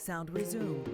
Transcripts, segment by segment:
Sound resumed.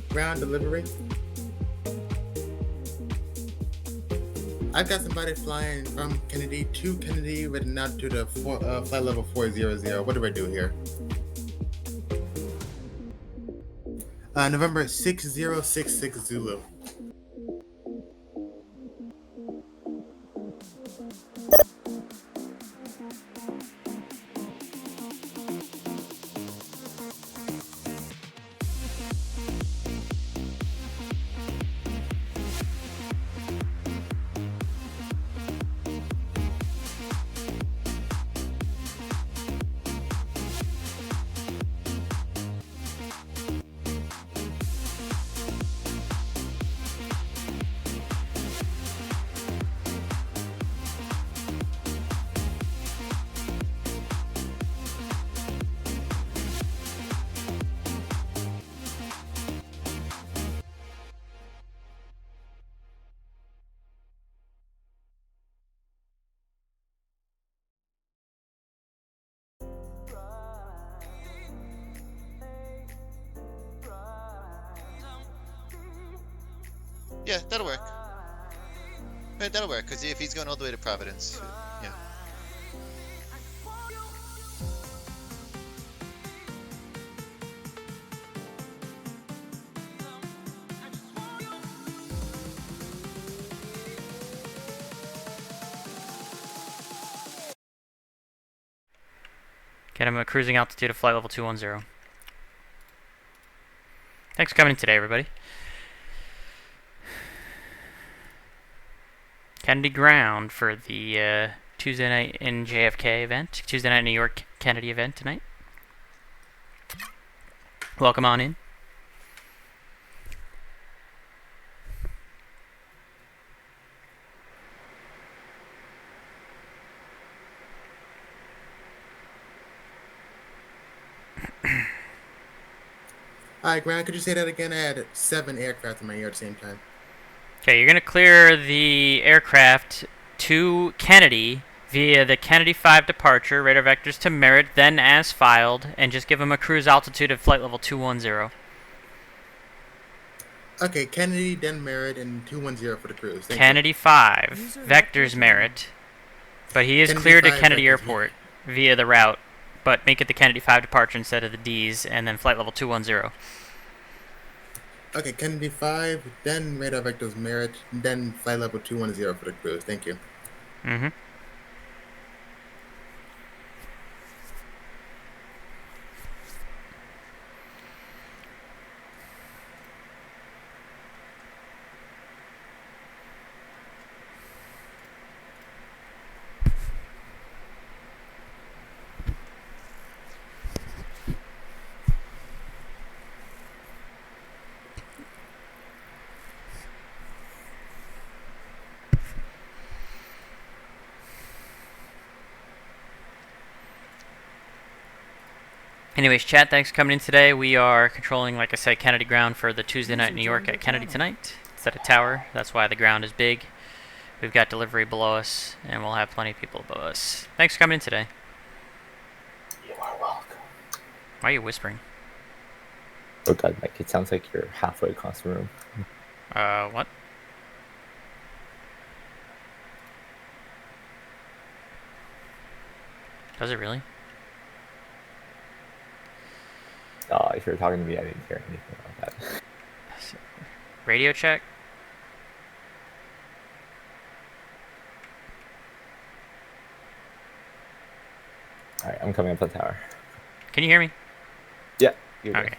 Ground delivery. I've got somebody flying from Kennedy to Kennedy with an altitude of flight level 400. What do I do here? November 6066 Zulu. Yeah, that'll work. Right, that'll work, because if he's going all the way to Providence, yeah. Get him a cruising altitude of flight level 210. Thanks for coming in today, everybody. Kennedy ground for the Tuesday night in JFK event. Tuesday night New York Kennedy event tonight. Welcome on in. Alright, Ground, could you say that again? I had 7 aircraft in my ear at the same time. Okay, you're going to clear the aircraft to Kennedy via the Kennedy 5 departure, radar vectors to Merritt, then as filed, and just give them a cruise altitude of flight level 210. Okay, Kennedy, then Merritt, and 210 for the cruise. Thank Kennedy you. 5, vectors Merritt, but he is Kennedy cleared to 5 Kennedy vectors Airport via the route, but make it the Kennedy 5 departure instead of the D's, and then flight level 210. Okay, Kennedy 5, then radar vectors Merritt, then flight level 210 for the cruise. Thank you. Mm-hmm. Anyways, chat, thanks for coming in today. We are controlling, like I said, Kennedy ground for the Tuesday night in New York at Kennedy tonight. It's at a tower. That's why the ground is big. We've got delivery below us, and we'll have plenty of people above us. Thanks for coming in today. You are welcome. Why are you whispering? Oh god, Mike, it sounds like you're halfway across the room. What? Does it really? If you were talking to me, I didn't hear anything about that. Radio check? Alright, I'm coming up the tower. Can you hear me? Yeah, you're Okay. good.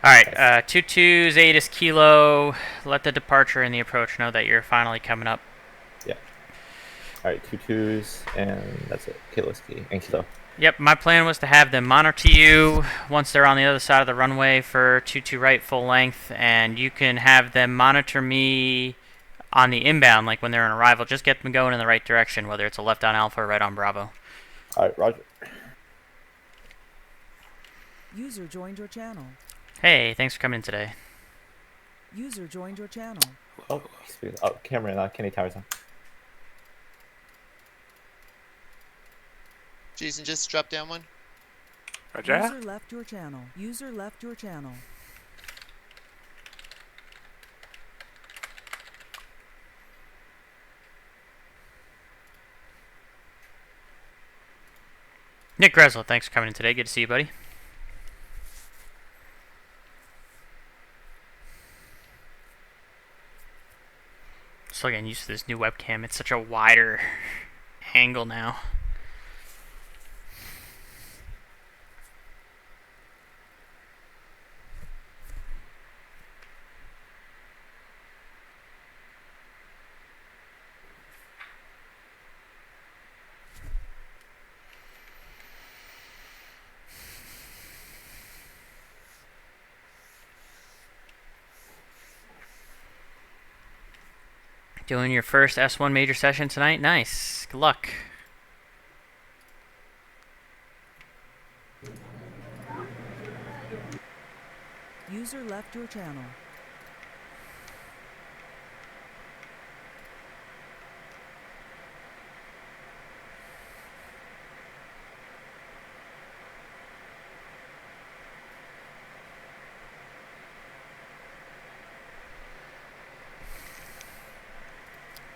Alright, 22 Zetas Kilo. Let the departure and the approach know that you're finally coming up. Yeah. Alright, 2-2s, and that's it. Kilo's key, and Kilo. Yep, my plan was to have them monitor you once they're on the other side of the runway for 22 right full length, and you can have them monitor me on the inbound, like when they're on arrival. Just get them going in the right direction, whether it's a left on Alpha or right on Bravo. Alright, roger. User joined your channel. Hey, thanks for coming in today. User joined your channel. Oh, Cameron, Kenny Tower's on. Jason, just drop down one. Roger. User left your channel. User left your channel. Nick Greslow, thanks for coming in today. Good to see you, buddy. Still getting used to this new webcam. It's such a wider angle now. Doing your first S1 major session tonight? Nice. Good luck. User left your channel.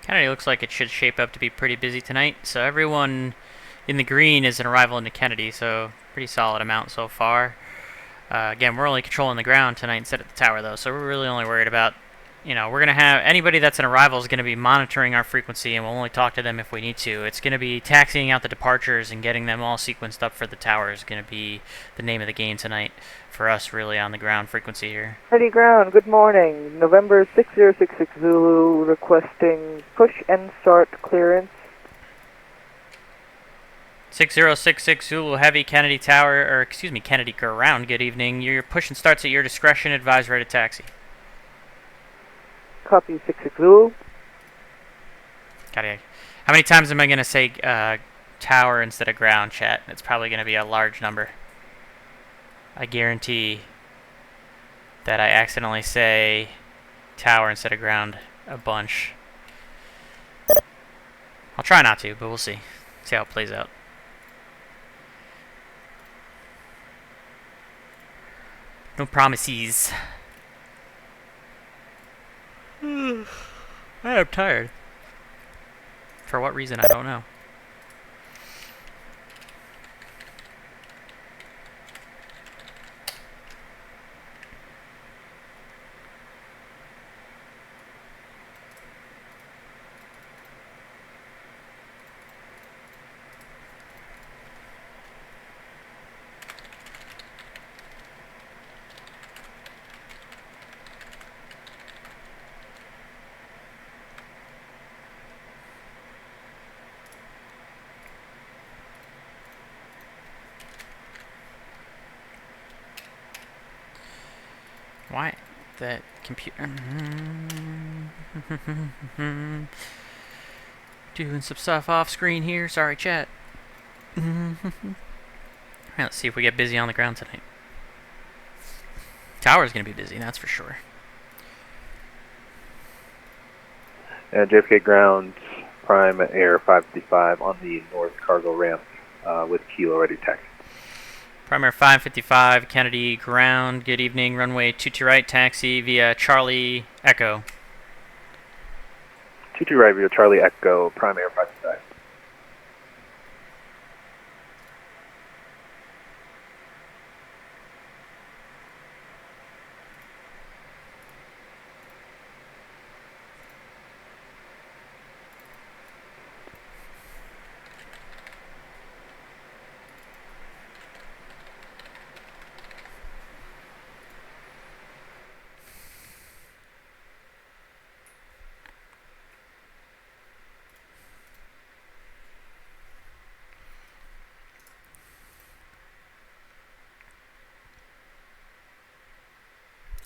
Kennedy looks like it should shape up to be pretty busy tonight. So everyone in the green is an arrival into Kennedy, so pretty solid amount so far. Again, we're only controlling the ground tonight instead of the tower, though, so we're really only worried about, we're going to have anybody that's an arrival is going to be monitoring our frequency, and we'll only talk to them if we need to. It's going to be taxiing out the departures and getting them all sequenced up for the tower is going to be the name of the game tonight for us, really, on the ground frequency here. Kennedy ground, good morning. November 6066 Zulu requesting push and start clearance. 6066 Zulu Heavy, Kennedy Tower, or excuse me, Kennedy ground, good evening. Your push and starts at your discretion, advise ready to taxi. Copy 66 Zulu. How many times am I going to say tower instead of ground, chat? It's probably going to be a large number. I guarantee that I accidentally say tower instead of ground a bunch. I'll try not to, but we'll see. See how it plays out. No promises. I am tired. For what reason, I don't know. Why? That computer... Doing some stuff off screen here. Sorry, chat. Alright, let's see if we get busy on the ground tonight. Tower's gonna be busy, that's for sure. And JFK ground, prime air 555 on the north cargo ramp with kilo ready taxi. Primary 555, Kennedy ground, good evening, runway 22 right, taxi via Charlie Echo. 22 right via Charlie Echo, prime air 555.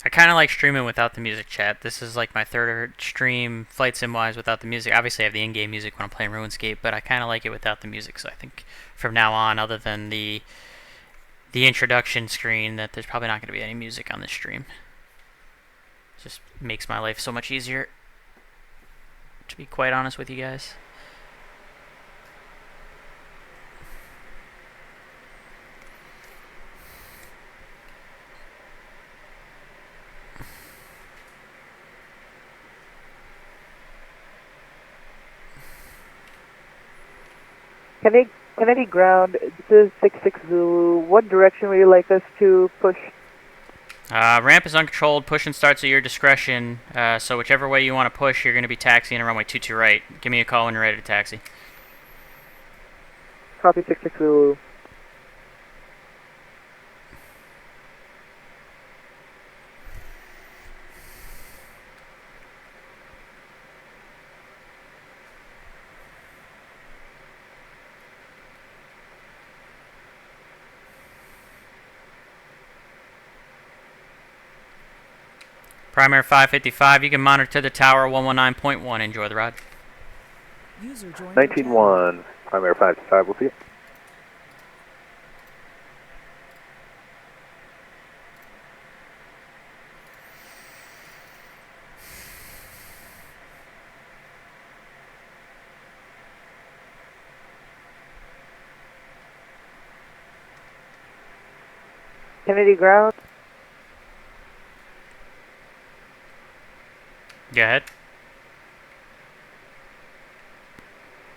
I kind of like streaming without the music, chat. This is like my third stream, flight sim wise, without the music. Obviously, I have the in-game music when I'm playing RuneScape, but I kind of like it without the music. So I think from now on, other than the introduction screen, that there's probably not going to be any music on this stream. It just makes my life so much easier, to be quite honest with you guys. Kennedy ground, this is 66 Zulu. What direction would you like us to push? Ramp is uncontrolled. Push and starts at your discretion. So whichever way you want to push, you're going to be taxiing a runway 22 right. Give me a call when you're ready to taxi. Copy 66 Zulu. Primary 555, you can monitor the tower 119.1. Enjoy the ride. User joined your channel. 19-1, prime air 555, we'll see you. Kennedy ground. Go ahead.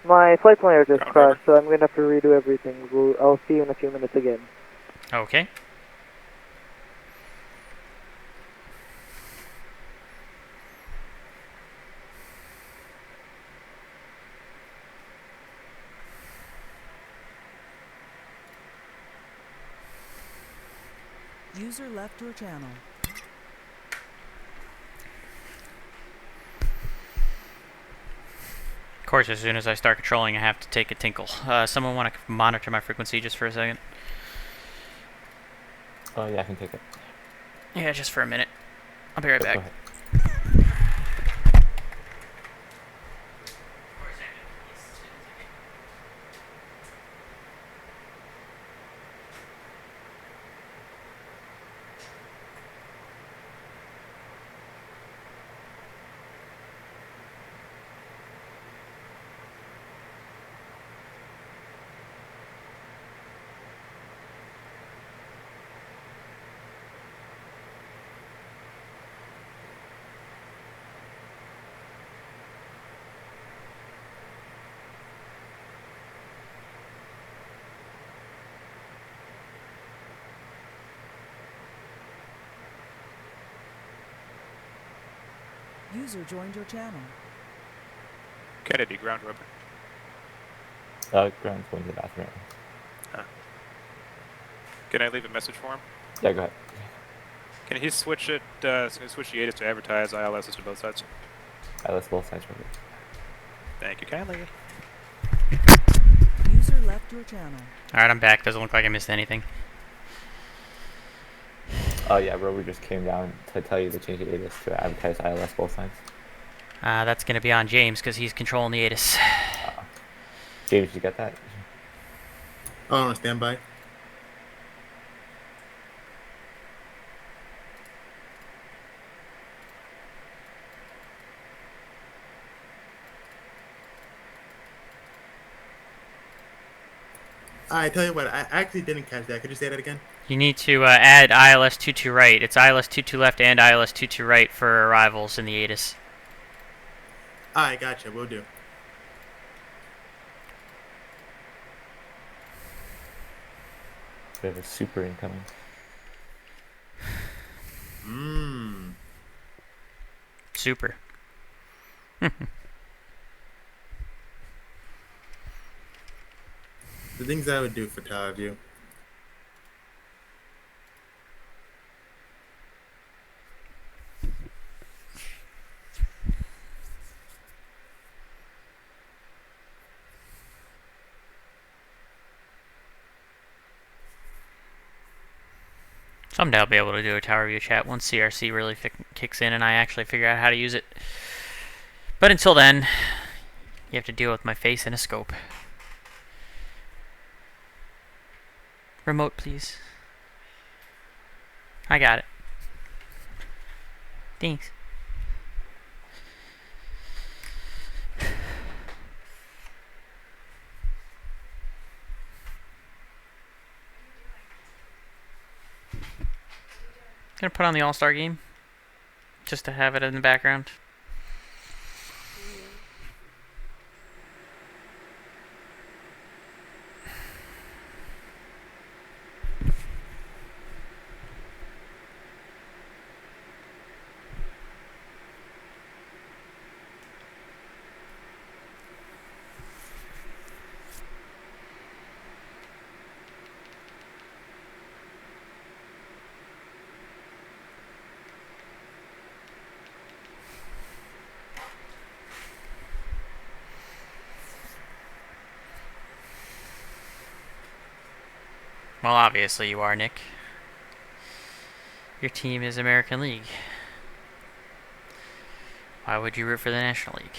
My flight planner just crashed, so I'm going to have to redo everything. I'll see you in a few minutes again. Okay. User left your channel. Of course, as soon as I start controlling, I have to take a tinkle. Someone want to monitor my frequency just for a second? Oh yeah, I can take it. Yeah, just for a minute. I'll be right Go back. ahead. User joined your channel. Kennedy, ground open. Ground's going to the bathroom. Can I leave a message for him? Yeah, go ahead. Can he switch it, switch the ATIS to advertise ILSs to both sides? Let's both sides ready. Thank you kindly. User left your channel. Alright, I'm back. Doesn't look like I missed anything. Oh yeah, Rover just came down to tell you to change the ATIS to advertise ILS both sides. That's going to be on James, because he's controlling the ATIS. James, you get that? Oh, on standby. I tell you what, I actually didn't catch that. Could you say that again? You need to add ILS 22 right. It's ILS 22 left and ILS 22 right for arrivals in the ATIS. Alright, gotcha. We'll do. We have a super incoming. Super. The things I would do for Tower View. Someday I'll be able to do a tower view chat once CRC really kicks in and I actually figure out how to use it. But until then, you have to deal with my face in a scope. Remote, please. I got it. Thanks. Gonna put on the All-Star game just to have it in the background. Well, obviously you are, Nick. Your team is American League. Why would you root for the National League?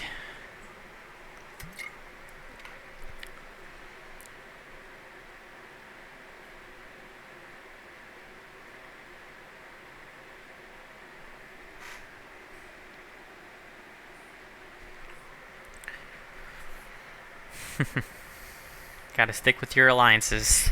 Gotta stick with your alliances.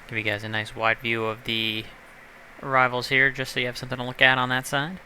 Give you guys a nice wide view of the arrivals here, just so you have something to look at on that side.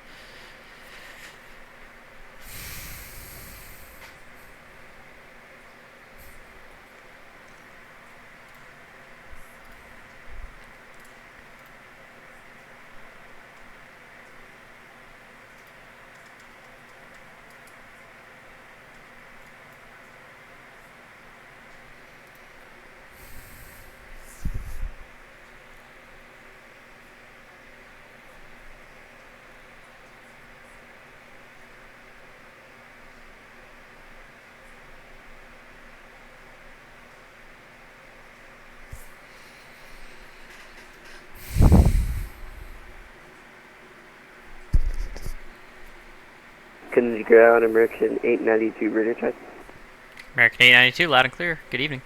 Kennedy Ground, American 892, radio check. American 892, loud and clear. Good evening.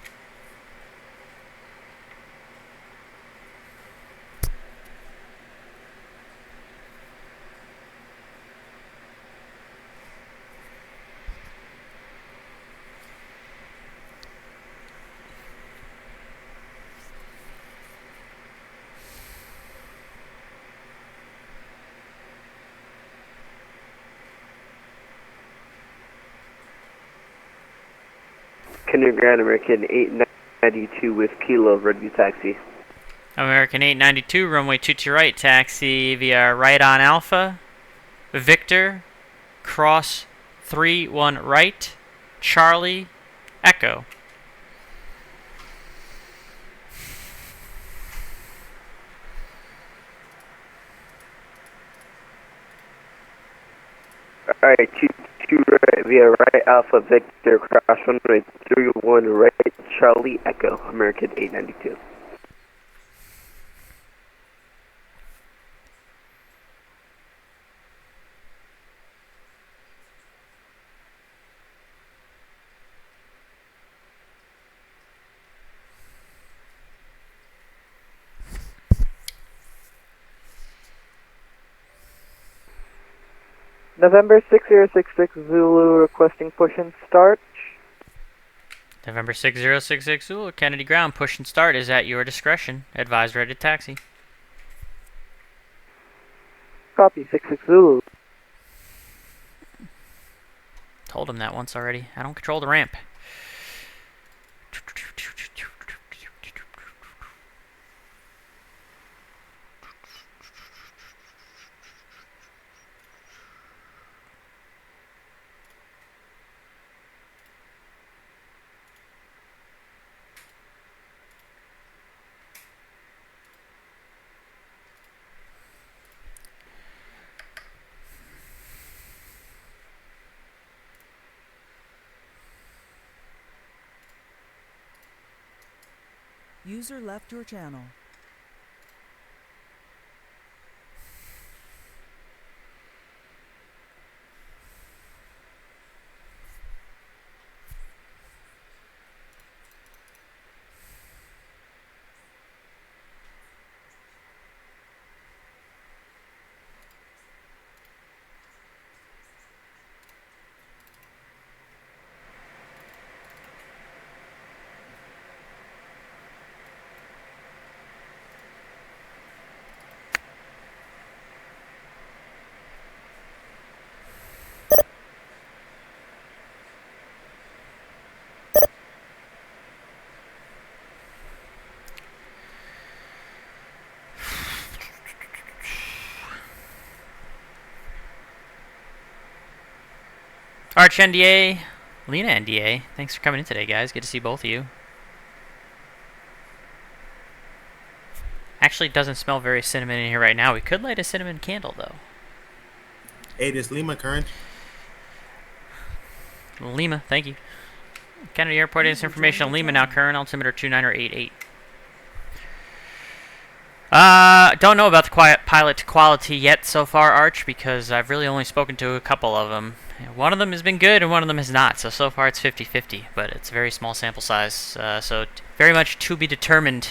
Kennedy Ground, American 892 with Kilo, Redview Taxi. American 892, runway 22 right, taxi via right on Alpha, Victor, cross 31 right, Charlie, Echo. Alright, 22 right via right Alpha Victor cross runway 31 right Charlie Echo, American 892. November 6066 Zulu requesting push and start. November 6066 Zulu, Kennedy ground, push and start is at your discretion. Advise ready to taxi. Copy 66 Zulu. Told him that once already. I don't control the ramp. User left your channel. Arch NDA, Lena NDA, thanks for coming in today, guys. Good to see both of you. Actually, it doesn't smell very cinnamon in here right now. We could light a cinnamon candle, though. 8 is Lima current. Lima, thank you. Kennedy Airport is information on Lima now current, altimeter 2988. Don't know about the quiet pilot quality yet so far, Arch, because I've really only spoken to a couple of them. One of them has been good and one of them has not, so far it's 50-50, but it's a very small sample size, so very much to be determined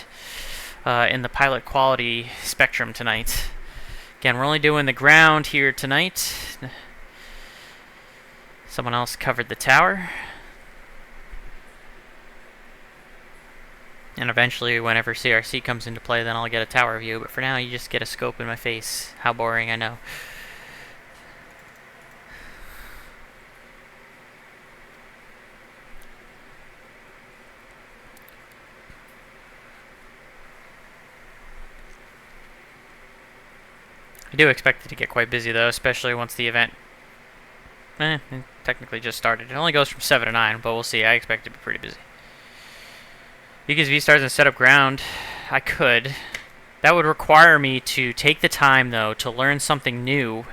in the pilot quality spectrum tonight. Again, we're only doing the ground here tonight. Someone else covered the tower. And eventually, whenever CRC comes into play, then I'll get a tower view, but for now, you just get a scope in my face. How boring, I know. I do expect it to get quite busy, though, especially once the event it technically just started. It only goes from 7 to 9, but we'll see. I expect it to be pretty busy. Because V-Stars and set up ground, I could. That would require me to take the time, though, to learn something new.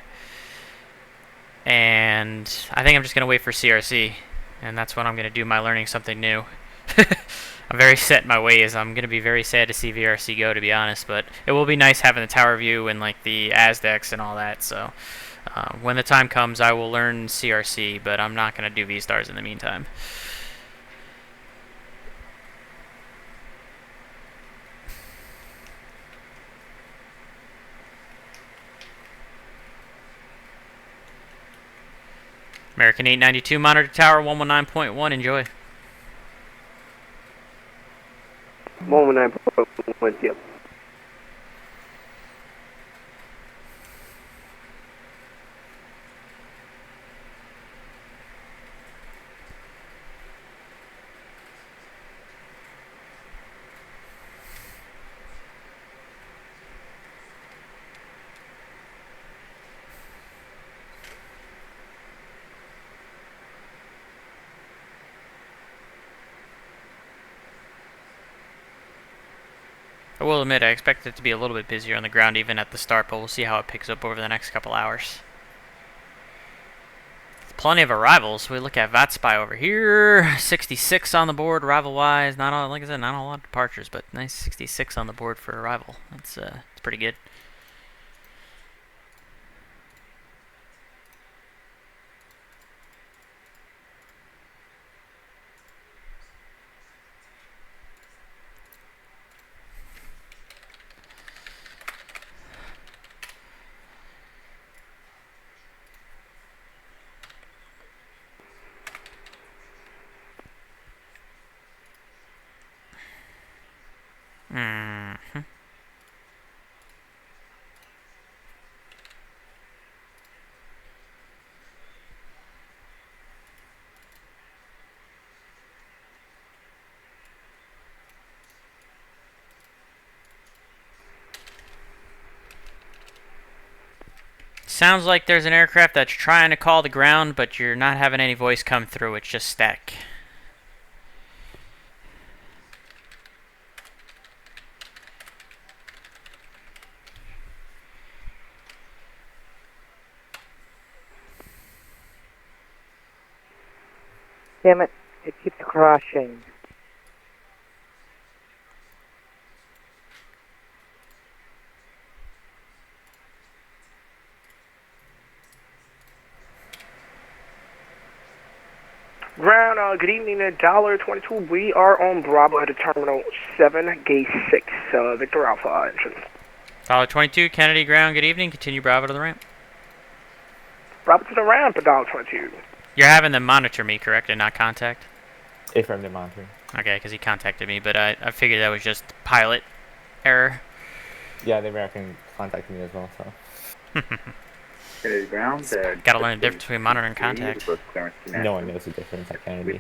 And I think I'm just going to wait for CRC. And that's when I'm going to do my learning something new. I'm very set in my ways. I'm going to be very sad to see VRC go, to be honest. But it will be nice having the tower view and like the Aztecs and all that. So when the time comes, I will learn CRC. But I'm not going to do V-Stars in the meantime. American 892, monitor tower 119.1, enjoy. 119.1, yep. I will admit I expect it to be a little bit busier on the ground even at the start, but we'll see how it picks up over the next couple hours. plenty of arrivals. We look at VATSPI over here. 66 on the board, arrival-wise. Not all, like I said, not a lot of departures, but nice 66 on the board for arrival. That's it's pretty good. Mm-hmm. Sounds like there's an aircraft that's trying to call the ground, but you're not having any voice come through. It's just static. Damn it, it keeps crashing. Ground, good evening, $1.22. We are on Bravo at Terminal 7, Gate 6, Victor Alpha engine. $22, Kennedy ground, good evening. Continue Bravo to the ramp. Bravo to the ramp, $1.22. You're having them monitor me, correct, and not contact? Affirm, they're monitoring. Okay, because he contacted me, but I figured that was just pilot error. Yeah, the American contacted me as well, so. Kennedy ground. Gotta learn the difference between monitor and contact. No one knows the difference at Kennedy.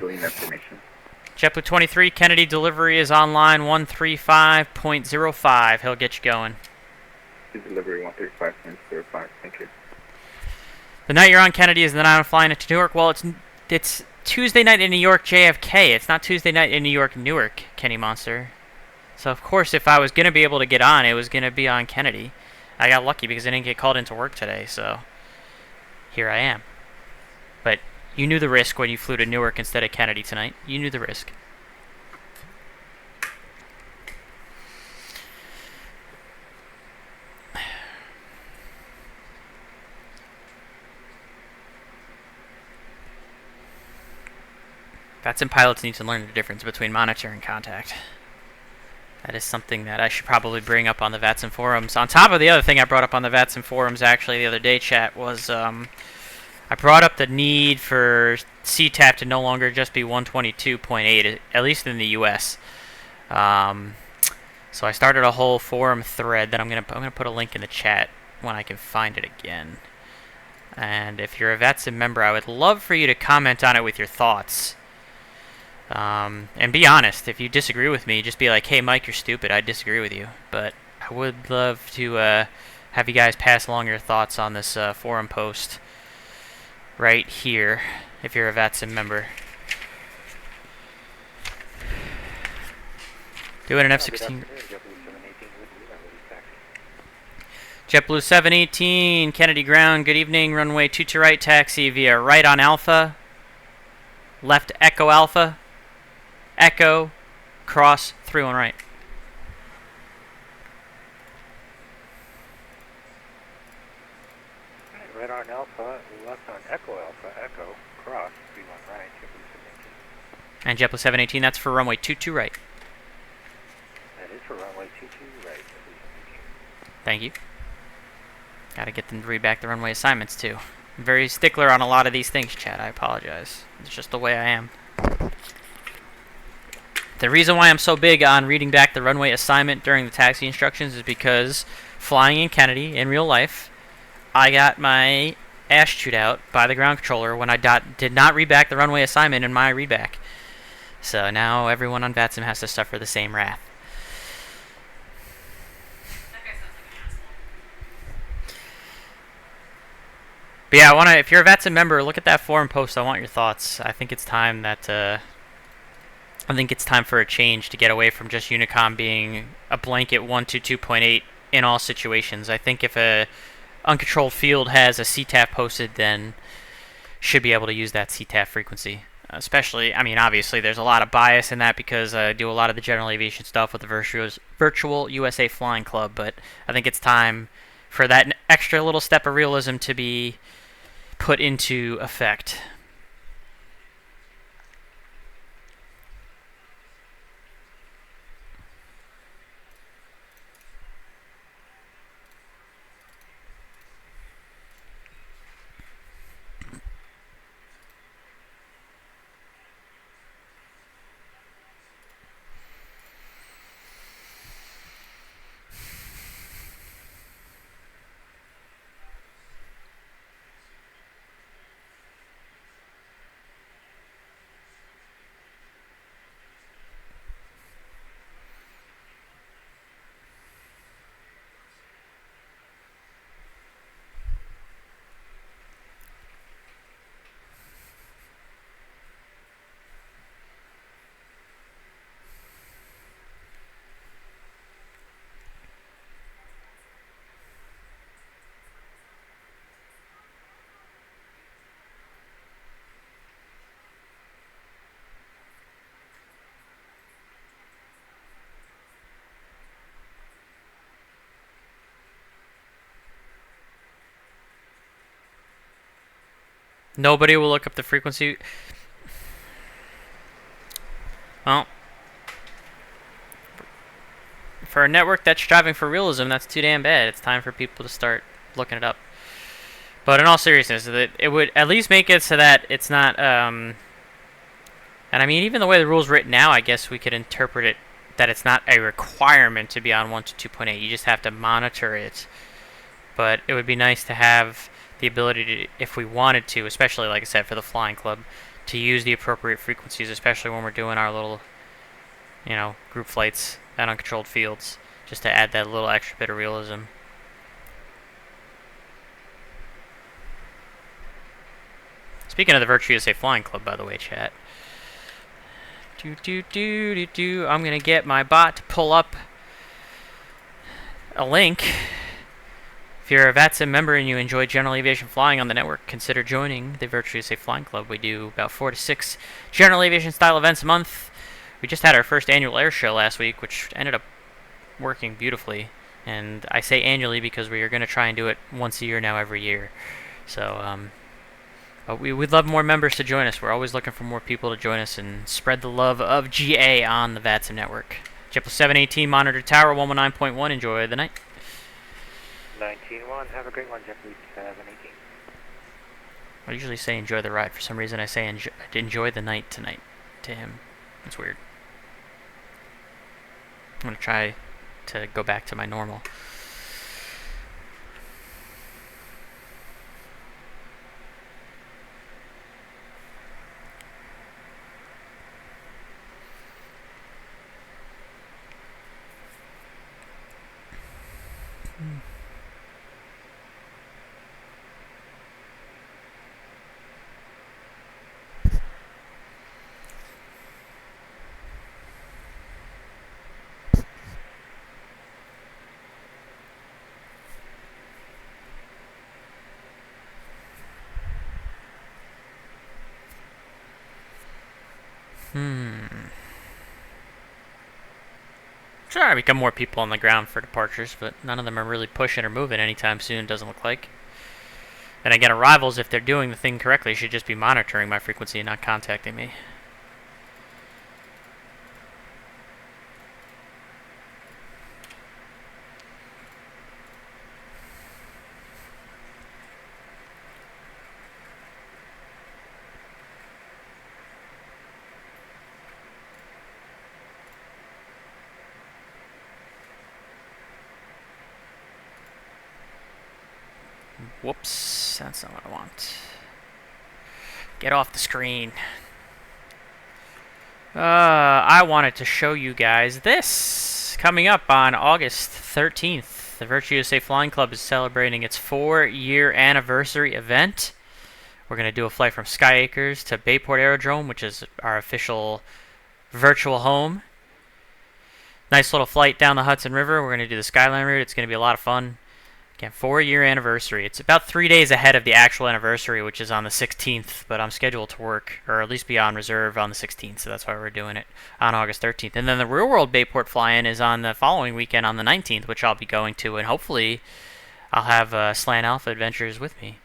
JetBlue 23, Kennedy delivery is online 135.05. He'll get you going. Delivery 135.05. Thank you. The night you're on Kennedy is the night I'm flying into Newark. Well, it's Tuesday night in New York, JFK. It's not Tuesday night in New York, Newark, Kenny Monster. So, of course, if I was going to be able to get on, it was going to be on Kennedy. I got lucky because I didn't get called into work today, so here I am. But you knew the risk when you flew to Newark instead of Kennedy tonight. You knew the risk. VATSIM pilots need to learn the difference between monitor and contact. That is something that I should probably bring up on the VATSIM forums. On top of the other thing I brought up on the VATSIM forums actually the other day, chat, was I brought up the need for CTAP to no longer just be 122.8, at least in the US. So I started a whole forum thread that I'm gonna put a link in the chat when I can find it again. And if you're a VATSIM member, I would love for you to comment on it with your thoughts. And be honest. If you disagree with me, just be like, hey Mike, you're stupid, I disagree with you. But I would love to have you guys pass along your thoughts on this forum post right here, if you're a VATSIM member. Doing an F-16. JetBlue 718, Kennedy ground, good evening, runway 22 right, taxi via right on Alpha, left Echo Alpha, Echo, cross, 31 right. Right on Alpha, left on Echo Alpha, Echo, cross, 31 right, And JetBlue 718, that's for runway 22 right. That is for runway 22 right. Thank you. Gotta get them to read back the runway assignments too. I'm very stickler on a lot of these things, Chad. I apologize. It's just the way I am. The reason why I'm so big on reading back the runway assignment during the taxi instructions is because flying in Kennedy in real life, I got my ass chewed out by the ground controller when I did not read back the runway assignment in my readback. So now everyone on VATSIM has to suffer the same wrath. But yeah, if you're a VATSIM member, look at that forum post. I want your thoughts. I think it's time that I think it's time for a change to get away from just Unicom being a blanket 122.8 in all situations. I think if a uncontrolled field has a CTAP posted, then should be able to use that CTAF frequency. Especially, I mean, obviously there's a lot of bias in that because I do a lot of the general aviation stuff with the Virtual USA Flying Club, but I think it's time for that extra little step of realism to be put into effect. Nobody will look up the frequency. Well, for a network that's striving for realism, that's too damn bad. It's time for people to start looking it up. But in all seriousness, it would at least make it so that it's not, and I mean, even the way the rule's written now, I guess we could interpret it that it's not a requirement to be on 1 to 2.8. You just have to monitor it. But it would be nice to have the ability to, if we wanted to, especially like I said for the flying club, to use the appropriate frequencies, especially when we're doing our little, you know, group flights at uncontrolled fields, just to add that little extra bit of realism. Speaking of the Virtual USA Flying Club, by the way, chat. I'm gonna get my bot to pull up a link. If you're a VATSIM member and you enjoy general aviation flying on the network, consider joining the Virtual USA Flying Club. We do about 4 to 6 general aviation style events a month. We just had our first annual air show last week, which ended up working beautifully. And I say annually because we are going to try and do it once a year now, every year. So, but we'd love more members to join us. We're always looking for more people to join us and spread the love of GA on the VATSIM network. JetBlue 718, Monitor Tower 119.1. Enjoy the night. 19-1, have a great one, JetBlue 718. I usually say enjoy the ride. For some reason I say enjoy the night tonight to him. It's weird. I'm going to try to go back to my normal. Sure, I become more people on the ground for departures, but none of them are really pushing or moving anytime soon, doesn't look like. And again, arrivals, if they're doing the thing correctly, should just be monitoring my frequency and not contacting me. Whoops, that's not what I want. Get off the screen. I wanted to show you guys this. Coming up on August 13th, the Virtual USA Flying Club is celebrating its 4-year anniversary event. We're going to do a flight from Sky Acres to Bayport Aerodrome, which is our official virtual home. Nice little flight down the Hudson River. We're going to do the Skyline route. It's going to be a lot of fun. Again, 4-year anniversary. It's about 3 days ahead of the actual anniversary, which is on the 16th, but I'm scheduled to work, or at least be on reserve on the 16th, so that's why we're doing it on August 13th. And then the real-world Bayport fly-in is on the following weekend on the 19th, which I'll be going to, and hopefully I'll have Slant Alpha Adventures with me.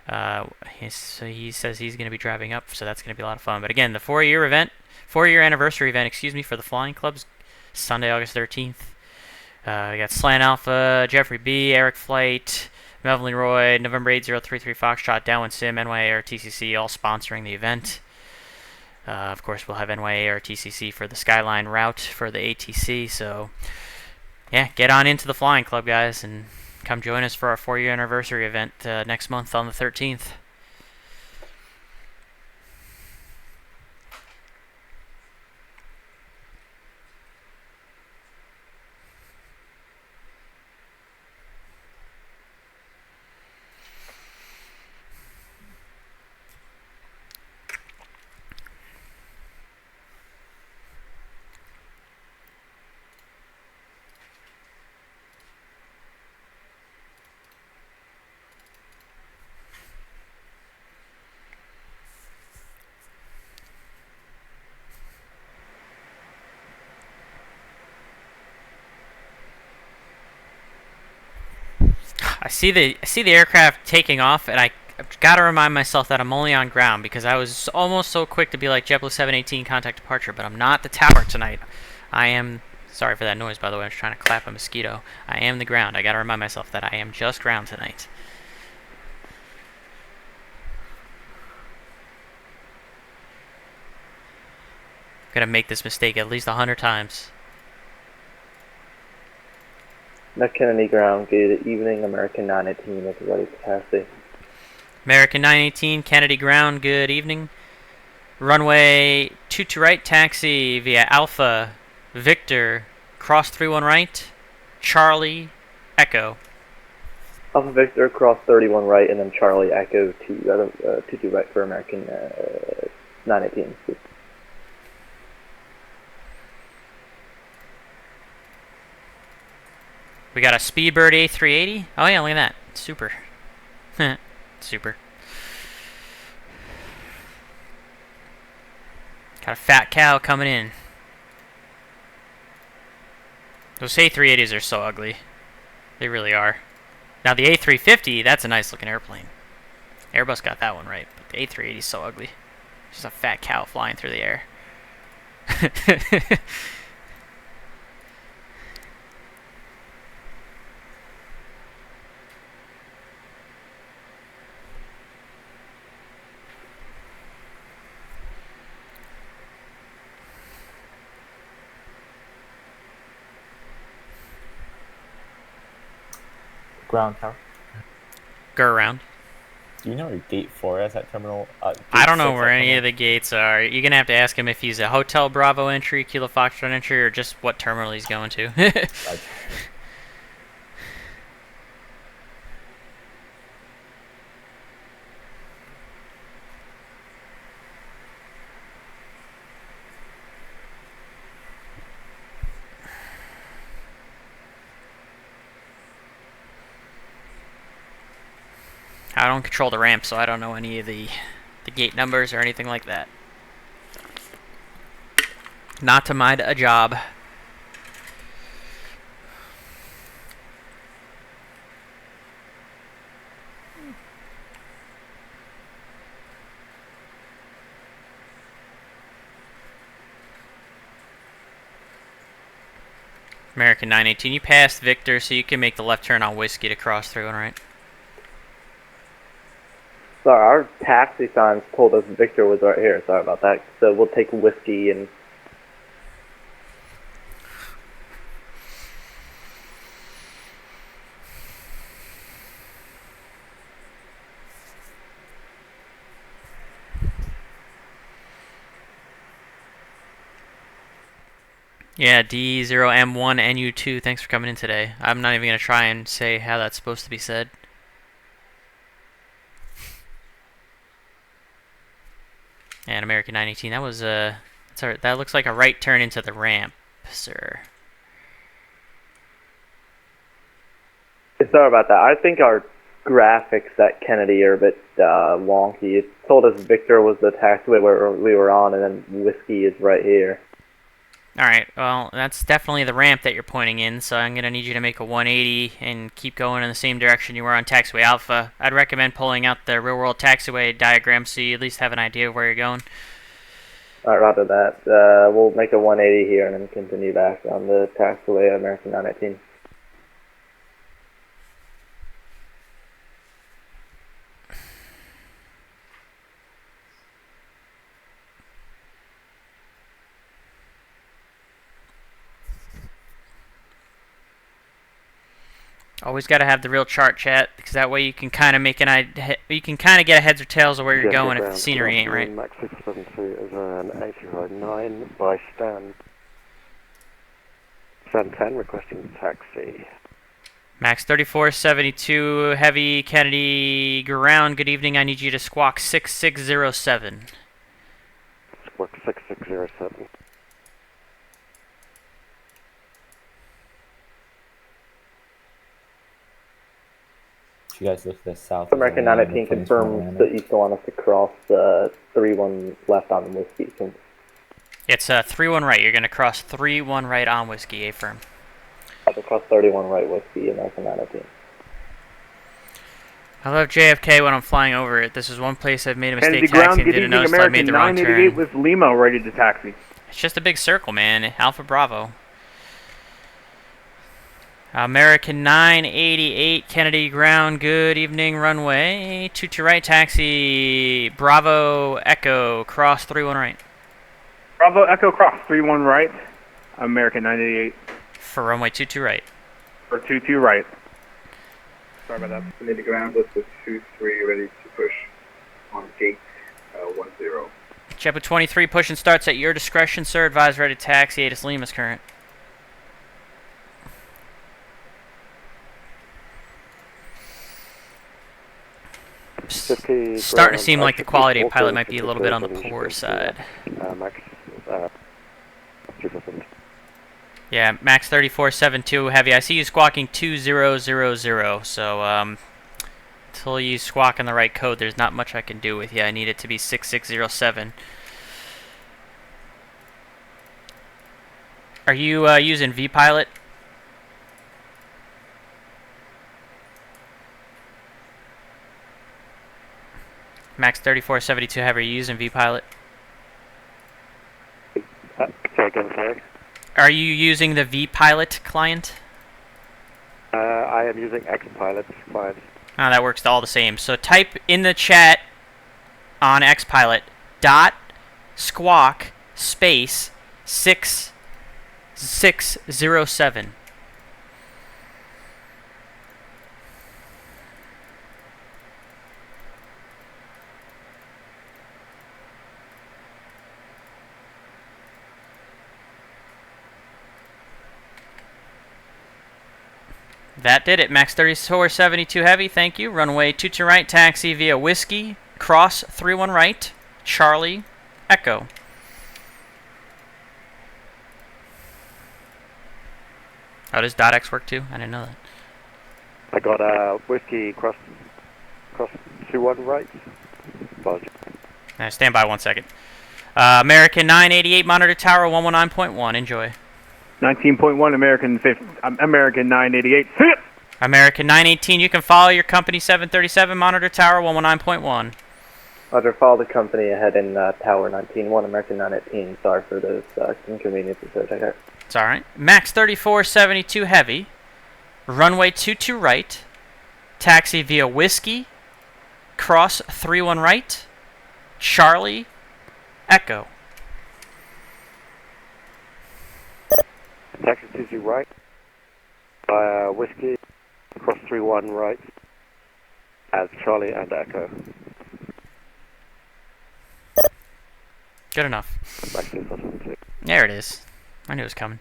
So he says he's going to be driving up, so that's going to be a lot of fun. But again, the 4-year anniversary event, for the flying clubs, Sunday, August 13th. We got Slant Alpha, Jeffrey B, Eric Flight, Melvin Leroy, November 8033 Foxtrot, Downwind Sim, NYARTCC, all sponsoring the event. Of course, we'll have NYARTCC for the Skyline route for the ATC. So, yeah, get on into the flying club, guys, and come join us for our 4-year anniversary event next month on the 13th. I see the aircraft taking off, and I've got to remind myself that I'm only on ground, because I was almost so quick to be like JetBlue 718 contact departure, but I'm not the tower tonight. I am, sorry for that noise, by the way, I was trying to clap a mosquito. I am the ground. I got to remind myself that I am just ground tonight. Gonna make this mistake at least 100 times. Kennedy ground, good evening, American 918 is ready capacity. American 918, Kennedy ground, good evening. Runway 22 right, taxi via Alpha, Victor, cross 31 right, Charlie, Echo. Alpha Victor, cross 31 right, and then Charlie, Echo, 22 right for American 918. We got a Speedbird A380. Oh yeah, look at that. Super. Super. Got a fat cow coming in. Those A380s are so ugly. They really are. Now the A350, that's a nice looking airplane. Airbus got that one right, but the A380 is so ugly. Just a fat cow flying through the air. Ground tower. Go around. Do you know where gate 4 is at terminal? I don't know where any of the gates are. You're gonna have to ask him if he's a Hotel Bravo entry, Kilo Foxtrot entry, or just what terminal he's going to. I don't control the ramp, so I don't know any of the gate numbers or anything like that. Not to my job. American 918, you passed Victor, so you can make the left turn on Whiskey to cross through, alright? Sorry, our taxi signs told us Victor was right here. Sorry about that. So we'll take Whiskey and... Yeah, D0M1NU2, thanks for coming in today. I'm not even going to try and say how that's supposed to be said. And American 918, that was that looks like a right turn into the ramp, sir. Sorry about that. I think our graphics at Kennedy are a bit wonky. It told us Victor was the taxiway where we were on, and then Whiskey is right here. Alright, well, that's definitely the ramp that you're pointing in, so I'm going to need you to make a 180 and keep going in the same direction you were on Taxiway Alpha. I'd recommend pulling out the real-world taxiway diagram so you at least have an idea of where you're going. Alright, roger that. We'll make a 180 here and then continue back on the taxiway American 918. Always got to have the real chart, chat, because that way you can kind of make an idea. You can kind of get a heads or tails of where you're going if the scenery ain't right. Max 672 is an 80 by Stan. Stan 10 requesting taxi. Max 3472 Heavy Kennedy ground. Good evening. I need you to squawk 6607. Squawk 6607. You guys look to the south. American 918 confirms that you still want us to cross 3-1 left on Whiskey. It's 3-1 right. You're going to cross 3-1 right on Whiskey, affirm. I have to cross 31 right Whiskey, American 918. I love JFK when I'm flying over it. This is one place I've made a mistake Ground, taxiing. Didn't notice I made the wrong turn. 988 with Limo ready to taxi. It's just a big circle, man. Alpha Bravo. American 988 Kennedy ground. Good evening, runway 22 right taxi. Bravo Echo cross 31 right. Bravo Echo cross 31 right. American 988 for runway 22 right. For 22 right. Sorry about that. Kennedy ground with the 23 ready to push on gate 10. JetBlue 23 push and starts at your discretion, sir. Advise ready to taxi. ATIS Lima's current. Starting to seem like the quality of pilot might be a little bit on the poor side. Max, yeah, Max 3472 Heavy. I see you squawking 2000, so until you squawk in the right code, there's not much I can do with you. I need it to be 6607. Are you using VPilot? Max 3472 Heavy, are you using VPilot? Say again, sorry. Are you using the VPilot client? I am using XPilot client. Oh, that works all the same. So type in the chat on XPilot .squawk space 6607. That did it. Max 3472 Heavy, thank you. Runway 22 right, taxi via Whiskey, cross 31 right, Charlie, Echo. Oh, does .x work too? I didn't know that. I got Whiskey cross 21 right. Stand by 1 second. American 988 monitor tower 119.1. Enjoy. 19.1 American 988. American 918, you can follow your company 737 monitor tower 119.1. Roger, follow the company ahead in tower 19.1 American 918. Sorry for those inconveniences there, Jack. It's alright. Max 3472 Heavy, runway 22 right, taxi via Whiskey, cross 31 right, Charlie, Echo. Taxi 22 right, Whiskey, cross 31 right, as Charlie and Echo. Good enough. There it is. I knew it was coming.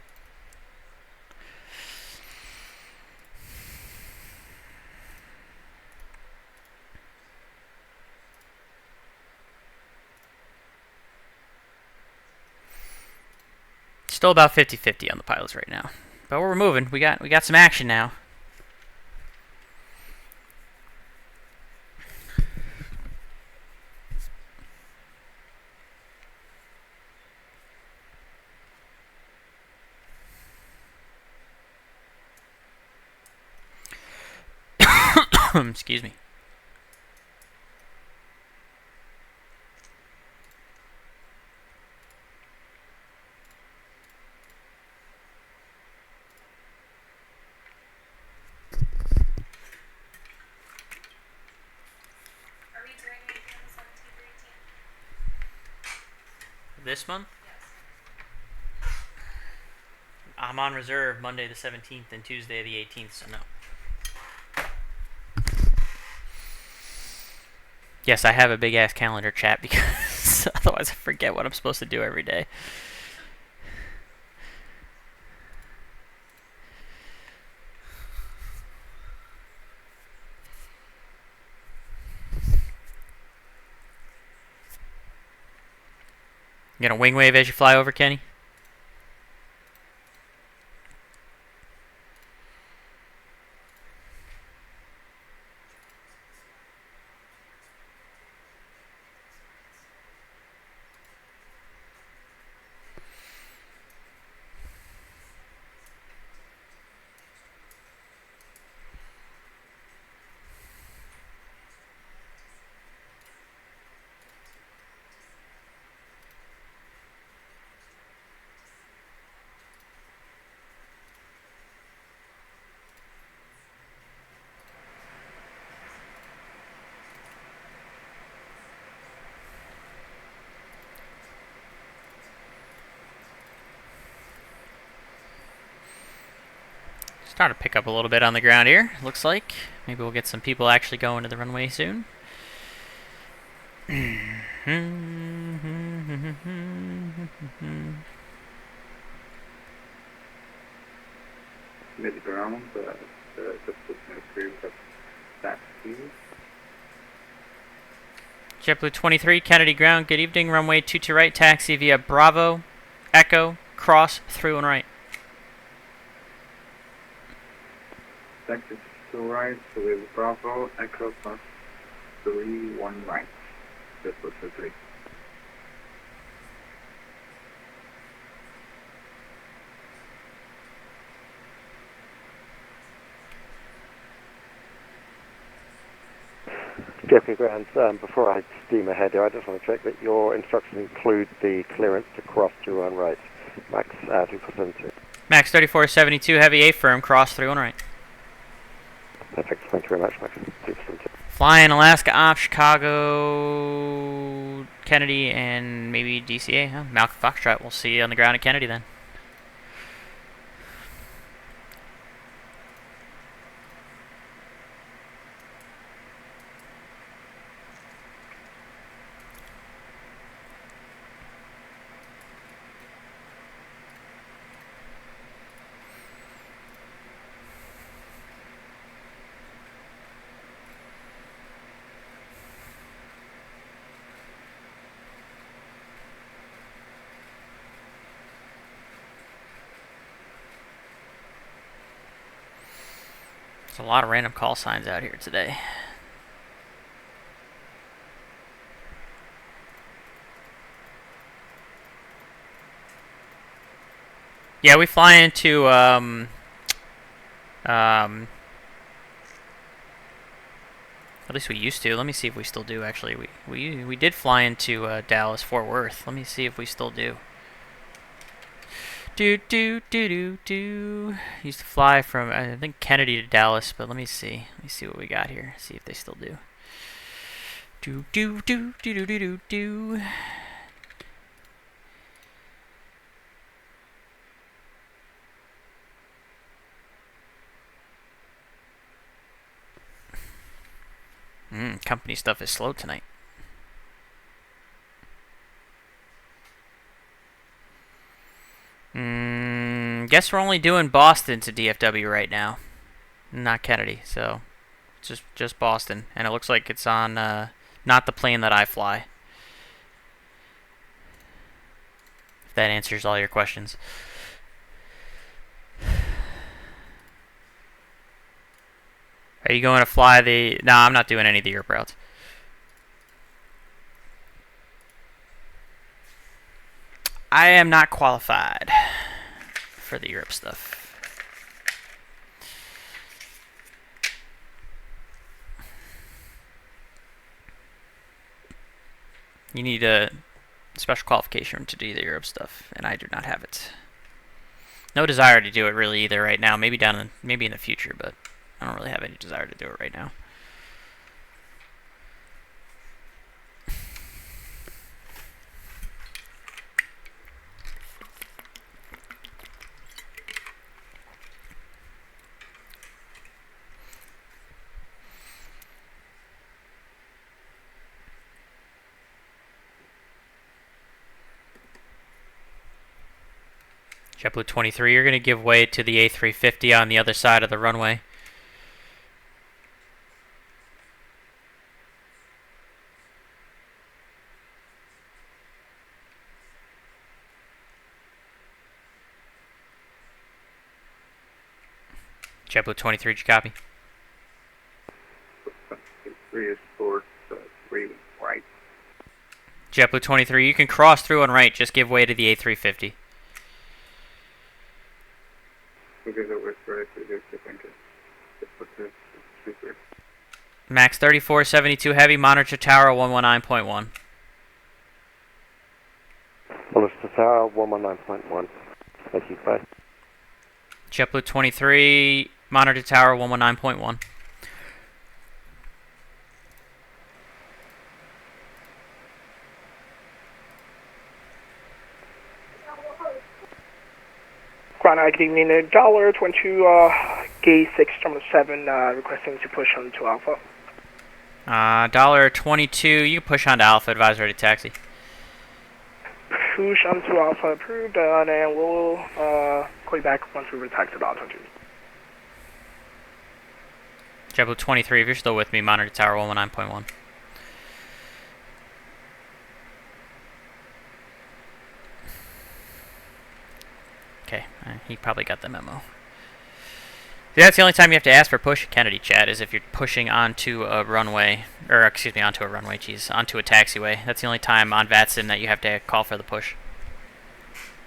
Still about 50-50 on the pilots right now. But we're moving. We got some action now. Excuse me. This month? I'm on reserve Monday the 17th and Tuesday the 18th, so no. Yes, I have a big ass calendar, chat, because otherwise I forget what I'm supposed to do every day. You gonna wing wave as you fly over, Kenny? Starting to pick up a little bit on the ground here, looks like. Maybe we'll get some people actually going to the runway soon. Mid ground, just through that speed. JetBlue 23, Kennedy ground, good evening, runway 22 right, taxi via Bravo, Echo, cross, through and right. Taxi to right, so we have Bravo, Echo, plus 3, 1 right. Just was the 3. JFK ground, before I steam ahead here, I just want to check that your instructions include the clearance to cross through on right. Max 272. Max 3472, heavy A firm, cross through and right. Perfect, thank you very much, Max 272. Flying Alaska off, Chicago, Kennedy, and maybe DCA, huh? Malcolm Foxtrot, we'll see you on the ground at Kennedy then. There's a lot of random call signs out here today. Yeah, we fly into at least we used to. Let me see if we still do. Actually, we did fly into Dallas Fort Worth. Let me see if we still do. Used to fly from I think Kennedy to Dallas, but let me see. Let me see what we got here. See if they still do. Company stuff is slow tonight. Guess we're only doing Boston to DFW right now, not Kennedy. So, just Boston, and it looks like it's on not the plane that I fly. If that answers all your questions. Are you going to fly the? No, I'm not doing any of the Europe routes. I am not qualified for the Europe stuff. You need a special qualification to do the Europe stuff, and I do not have it. No desire to do it really either right now. Maybe maybe in the future, but I don't really have any desire to do it right now. JetBlue 23, you're going to give way to the A350 on the other side of the runway. JetBlue 23, did you copy? 3 is towards 3 right. JetBlue 23, you can cross through on right, just give way to the A350. Because it was right, I think it's Max 3472 heavy, monitor tower 119.1. Monitor tower 119.1. Thank you, bye. JetBlue 23, monitor tower 119.1. Ground, good evening. $22, gate 6, terminal 7, requesting to push on to Alpha. $22, you can push on to Alpha, advise ready taxi. Push on to Alpha approved, and then we'll call you back once we retax to Alpha 22. JetBlue 23, if you're still with me, monitor tower 119.1. Okay, he probably got the memo. See, that's the only time you have to ask for push Kennedy, Chad, is if you're pushing onto a runway, or excuse me, onto a runway, onto a taxiway. That's the only time on VATSIM that you have to call for the push.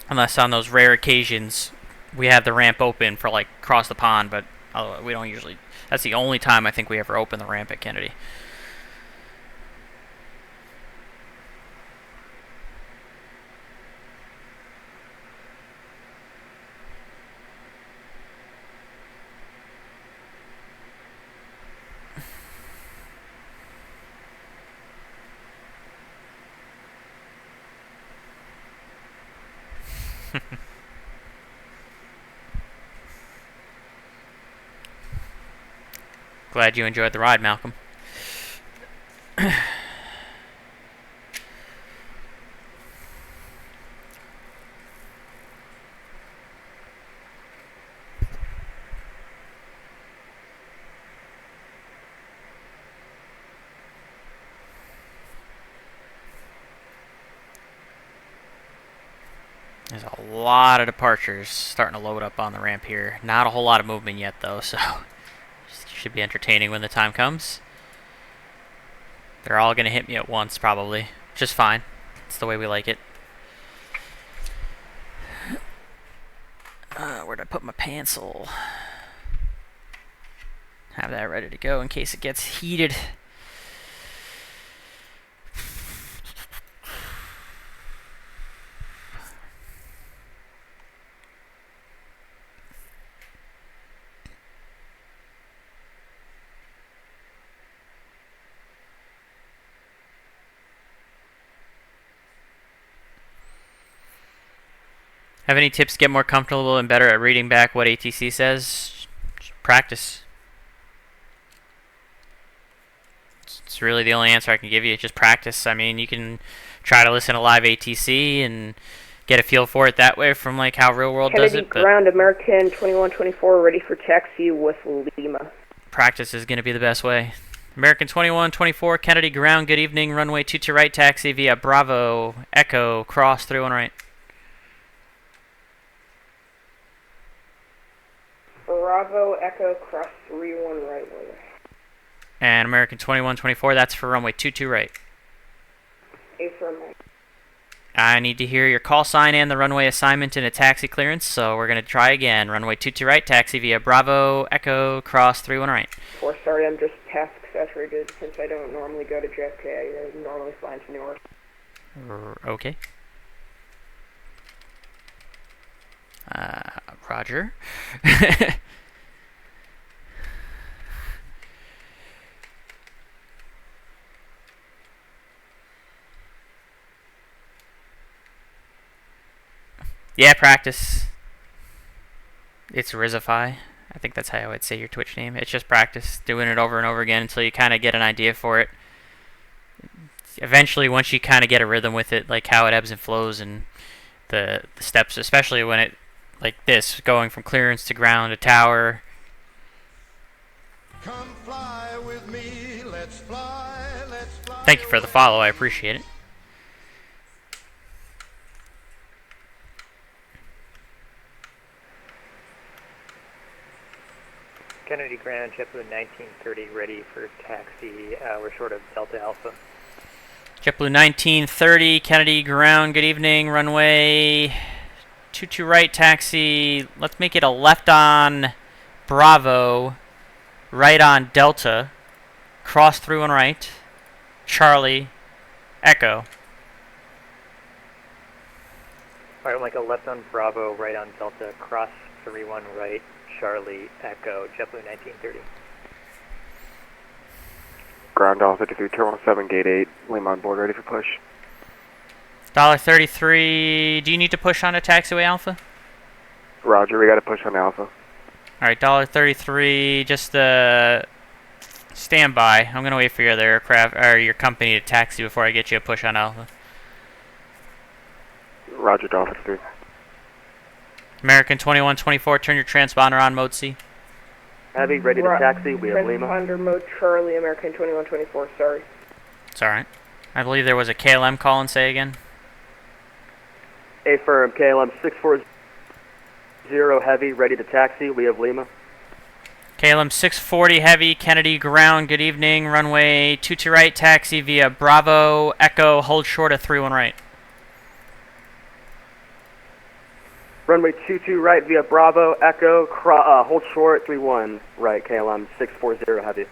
Unless on those rare occasions we have the ramp open for like cross the pond, but we don't usually. That's the only time I think we ever open the ramp at Kennedy. Glad you enjoyed the ride, Malcolm. There's a lot of departures starting to load up on the ramp here. Not a whole lot of movement yet, though, so should be entertaining when the time comes. They're all going to hit me at once, probably. Just fine. It's the way we like it. Where'd I put my pencil? Have that ready to go in case it gets heated. Have any tips to get more comfortable and better at reading back what ATC says? Just practice. It's really the only answer I can give you. Just practice. I mean, you can try to listen to live ATC and get a feel for it that way from like how real world Kennedy does it. ground American 2124 ready for taxi with Lima. Practice is going to be the best way. American 2124 Kennedy ground. Good evening. Runway 22 right taxi via Bravo Echo cross 31 right. Bravo Echo cross 31 right one. And American 2124, that's for runway 22 right. Affirm. I need to hear your call sign and the runway assignment and a taxi clearance, so we're going to try again. Runway 22 right, taxi via Bravo Echo cross 31 right. Sorry, I'm just task saturated since I don't normally go to JFK. I normally fly into New York. Okay. Roger. Yeah, practice. It's Rizify. I think that's how I would say your Twitch name. It's just practice, doing it over and over again until you kind of get an idea for it. Eventually, once you kind of get a rhythm with it, like how it ebbs and flows and the steps, especially when it, like this, going from clearance to ground to tower. Come fly with me, let's fly, let's fly. Thank you for the follow, I appreciate it. Kennedy Ground, JetBlue 1930, ready for taxi. We're short of Delta Alpha. JetBlue 1930, Kennedy Ground, good evening, runway 22 right, taxi. Let's make it a left on Bravo, right on Delta, cross through and right, Charlie, Echo. Alright, like a left on Bravo, right on Delta, cross 31 right, Charlie, Echo, JetBlue 1930. Ground altitude 217, gate 8, Lima on board, ready for push. $33. Do you need to push on a taxiway Alpha? Roger, we got to push on Alpha. Alright, $33. Just stand by. I'm gonna wait for your other aircraft or your company to taxi before I get you a push on Alpha. Roger, Dolphin 3. American 2124, turn your transponder on, mode C. Heavy, ready to taxi. We have Lima. Transponder mode Charlie, American 2124, sorry. It's alright. I believe there was a KLM call and say again. A firm, KLM 640 heavy, ready to taxi. We have Lima. KLM 640 heavy, Kennedy ground, good evening. Runway 22 right, taxi via Bravo, Echo, hold short of 31 right. Runway 22 right via Bravo, Echo, hold short 31 right, KLM 640 heavy.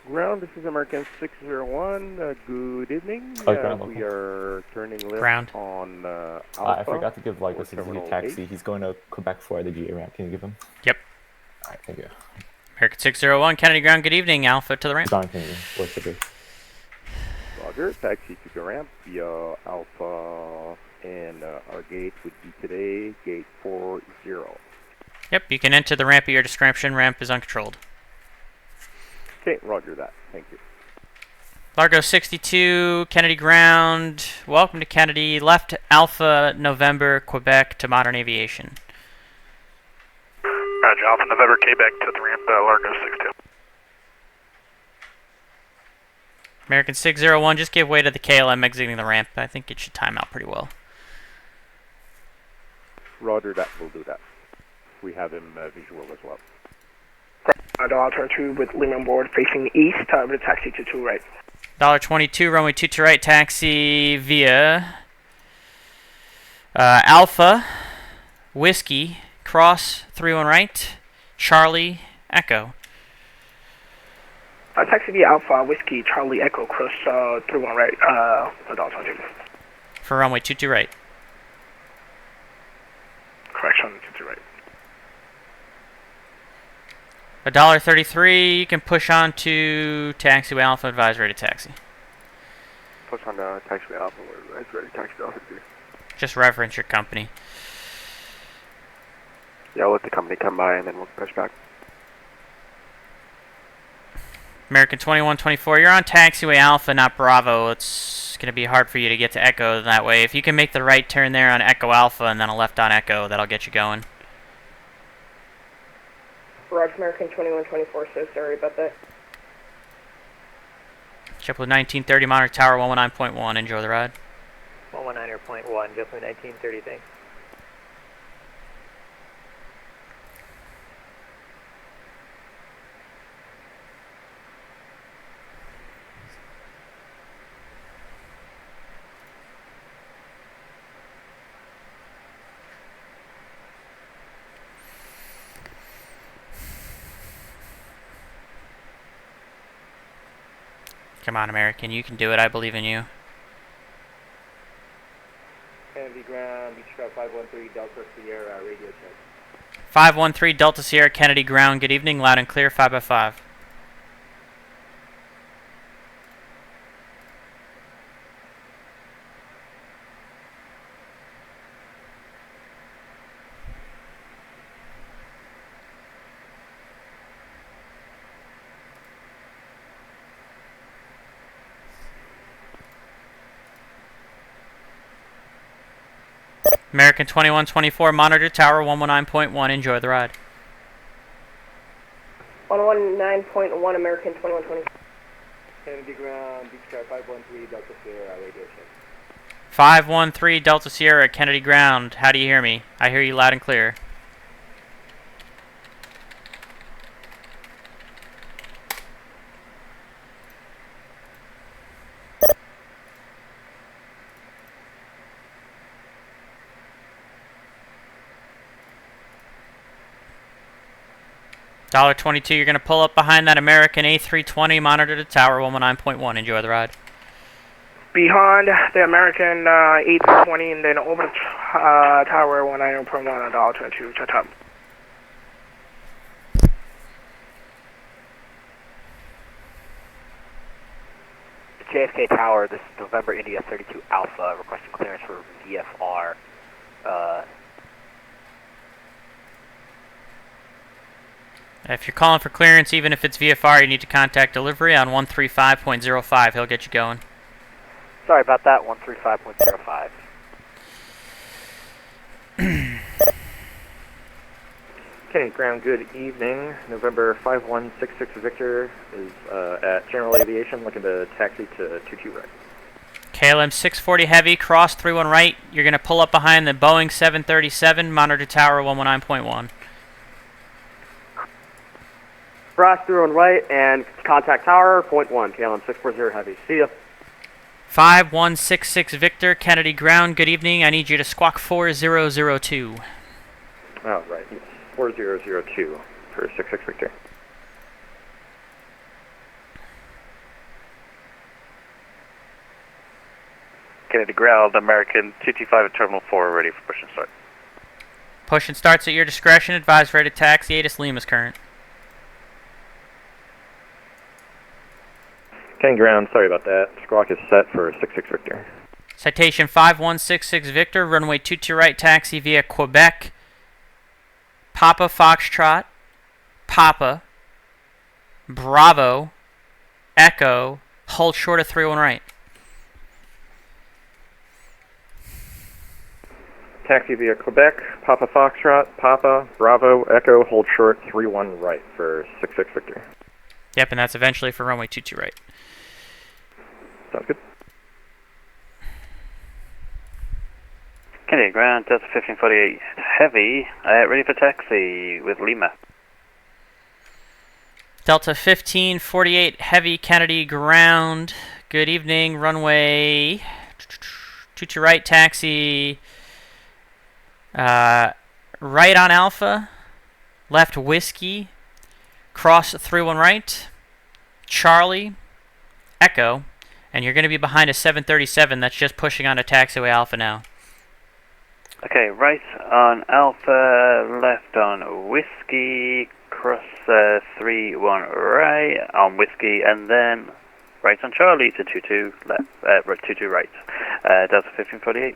Ground, this is American 601. Good evening. We are turning left ground on Alpha. I forgot to give like a Terminal taxi. 8. He's going to Quebec for the GA ramp. Can you give him? Yep. Alright, thank you. American 601, Kennedy ground, good evening. Alpha to the ramp. Gone, thank you. What's the base? Roger, taxi to the ramp via Alpha, and our gate would be today, gate 40. Yep, you can enter the ramp at your discretion. Ramp is uncontrolled. Okay, roger that. Thank you. Largo 62, Kennedy ground. Welcome to Kennedy. Left Alpha November, Quebec to Modern Aviation. Roger, Alpha November, Quebec to the ramp, Largo 62. American 601, just give way to the KLM exiting the ramp. I think it should time out pretty well. Roger that, we'll do that. We have him visual as well. $22 with Lima on board, facing east, with a taxi to 2 right. $22, runway 22 right, taxi via Alpha, Whiskey, cross 31 right, Charlie, Echo. Taxi via Alpha, Whiskey, Charlie, Echo, cross 31 right, $22. For runway 22 right. Correction, 22 right. $33, you can push on to taxiway Alpha, advisory to taxi. Push on the taxiway Alpha, we're ready to taxi Alpha. Just reference your company. Yeah, I'll let the company come by and then we'll push back. American 2124, you're on taxiway Alpha, not Bravo. It's going to be hard for you to get to Echo that way. If you can make the right turn there on Echo Alpha and then a left on Echo, that'll get you going. Roger, American 2124, so sorry about that. JetBlue 1930, Monarch Tower 119.1, enjoy the ride. 119.1, JetBlue 1930, thanks. Come on, American, you can do it. I believe in you. Kennedy ground, Beach Star 513, Delta Sierra, radio check. 513 Delta Sierra, Kennedy ground. Good evening, loud and clear, 5x5. American 2124, Monitor Tower 119.1, enjoy the ride. 119.1, American 2124. Kennedy ground, Beach Star 513, Delta Sierra, radio check. 513 Delta Sierra, Kennedy ground. How do you hear me? I hear you loud and clear. $1.22, you're going to pull up behind that American A320, monitor to tower 119.1. Enjoy the ride. Behind the American A320 and then over the tower 119.1 on $1.22. Shut up. JFK Tower, this is November India 32 Alpha, requesting clearance for VFR. If you're calling for clearance, even if it's VFR, you need to contact delivery on 135.05. He'll get you going. Sorry about that, 135.05. Okay, ground, good evening. November 5166 Victor is at General Aviation, looking to taxi to 22 right. KLM 640 Heavy, cross 31 right. You're going to pull up behind the Boeing 737, monitor tower 119.1. Cross through on right and contact tower, point 1, KLM 640 Heavy. See ya. 5166 Victor, Kennedy ground. Good evening. I need you to squawk 4002. Oh, right. 4002 for 66 Victor. Kennedy ground, American 225 at Terminal 4, ready for push and start. Push and starts at your discretion. Advise ready to taxi. ATIS Lima's current. Kennedy ground, sorry about that. Squawk is set for 66 Victor. Citation 5166 Victor, runway 22 right, taxi via Quebec, Papa Foxtrot, Papa, Bravo, Echo, hold short of 31 right. Taxi via Quebec, Papa Foxtrot, Papa, Bravo, Echo, hold short 31 right for 66 Victor. Yep, and that's eventually for runway 22 right. Sounds good. Kennedy ground, Delta 1548 Heavy, ready for taxi with Lima. Delta 1548 Heavy, Kennedy ground. Good evening, runway 22 right, taxi right on Alpha, left Whiskey, cross 31 right, Charlie, Echo, and you're going to be behind a 737 that's just pushing onto taxiway Alpha now. Okay, right on Alpha, left on Whiskey, cross 31 right on Whiskey, and then right on Charlie to 22 left, 22 right, Delta 1548.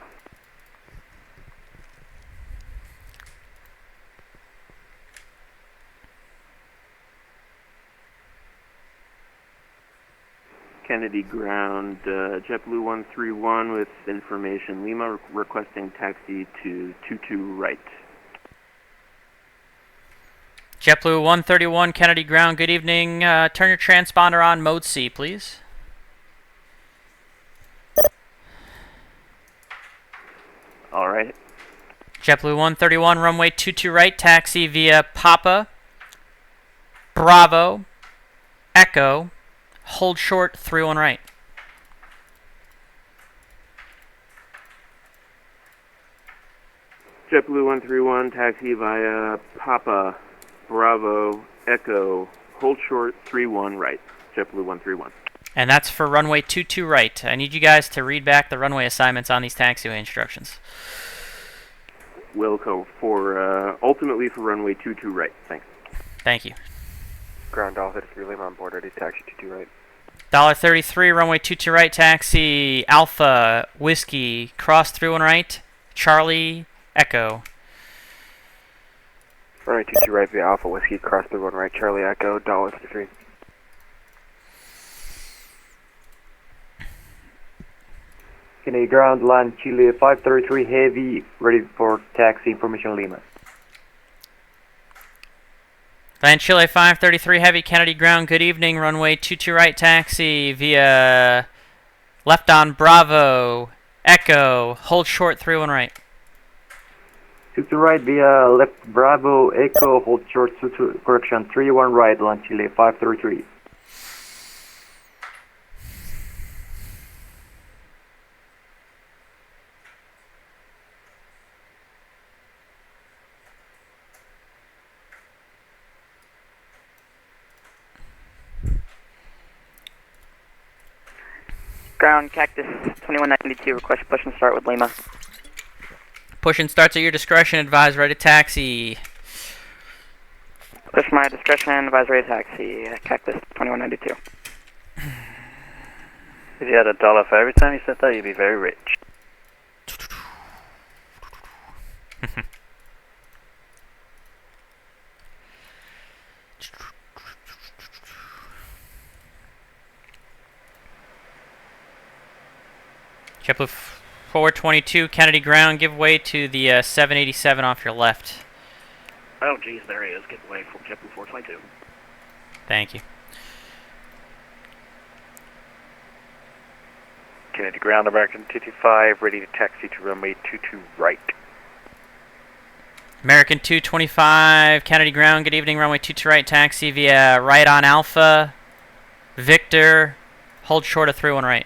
Kennedy ground, JetBlue 131 with information. Lima requesting taxi to 22 right. JetBlue 131, Kennedy ground, good evening. Turn your transponder on, mode C, please. All right. JetBlue 131, runway 22 right, taxi via Papa, Bravo, Echo, hold short, 31 right. JetBlue 131, taxi via Papa, Bravo, Echo, hold short, 31 right. JetBlue 131. And that's for runway 22 right. I need you guys to read back the runway assignments on these taxiway instructions. Wilco for, ultimately for runway 22 right. Thanks. Thank you. Ground Alpha 3 Lima on board, ready, taxi 22 right. $33, runway 22 right, taxi Alpha, Whiskey, cross 31 right, Charlie, Echo. Runway 22 right via Alpha Whiskey, cross 31 right, Charlie Echo, $53. Kennedy ground, line Chile 533 heavy, ready for taxi information Lima. Land Chile 533 heavy, Kennedy ground, good evening, runway 22 right, taxi via left on Bravo, Echo, hold short 31 right. 22 right via left Bravo, Echo, hold short, correction 31 right, line Chile 533. Ground Cactus 2192, request push and start with Lima. Push and starts at your discretion, advise ready to taxi. Push my discretion, advise ready to taxi, Cactus 2192. If you had $1 for every time you said that, you'd be very rich. JetBlue 422, Kennedy ground, give way to the 787 off your left. Oh, geez, there he is. Get away from JetBlue 422. Thank you. Kennedy ground, American 225, ready to taxi to runway 22 right. American 225, Kennedy ground, good evening, runway 22 right, taxi via right on Alpha, Victor, hold short of 31 right.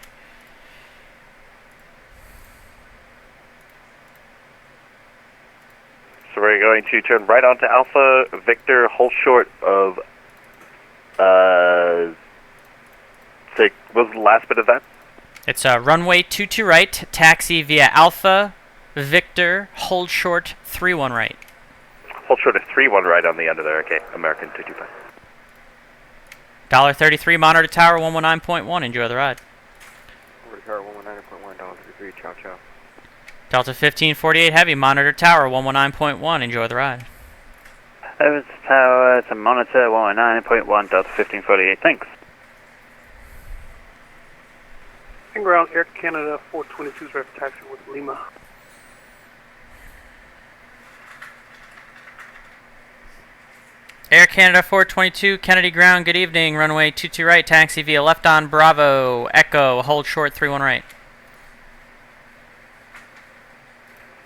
So we're going to turn right onto Alpha, Victor, hold short of, say, what was the last bit of that? It's runway 22 right, taxi via Alpha, Victor, hold short 31 right. Hold short of 31 right on the end of there, okay, American 225. $33, monitor tower 119.1, enjoy the ride. Over tower 119.1, $33, ciao ciao. Delta 1548 heavy, monitor tower 119.1, enjoy the ride. Over to tower to monitor 119.1, Delta 1548, thanks. And ground Air Canada 422's ready for taxi with Lima. Air Canada 422, Kennedy ground, good evening, runway 22 right, taxi via left on Bravo, Echo, hold short 31 right.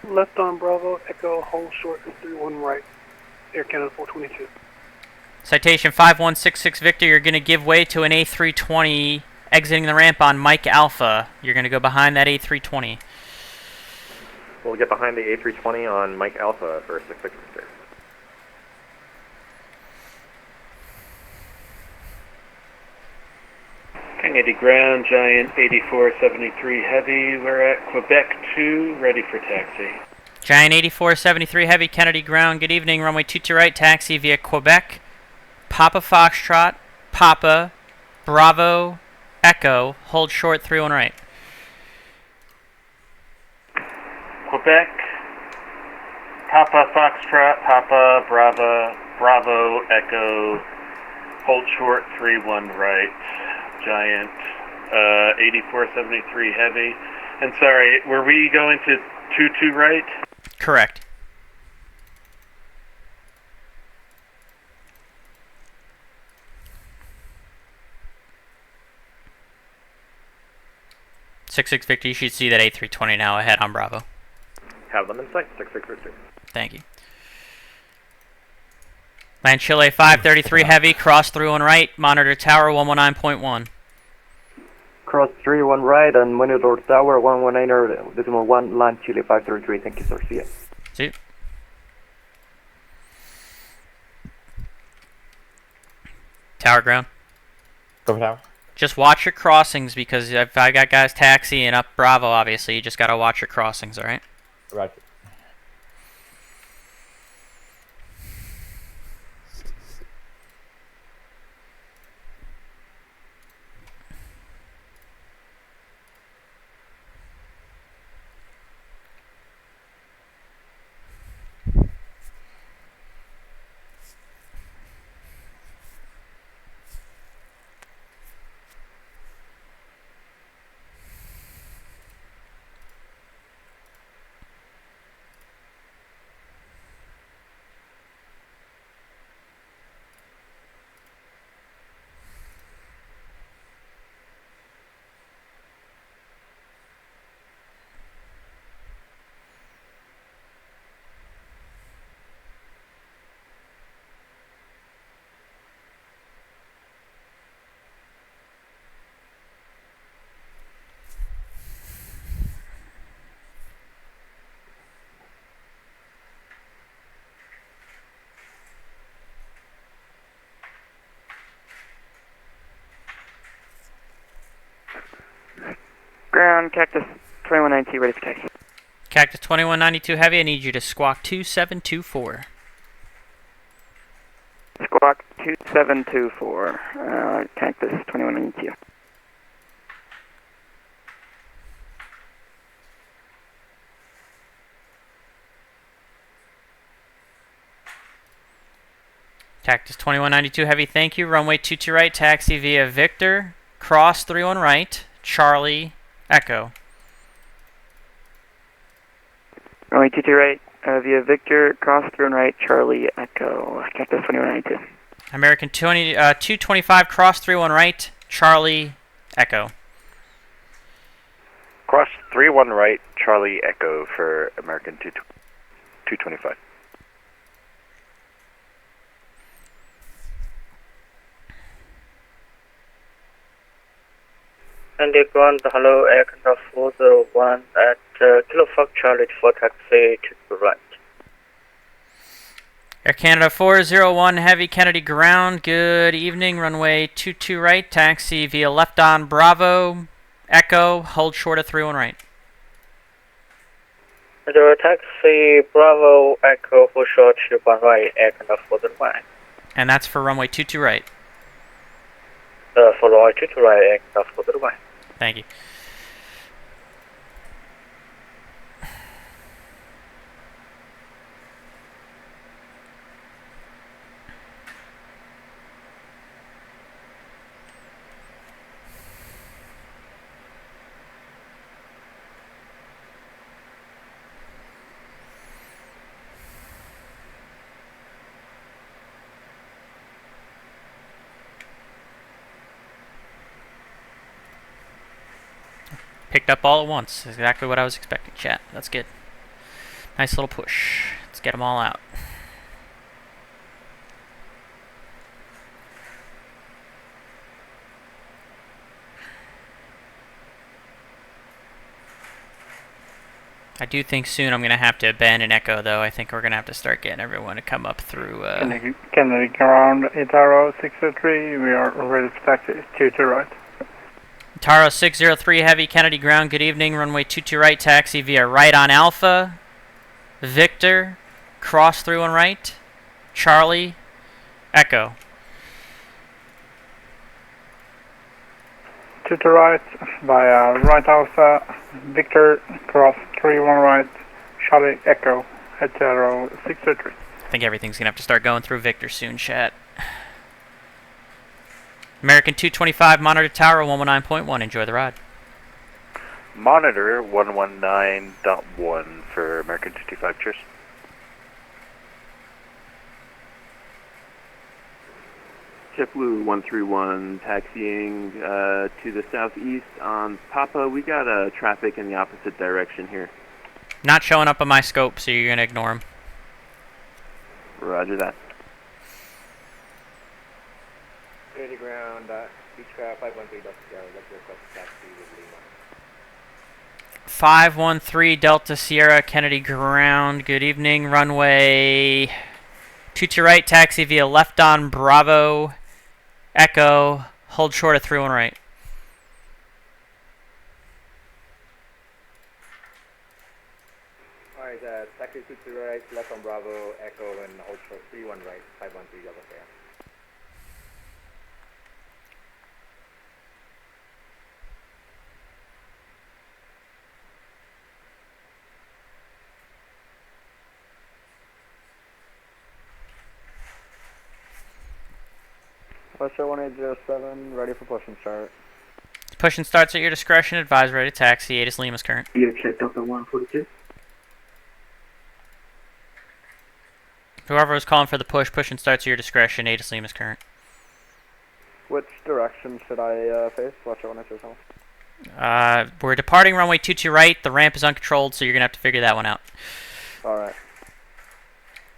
Left on Bravo, Echo, hold short and 31 right. Air Canada 422. Citation 5166 Victor, you're going to give way to an A320 exiting the ramp on Mike Alpha. You're going to go behind that A320. We'll get behind the A320 on Mike Alpha for 66 Victor. Kennedy ground, Giant 8473 heavy, we're at Quebec 2, ready for taxi. Giant 8473 heavy, Kennedy ground, good evening, runway 22 right, taxi via Quebec, Papa Foxtrot, Papa, Bravo, Echo, hold short 31 right. Quebec, Papa Foxtrot, Papa, Bravo, Echo, hold short 31 right. Giant 8473 heavy. And sorry, were we going to 22 right? Correct. Six Victor, you should see that A320 now ahead on Bravo. Have them in sight. 66 Victor. Thank you. Land Chile 533 heavy, cross through on right, monitor tower 119.1. Cross 31 right and monitor tower 119.1, land Chile 533. Thank you, sir. See ya. See you. Tower ground. Go for tower. Just watch your crossings, because if I got guys taxiing up Bravo, obviously, you just gotta watch your crossings, alright? Roger. Ground, Cactus 2192, ready for taxi. Cactus 2192 heavy, I need you to squawk 2724. Squawk 2724, Cactus 2192. Cactus 2192 heavy, thank you. Runway 22 right, taxi via Victor, cross 31 right, Charlie, Echo. Runway 22 right, via Victor, cross through and right, Charlie, Echo, Cactus 2192. American 225, cross 31 right, Charlie, Echo. Cross 31 right, Charlie, Echo for American 225. And you go on the hello aircraft 401 at Kilo Fox Charlie for taxi to the right. Air Canada 401 heavy, Kennedy ground, good evening. Runway 22 right, taxi via left on Bravo, Echo, hold short of 31 right. The taxi Bravo Echo for short to 1 right, aircraft 401. And that's for runway 22 right. For runway 22 right, aircraft 401. Thank you. Picked up all at once. Exactly what I was expecting, chat. That's good. Nice little push. Let's get them all out. I do think soon I'm going to have to abandon Echo, though. I think we're going to have to start getting everyone to come up through... Kennedy ground, Itaro 603. We are ready for taxi 22 right. Taro 603 heavy, Kennedy ground, good evening. Runway 22 right, taxi via right on Alpha, Victor, cross through on right, Charlie, Echo. 22 right, via right Alpha, Victor, cross 31 right, Charlie, Echo, Itaro 603. I think everything's going to have to start going through Victor soon, chat. American 225, monitor tower 119.1. Enjoy the ride. Monitor 119.1 for American 225. Cheers. JetBlue 131 taxiing to the southeast on Papa. We got traffic in the opposite direction here. Not showing up on my scope, so you're going to ignore him. Roger that. Ready ground, Beechcraft 513 Delta Sierra, let's request taxi with Lima. 513 Delta Sierra, Kennedy ground. Good evening, runway 22 right, taxi via left on Bravo, Echo, hold short of 31 right. Alright, taxi 22 right, left on Bravo, Echo, and hold short 31 right, 513 Delta Sierra. Western 1807, ready for push and start. Push and starts at your discretion. Advise ready to taxi. ATIS Lima's current. You check Delta 142. Whoever was calling for the push and starts at your discretion. ATIS Lima's current. Which direction should I face? Watch out when I yourself. We're departing runway 22 right. The ramp is uncontrolled, so you're going to have to figure that one out. Alright.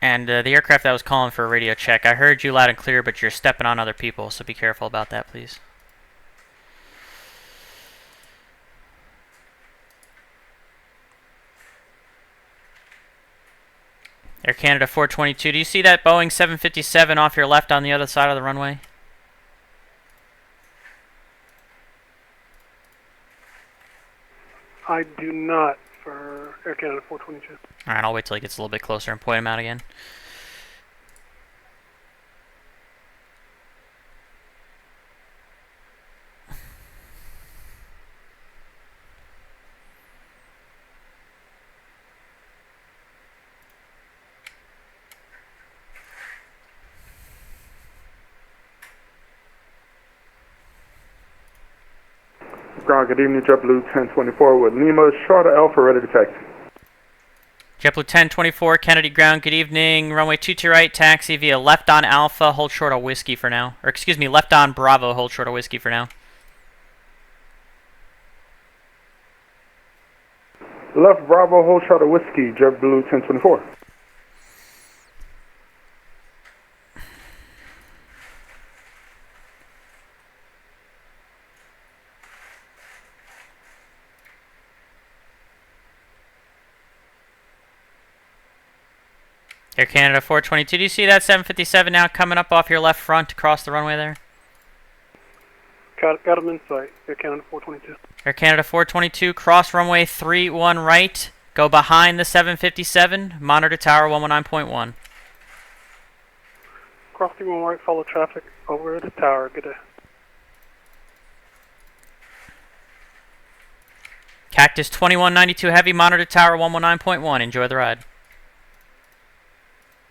And the aircraft that was calling for a radio check, I heard you loud and clear, but you're stepping on other people, so be careful about that, please. Air Canada 422, do you see that Boeing 757 off your left on the other side of the runway? I do not for Air Canada 422. Alright, I'll wait till he gets a little bit closer and point him out again. Ground, good evening, JetBlue 1024 with Lima, Charter Alpha, ready to taxi. JetBlue 1024, Kennedy ground, good evening. Runway 22 right, taxi via left on Alpha, hold short of Whiskey for now. Or excuse me, left on Bravo, hold short of Whiskey for now. Left Bravo, hold short of Whiskey, JetBlue 1024. Air Canada 422, do you see that 757 now coming up off your left front across the runway there? Got him in sight. Air Canada 422. Air Canada 422, cross runway 31 right, go behind the 757, monitor tower 119.1. Cross 31 right, follow traffic over the tower. Good day. Cactus 2192 heavy, monitor tower 119.1. Enjoy the ride.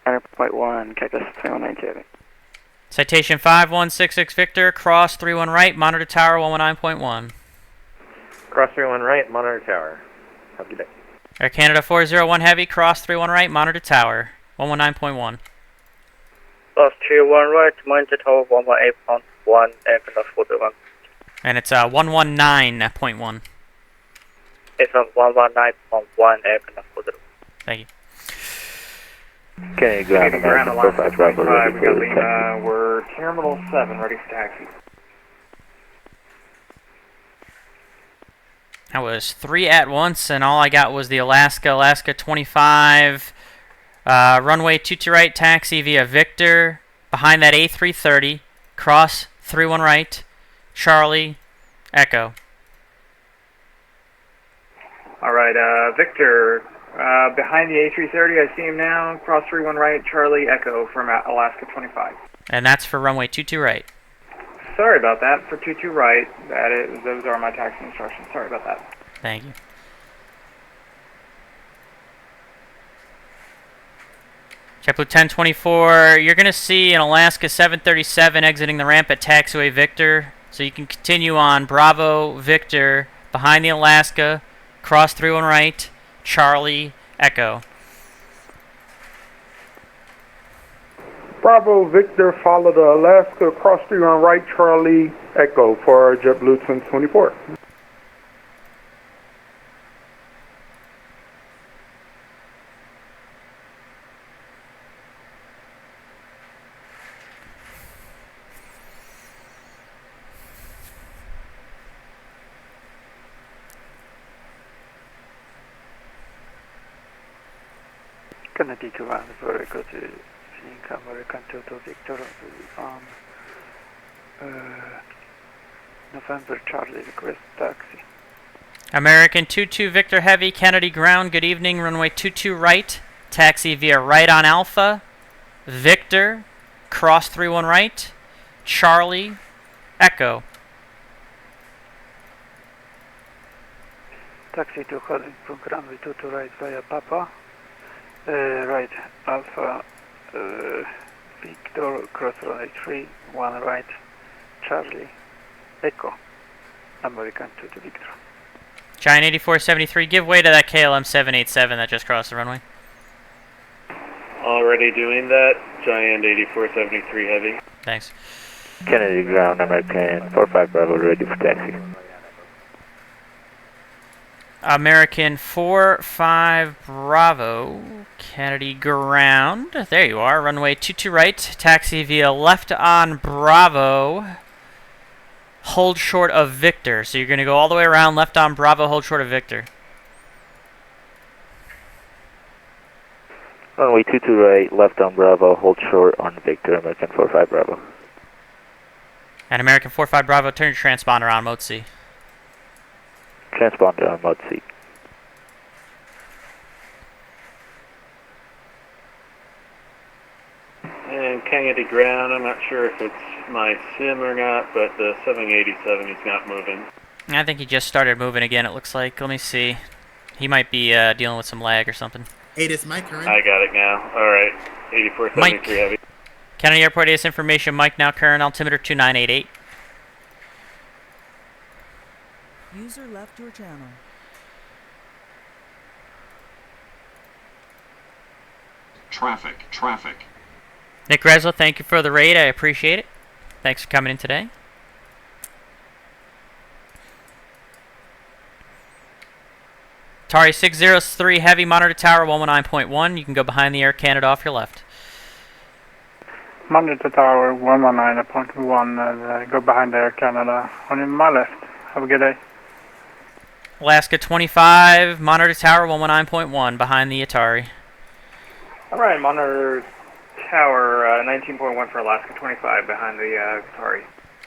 100.1, Cactus 2192. Citation 5166 Victor, cross 31 right, monitor tower 119.1. Cross 31 right, monitor tower. Have a good day. Air Canada 401 heavy, cross 31 right, monitor tower 119.1. Cross 31 right, monitor tower 118.1, Air Canada 401. And it's 119.1. It's on 119.1, Air Canada 401. Thank you. Okay, Ground Alliance 25, we got Lima, we're Terminal 7, ready for taxi. That was 3 at once, and all I got was the Alaska 25, runway 22 right, taxi via Victor, behind that A330, cross 31 right, Charlie, Echo. Alright, Victor, behind the A330, I see him now, cross 31 right, Charlie, Echo from Alaska 25. And that's for runway 22 right. Sorry about that, for 22 right, those are my taxi instructions, sorry about that. Thank you. JetBlue 1024, you're going to see an Alaska 737 exiting the ramp at taxiway Victor. So you can continue on Bravo, Victor, behind the Alaska, cross 31 right, Charlie, Echo. Bravo, Victor, follow the Alaska, cross 31 right, Charlie, Echo for JetBlue 1024. Kennedy ground, very good. Seeing American 22 Victor on November Charlie request taxi. American 22 Victor Heavy, Kennedy ground, good evening, runway 22 right, taxi via right on Alpha, Victor, cross 31 right, Charlie, Echo. Taxi to Holland from runway 22 right via Papa. Right, Alpha, Victor, cross runway 3, 1 right, Charlie, Echo, American 22 Victor. Giant 8473, give way to that KLM 787 that just crossed the runway. Already doing that. Giant 8473 Heavy. Thanks. Kennedy ground, American 45 Bravo, ready for taxi. American 45 Bravo, Kennedy ground. There you are, runway 22 right, taxi via left on Bravo, hold short of Victor. So you're going to go all the way around, left on Bravo, hold short of Victor. Runway 22 right, left on Bravo, hold short on Victor, American 45 Bravo. And American 45 Bravo, turn your transponder on, mode C. Transponder on mode C. And Kennedy ground, I'm not sure if it's my sim or not, but the 787 is not moving. I think he just started moving again, it looks like. Let me see. He might be dealing with some lag or something. Hey, this Mike current. I got it now. Alright, 8473 Heavy. Kennedy Airport AS information, Mike now current, altimeter 2988. User left your channel. Traffic. Nick Greslow, thank you for the raid. I appreciate it. Thanks for coming in today. Atari 603 Heavy, monitor tower 119.1. You can go behind the Air Canada off your left. Monitor tower 119.1, go behind Air Canada on my left. Have a good day. Alaska 25, monitor tower 119.1 behind the Atari. Alright, monitor tower 19.1 for Alaska 25 behind the Atari.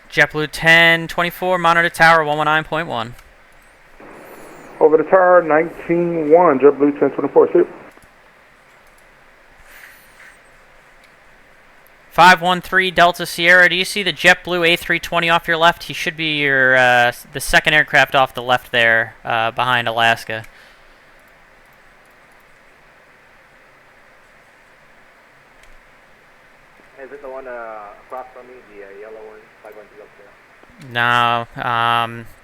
JetBlue 1024, monitor tower 119.1. Over the tower, 19-1, JetBlue 1024, see you. 513 Delta Sierra, do you see the JetBlue A320 off your left? He should be your the second aircraft off the left there, behind Alaska. Is it the one across from me, the yellow one, 513 up there? No,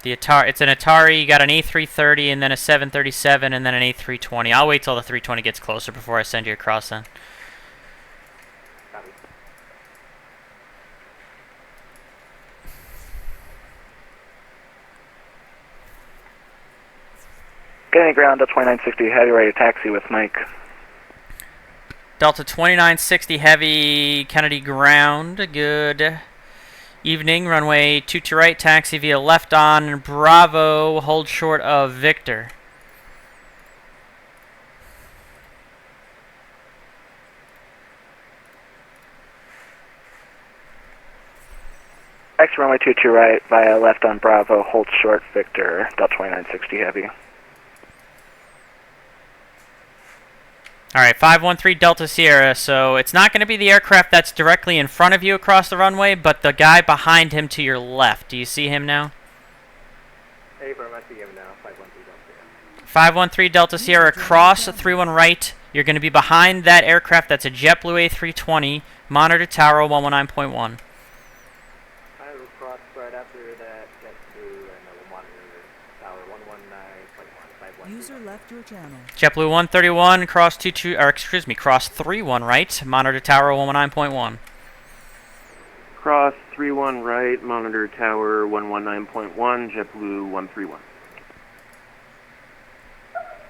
the Atari. It's an Atari. You got an A330 and then a 737 and then an A320. I'll wait till the 320 gets closer before I send you across then. Getting ground to 2960, heavy ready to taxi with Mike. Delta 2960 Heavy, Kennedy ground. Good evening, runway 22 right, taxi via left on Bravo, hold short of Victor. X runway 22 right, via left on Bravo, hold short Victor, Delta 2960 Heavy. Alright, 513 Delta Sierra, so it's not going to be the aircraft that's directly in front of you across the runway, but the guy behind him to your left. Do you see him now? Hey, I see him now, 513 Delta Sierra. 513 Delta Sierra, cross 31 right, You're going to be behind that aircraft. That's a JetBlue A320. Monitor tower 119.1. I will cross right after that JetBlue and I will monitor tower 119.1. User left your channel. JetBlue 131 cross cross 31 right. Monitor tower 119.1. Cross 31 right, monitor tower 119.1, JetBlue 131.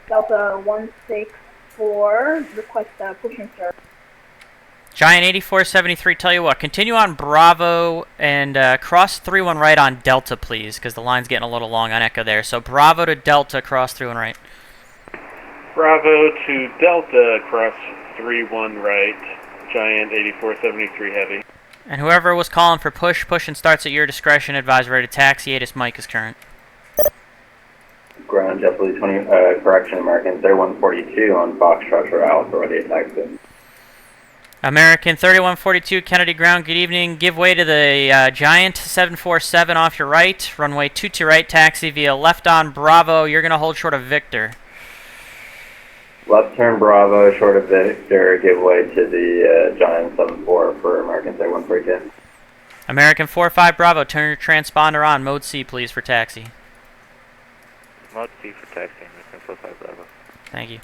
Delta 164, request push and start. Giant 8473, tell you what, continue on Bravo and cross 31 right on Delta, please, because the line's getting a little long on Echo there. So Bravo to Delta, cross 31 right. Bravo to Delta, cross 31 right, Giant 8473 heavy. And whoever was calling for push and starts at your discretion. Advise ready to taxi. ATIS mic is current. Ground JetBlue 20, correction, American 3142 on Foxtrot for Alpha, ready to taxi. American 3142, Kennedy ground, good evening. Give way to the Giant 747 off your right. Runway 22 right, taxi via left on Bravo. You're going to hold short of Victor. Left turn Bravo, short of Victor, give way to the Giant 74 for American 3142. American 45 Bravo, turn your transponder on. Mode C, please, for taxi. Mode C for taxi, American 45 Bravo. Thank you.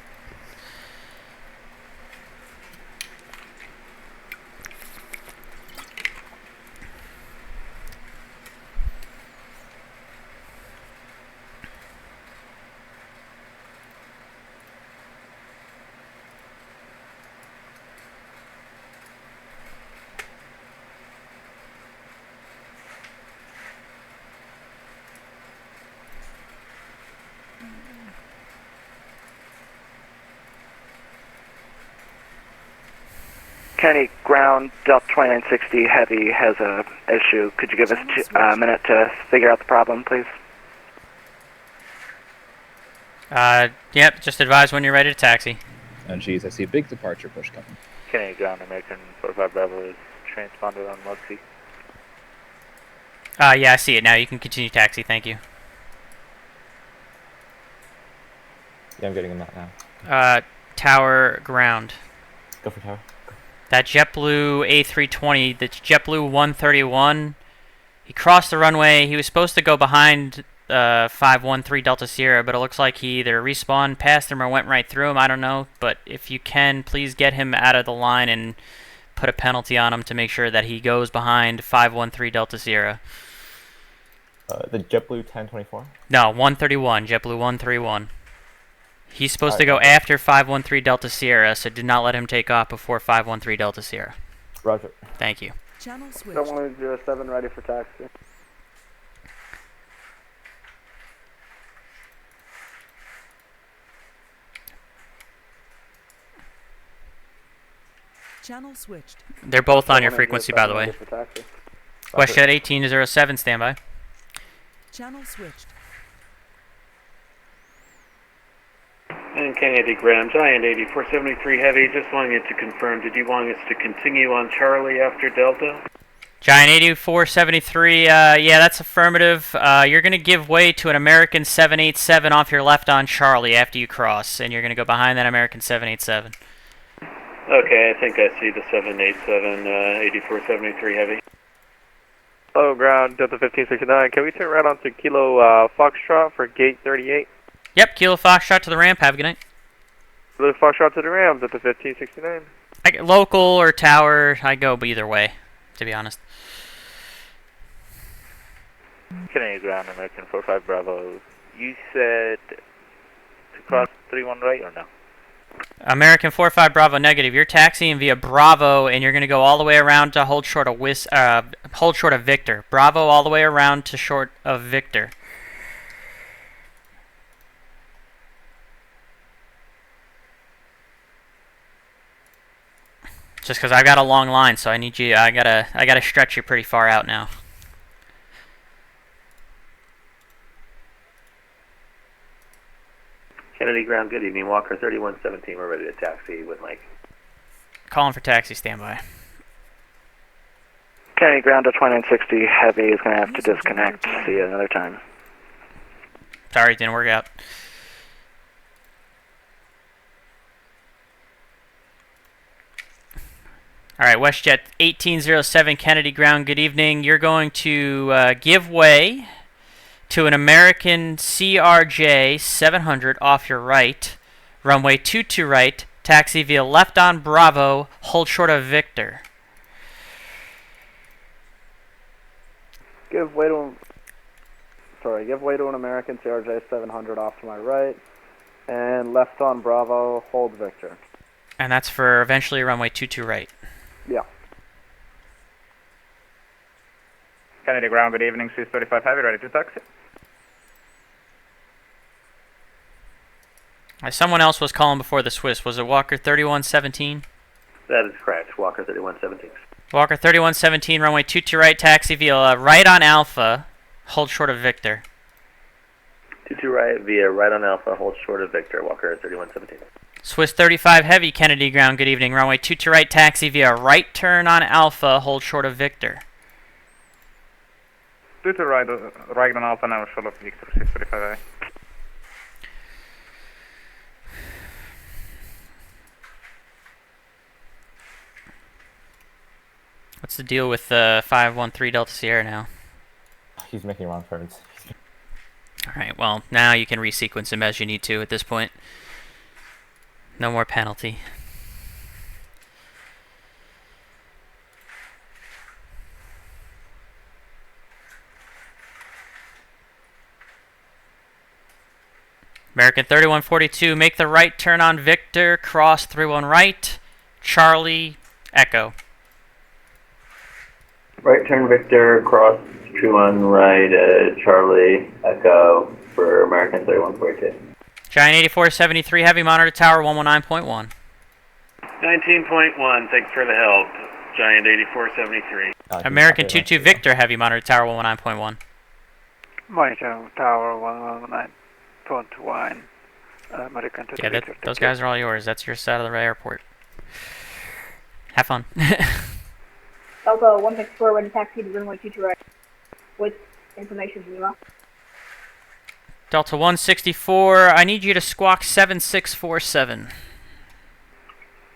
Kennedy ground, Delta 2960 Heavy has a issue. Could you give us a minute to figure out the problem, please? Yep, just advise when you're ready to taxi. And geez, I see a big departure push coming. Kennedy ground, American 45 Bravo is transponded on Mode C. Yeah, I see it now. You can continue taxi, thank you. Yeah, I'm getting him out now. Tower ground. Go for tower. That JetBlue A320, that's JetBlue 131. He crossed the runway. He was supposed to go behind 513 Delta Sierra, but it looks like he either respawned past him or went right through him. I don't know. But if you can, please get him out of the line and put a penalty on him to make sure that he goes behind 513 Delta Sierra. The JetBlue 1024? No, 131, JetBlue 131. He's supposed to go after 513 Delta Sierra, so did not let him take off before 513 Delta Sierra. Roger. Thank you. Channel switch. 7107 ready for taxi. Channel switched. They're both on your frequency, by the way. WestJet 1807, standby. Channel switched. And Kennedy ground, Giant 8473 Heavy, just wanting it to confirm, did you want us to continue on Charlie after Delta? Giant 8473, yeah, that's affirmative. You're going to give way to an American 787 off your left on Charlie after you cross, and you're going to go behind that American 787. Okay, I think I see the 787, 8473 Heavy. Hello, ground, Delta 1569. Can we turn right onto Kilo Foxtrot for gate 38? Yep, Kilo Foxtrot to the ramp. Have a good night. Kilo Foxtrot to the ramp, Delta 1569. Local or tower, I go either way, to be honest. Kennedy ground, American 45 Bravo. You said to cross 31 right or no? American 45 Bravo negative. You're taxiing via Bravo, and you're going to go all the way around to hold short of Victor. Bravo all the way around to short of Victor. Just because I've got a long line, so I need you. I gotta stretch you pretty far out now. Kennedy ground, good evening. Walker 3117, we're ready to taxi with Mike. Calling for taxi, standby. Kennedy ground to 2960 Heavy is going to have to disconnect. See you another time. Sorry, it didn't work out. All right, WestJet 1807 Kennedy ground, good evening. You're going to give way to an American CRJ 700 off your right, runway 22 right, taxi via left on Bravo, hold short of Victor. Give way to an American CRJ 700 off to my right, and left on Bravo, hold Victor. And that's for eventually runway 22 right. Yeah. Kennedy ground, good evening, Swiss 35 Heavy, ready to taxi. Someone else was calling before the Swiss. Was it Walker 3117? That is correct. Walker 3117. Walker 3117, runway 22 right, taxi via right on Alpha, hold short of Victor. 22 right via right on Alpha, hold short of Victor. Walker 3117. Swiss 35 Heavy, Kennedy ground, good evening. Runway 22 right, taxi via right turn on Alpha, hold short of Victor. 22 right on Alpha, now short of Victor, 635A. What's the deal with 513 Delta Sierra now? He's making wrong turns. Alright, well, now you can resequence him as you need to at this point. No more penalty. American 3142, make the right turn on Victor, cross 31 right, Charlie, Echo. Right turn Victor, cross 21 right, Charlie, Echo for American 3142. Giant 8473, heavy monitor tower 119.1. 19.1, thanks for the help. Giant 8473. American 22 Victor, heavy monitor tower 119.1. Monitor tower 119.1. American 22 Yeah, Victor. those guys are all yours. That's your side of the airport. Have fun. Delta 164, ready taxi to runway 22 right. With information from Lima. Delta 164, I need you to squawk 7647.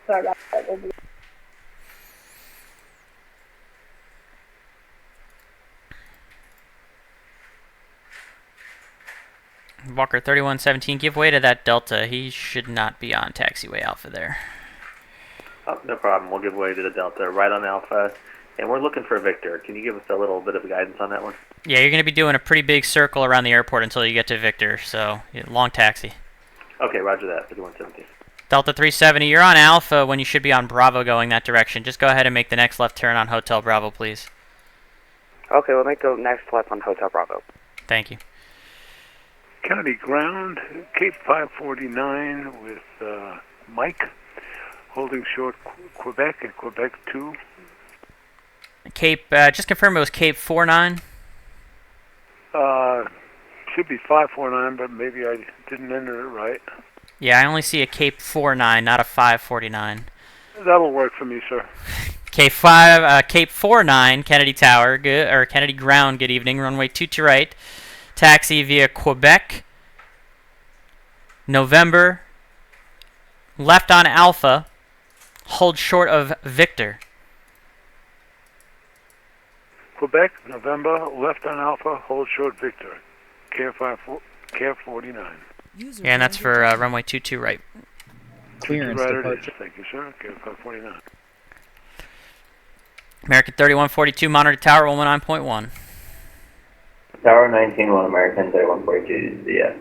Sorry about that. We'll be Walker 3117, give way to that Delta. He should not be on taxiway Alpha there. Oh, no problem. We'll give way to the Delta right on Alpha. And we're looking for Victor. Can you give us a little bit of guidance on that one? Yeah, you're going to be doing a pretty big circle around the airport until you get to Victor, so long taxi. Okay, roger that. 3117. Delta 370, you're on Alpha when you should be on Bravo going that direction. Just go ahead and make the next left turn on Hotel Bravo, please. Okay, we'll make the next left on Hotel Bravo. Thank you. Kennedy ground, Cape 549 with Mike, holding short Quebec and Quebec 2. Cape, just confirm it was Cape 49. Should be 549, but maybe I didn't enter it right. Yeah, I only see a Cape 49, not a 549. That'll work for me, sir. Cape 49, Kennedy Tower, good, or Kennedy Ground, good evening. Runway 22 right. Taxi via Quebec, November, left on Alpha, hold short of Victor. Quebec, November, left on Alpha, hold short Victor. Care 49. Yeah, and that's for runway 22 right. Clearance departure. Thank you, sir. Care 549. American 3142, monitor tower 119.1. Tower 19-1, American 3142, yes.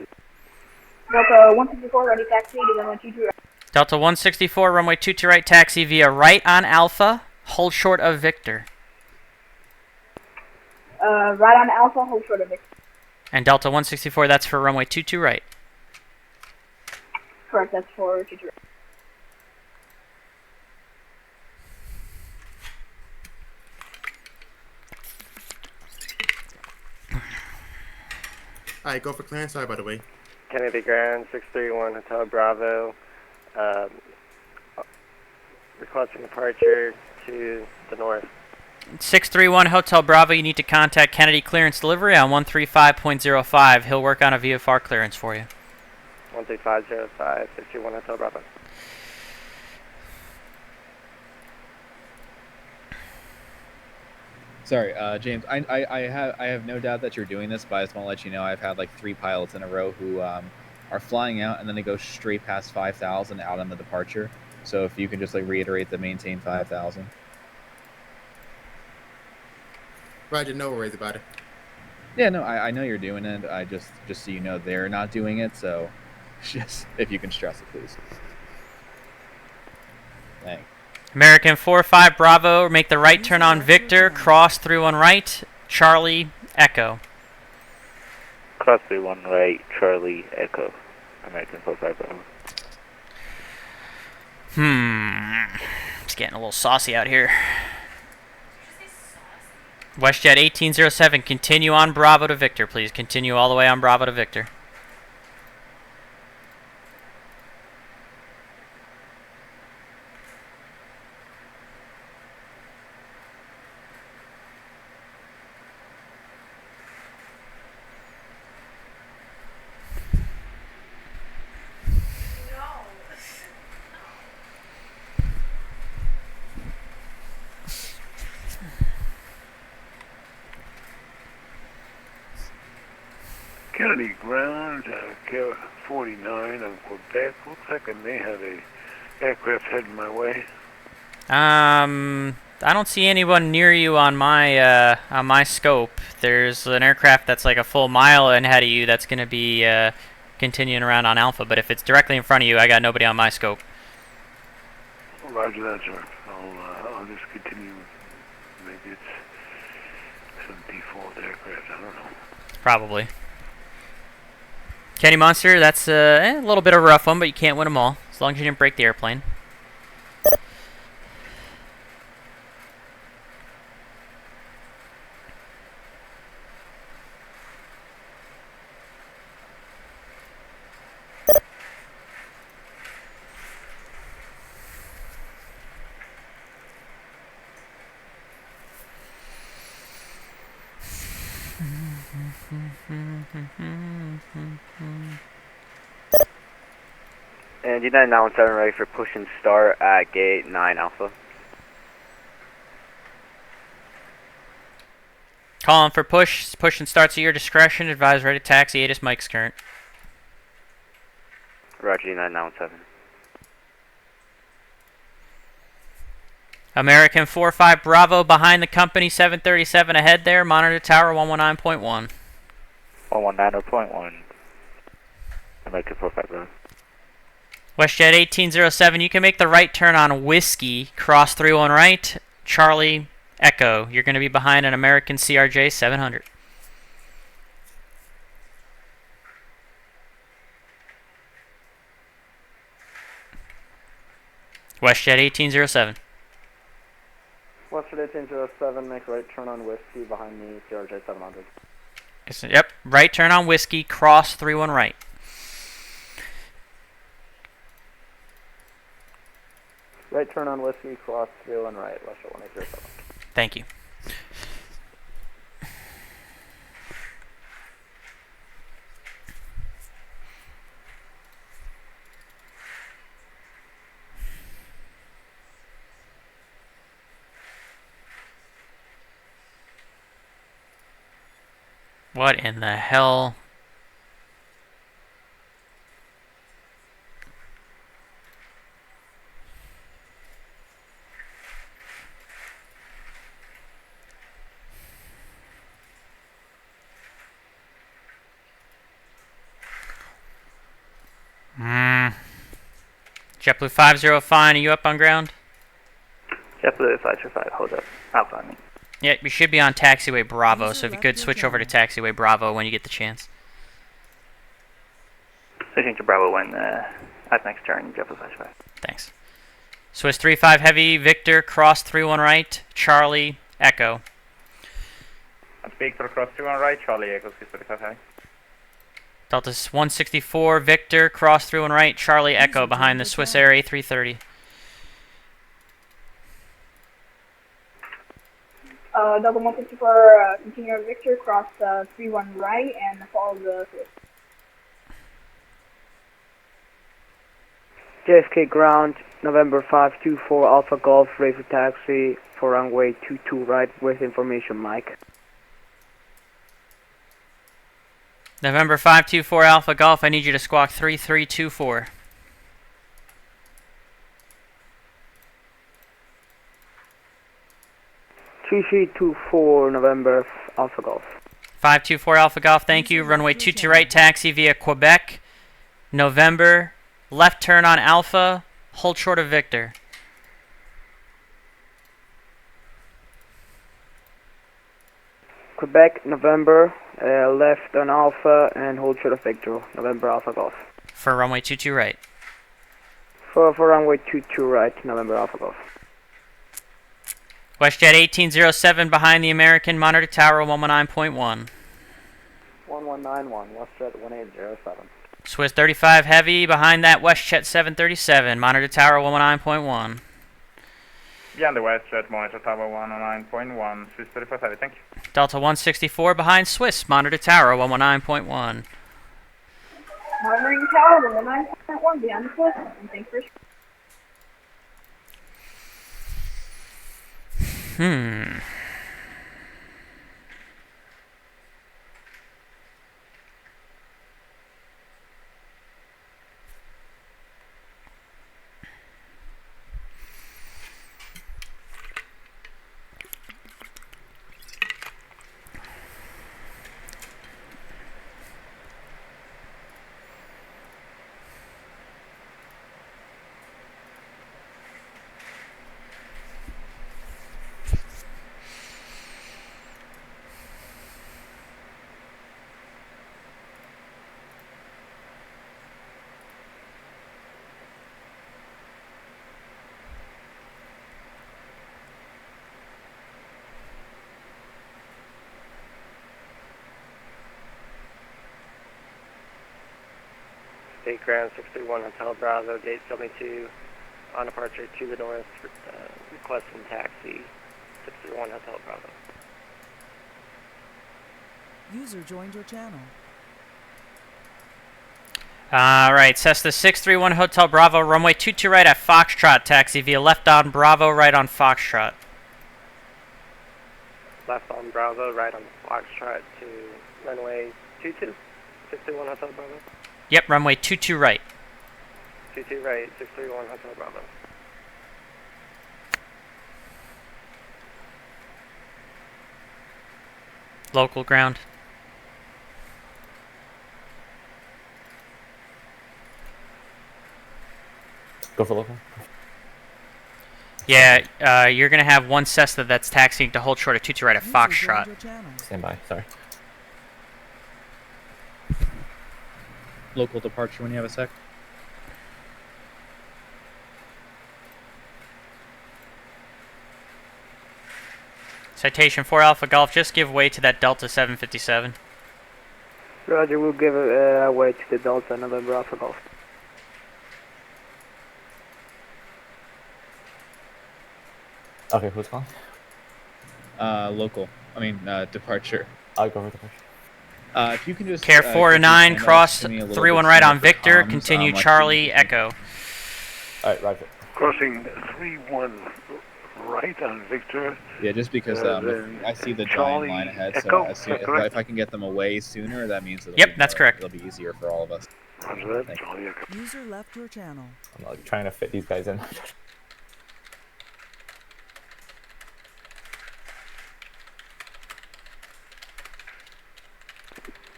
Delta 164, ready taxi to runway 22 right. Delta 164, runway 22 right, taxi via right on Alpha, hold short of Victor. Right on Alpha, hold short of Victor. And Delta 164, that's for runway 22 right. Correct, that's for 22 right. Alright, go for clearance. Sorry, by the way. Kennedy Grand, 631 Hotel Bravo. Requesting departure to the north. 631 Hotel Bravo, you need to contact Kennedy Clearance Delivery on 135.05. He'll work on a VFR clearance for you. 13505, 631 Hotel Bravo. Sorry, James. I have no doubt that you're doing this, but I just want to let you know I've had like 3 pilots in a row who are flying out and then they go straight past 5,000 out on the departure. So if you can just like reiterate the maintain 5,000. Roger, no worries about it. Yeah, no, I know you're doing it. I just so you know they're not doing it. So just if you can stress it, please. Thanks. American 4-5 Bravo, make the right turn on Victor, cross 3-1 right, Charlie, Echo. Cross 3-1 right, Charlie, Echo. American 4-5 Bravo. It's getting a little saucy out here. WestJet 1807, continue on Bravo to Victor, please. Continue all the way on Bravo to Victor. Kennedy ground, Care 49 of Quebec. Looks like I may have a aircraft heading my way. I don't see anyone near you on my scope. There's an aircraft that's like a full mile ahead of you that's going to be continuing around on Alpha, but if it's directly in front of you, I got nobody on my scope. Roger that, sir. I'll just continue. Maybe it's some default aircraft. I don't know. Probably. Kenny Monster, that's a little bit of a rough one, but you can't win them all, as long as you didn't break the airplane. And United 917 ready for push and start at gate 9 Alpha. Calling for push. Push and starts at your discretion. Advise ready to taxi. ATIS Mike's current. Roger, United 917. American 4-5 Bravo behind the company. 737 ahead there. Monitor tower 119.1. 119.1. American 4-5 Bravo. WestJet 1807, you can make the right turn on Whiskey, cross 3-1 right, Charlie, Echo. You're going to be behind an American CRJ 700. WestJet 1807. Western 1807, make right turn on Whiskey behind me, CRJ 700. Yep, right turn on Whiskey, cross 3-1 right. Right turn on Whiskey, cross 3-1 right, Western 1807. Thank you. What in the hell? JetBlue 50 fine, are you up on ground? JetBlue 505, hold up. Alpha on me. Yeah, we should be on taxiway Bravo, so if you could switch over to taxiway Bravo when you get the chance. Switching to Bravo 1 at next turn, JetBlue 505. Thanks. Swiss 35 Heavy, Victor, cross 3-1 right, Charlie, Echo. Victor, cross 3-1 right, Charlie, Echo, 635 high. Delta 164, Victor, cross 3-1 right, Charlie, Echo, behind the Swiss Air A330. Delta 164, continue on Victor, cross 3-1 right, and follow the Swiss. JFK ground, November 524 Alpha Golf, ready for taxi for runway 22 right with information, Mike. November 524 Alpha Golf, I need you to squawk 3324. (3324) November Alpha Golf. 524 Alpha Golf, thank you. Runway 22 right, taxi via Quebec. November, left turn on Alpha, hold short of Victor. Quebec, November, left on Alpha and hold short of Victor. November Alpha Golf. For runway 22 right. For runway 22 right, November Alpha Golf. WestJet 1807 behind the American, monitor tower 119.1. 1191, WestJet 1807. Swiss 35 heavy behind that WestJet 737, monitor tower 119.1. Yeah, the WestJet monitor tower 109.1, Swiss 35 heavy, thank you. Delta 164 behind Swiss, monitor tower 119.1. Monitoring tower 119.1 behind the Swiss, and thanks for State Ground 631 Hotel Bravo, gate 72, on departure to the north, requesting taxi 631 Hotel Bravo. User joined your channel. Alright, Cessna 631 Hotel Bravo, runway 22 right at Foxtrot, taxi via left on Bravo, right on Foxtrot. Left on Bravo, right on Foxtrot to runway 22, 631 Hotel Bravo. Yep, runway 22 right. 22 right, 631 Hotel Bravo. Local ground. Go for local. Yeah, you're going to have one Cessna that's taxiing to hold short of 22 right at Foxtrot. Stand by, sorry. Local departure when you have a sec. Citation 4 Alpha Golf, just give way to that Delta 757. Roger, we'll give way to the Delta, November Alpha Golf. Okay, who's calling? Local. I mean, departure. I'll go for departure. If you can just Care 4 to 9, cross to me a little 3-1 bit right sooner on for Victor, comms, continue like Charlie Echo. Alright, roger. Crossing 3-1 right on Victor. Yeah, just because I see the giant line ahead, so as soon, if I can get them away sooner, that means that's correct. It'll be easier for all of us. Roger that, Charlie Echo. User left your channel. I'm like trying to fit these guys in.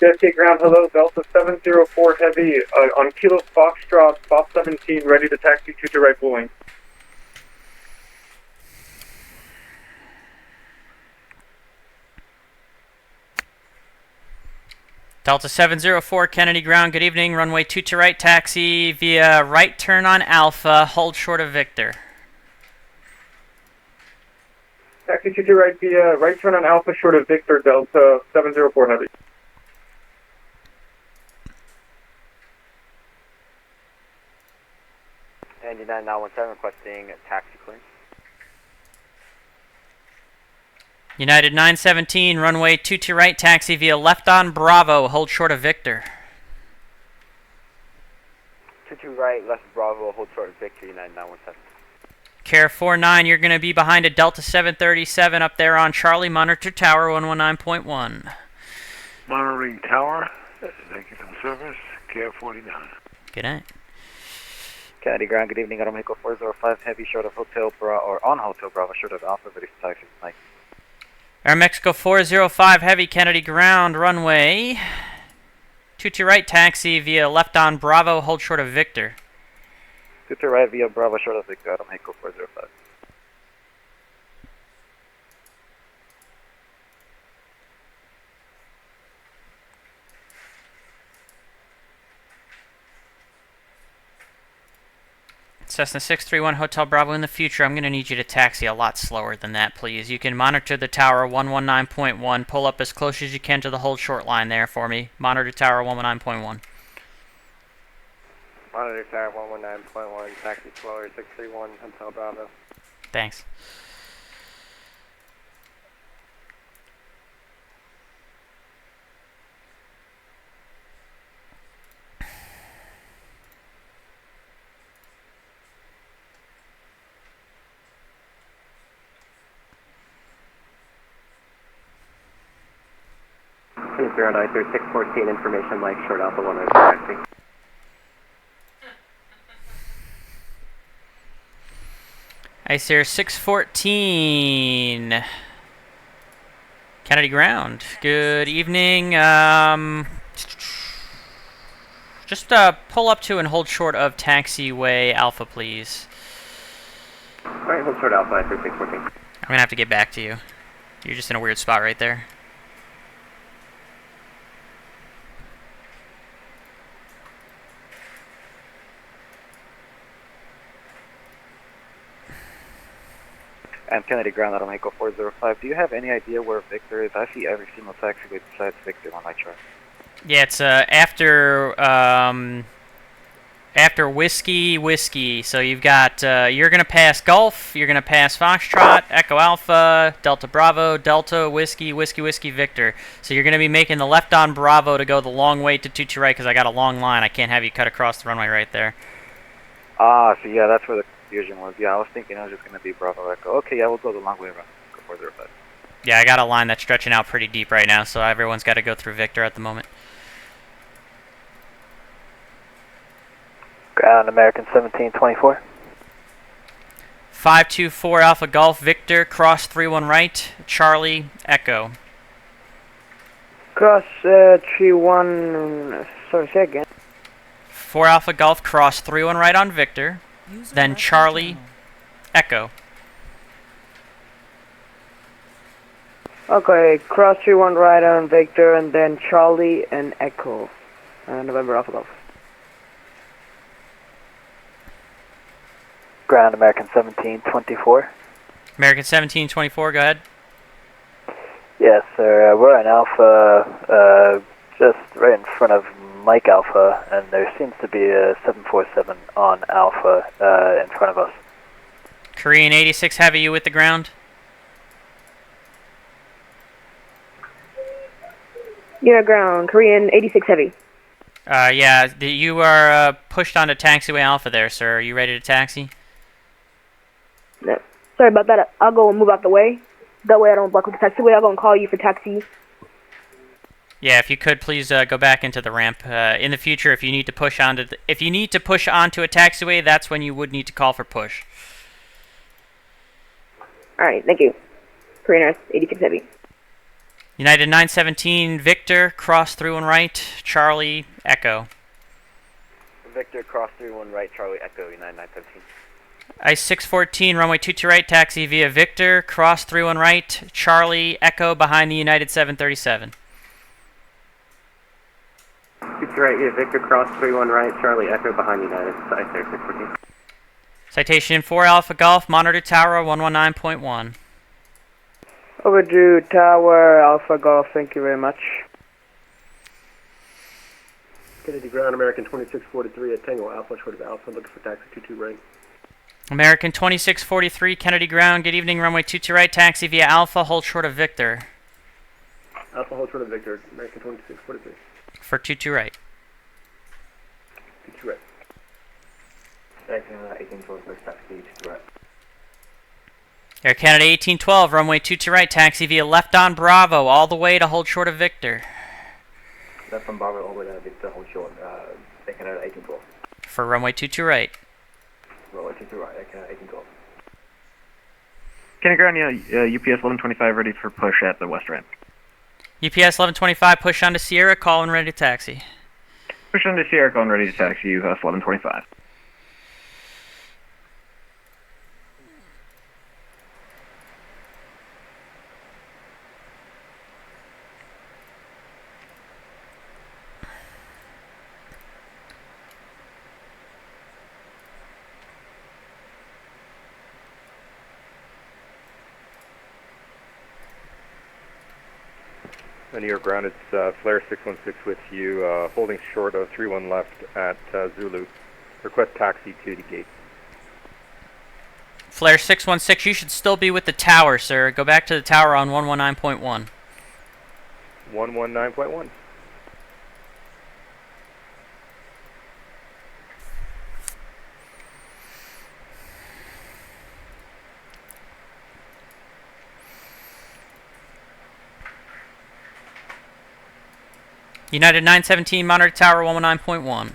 JFK ground, hello, Delta 704 heavy, on Kilo Foxtrot, Bob 17, ready to taxi to right Bowling. Delta 704 Kennedy ground, good evening, runway 22 right, taxi via right turn on Alpha, hold short of Victor. Taxi to right via right turn on Alpha, short of Victor, Delta 704 heavy. And United 917 requesting taxi clearance. United 917, runway 22 right, taxi via left on Bravo, hold short of Victor. 22 right, left Bravo, hold short of Victor, United 917. Care 49, you're going to be behind a Delta 737 up there on Charlie, monitor tower 119.1. Monitoring tower, thank you for the service, Care 49. Good night. Kennedy Ground, good evening, Adam Echo 405, heavy short of Hotel Bravo, or on Hotel Bravo, short of Alpha, ready for taxi, Mike. Air Mexico 405, heavy Kennedy Ground, runway 22 right, taxi via left on Bravo, hold short of Victor. 22 right via Bravo, short of Victor, Adam Echo 405. Cessna 631 Hotel Bravo, in the future, I'm going to need you to taxi a lot slower than that, please. You can monitor the tower 119.1. Pull up as close as you can to the hold short line there for me. Monitor tower 119.1. Monitor tower 119.1, taxi slower 631 Hotel Bravo. Thanks. Ground I-3614, information Mike, short Alpha 1 right taxi. Ice Air 614. Kennedy Ground. Good evening. Just pull up to and hold short of taxiway Alpha, please. Alright, hold short Alpha I-3614. I'm going to have to get back to you. You're just in a weird spot right there. I'm Kennedy Ground, Adam Echo 405. Do you have any idea where Victor is? I see every single taxiway besides Victor on my chart. Yeah, it's after Whiskey. So you've got you're gonna pass Golf, you're gonna pass Foxtrot, Echo Alpha, Delta Bravo, Delta Whiskey, Victor. So you're gonna be making the left on Bravo to go the long way to 22 right because I got a long line. I can't have you cut across the runway right there. Ah, so yeah, that's where the confusion was. Yeah, I was thinking it was just gonna be Bravo Echo. Okay, yeah, we'll go the long way around. Go 405. Yeah, I got a line that's stretching out pretty deep right now, so everyone's got to go through Victor at the moment. Ground American 1724. 524 Alpha Golf Victor, cross 31 right, Charlie Echo. Cross 31, sorry, say again. 4 Alpha Golf, cross 31 right on Victor, then Charlie Echo. Okay, cross 31 right on Victor, and then Charlie and Echo. November Alpha Golf. Ground American 1724. American 1724, go ahead. Yes, sir. We're on Alpha, just right in front of Mike Alpha, and there seems to be a 747 on Alpha in front of us. Korean 86 Heavy, you with the ground? Yeah, ground. Korean 86 Heavy. Yeah, you are pushed onto taxiway Alpha there, sir. Are you ready to taxi? No. Sorry about that. I'll go and move out the way. That way I don't block with the taxiway. I'll go and call you for taxi. Yeah, if you could please go back into the ramp. In the future, if you need to push onto a taxiway, that's when you would need to call for push. All right, thank you. Korean Earth 86 Heavy. United 917 Victor, cross 31 right, Charlie Echo. Victor, cross 31 right, Charlie Echo, United 917. Ice 614, runway 22 right, taxi via Victor, cross 31 right, Charlie Echo behind the United 737. 22 right, yeah, Victor, cross 31 right, Charlie Echo behind United, Ice 614. Citation 4 Alpha Golf, monitor tower 119.1. Overdue Tower Alpha Golf, thank you very much. Kennedy Ground, American 2643 at Tango Alpha, short of Alpha, looking for taxi 22 right. American 2643, Kennedy Ground, good evening, runway 22 right, taxi via Alpha, hold short of Victor. Alpha, hold short of Victor, American 2643. For 22 right. 22 right. Air Canada 1812, first taxi to right. Air Canada 1812, runway 22 right, taxi via left on Bravo, all the way to hold short of Victor. Left from Bravo all the way to Victor, hold short, Air Canada 1812. For runway 22 right. Runway 22 right, Air Canada 1812. Kenny Ground, UPS 1125 ready for push at the west ramp. UPS 1125, push on to Sierra, call and ready to taxi. Push into Sierra, going ready to taxi, US 1125. New York ground, it's Flare 616 with you, holding short of 31 left at Zulu. Request taxi to the gate. Flare 616, you should still be with the tower, sir. Go back to the tower on 119.1. 119.1. United 917, monitor tower 119.1.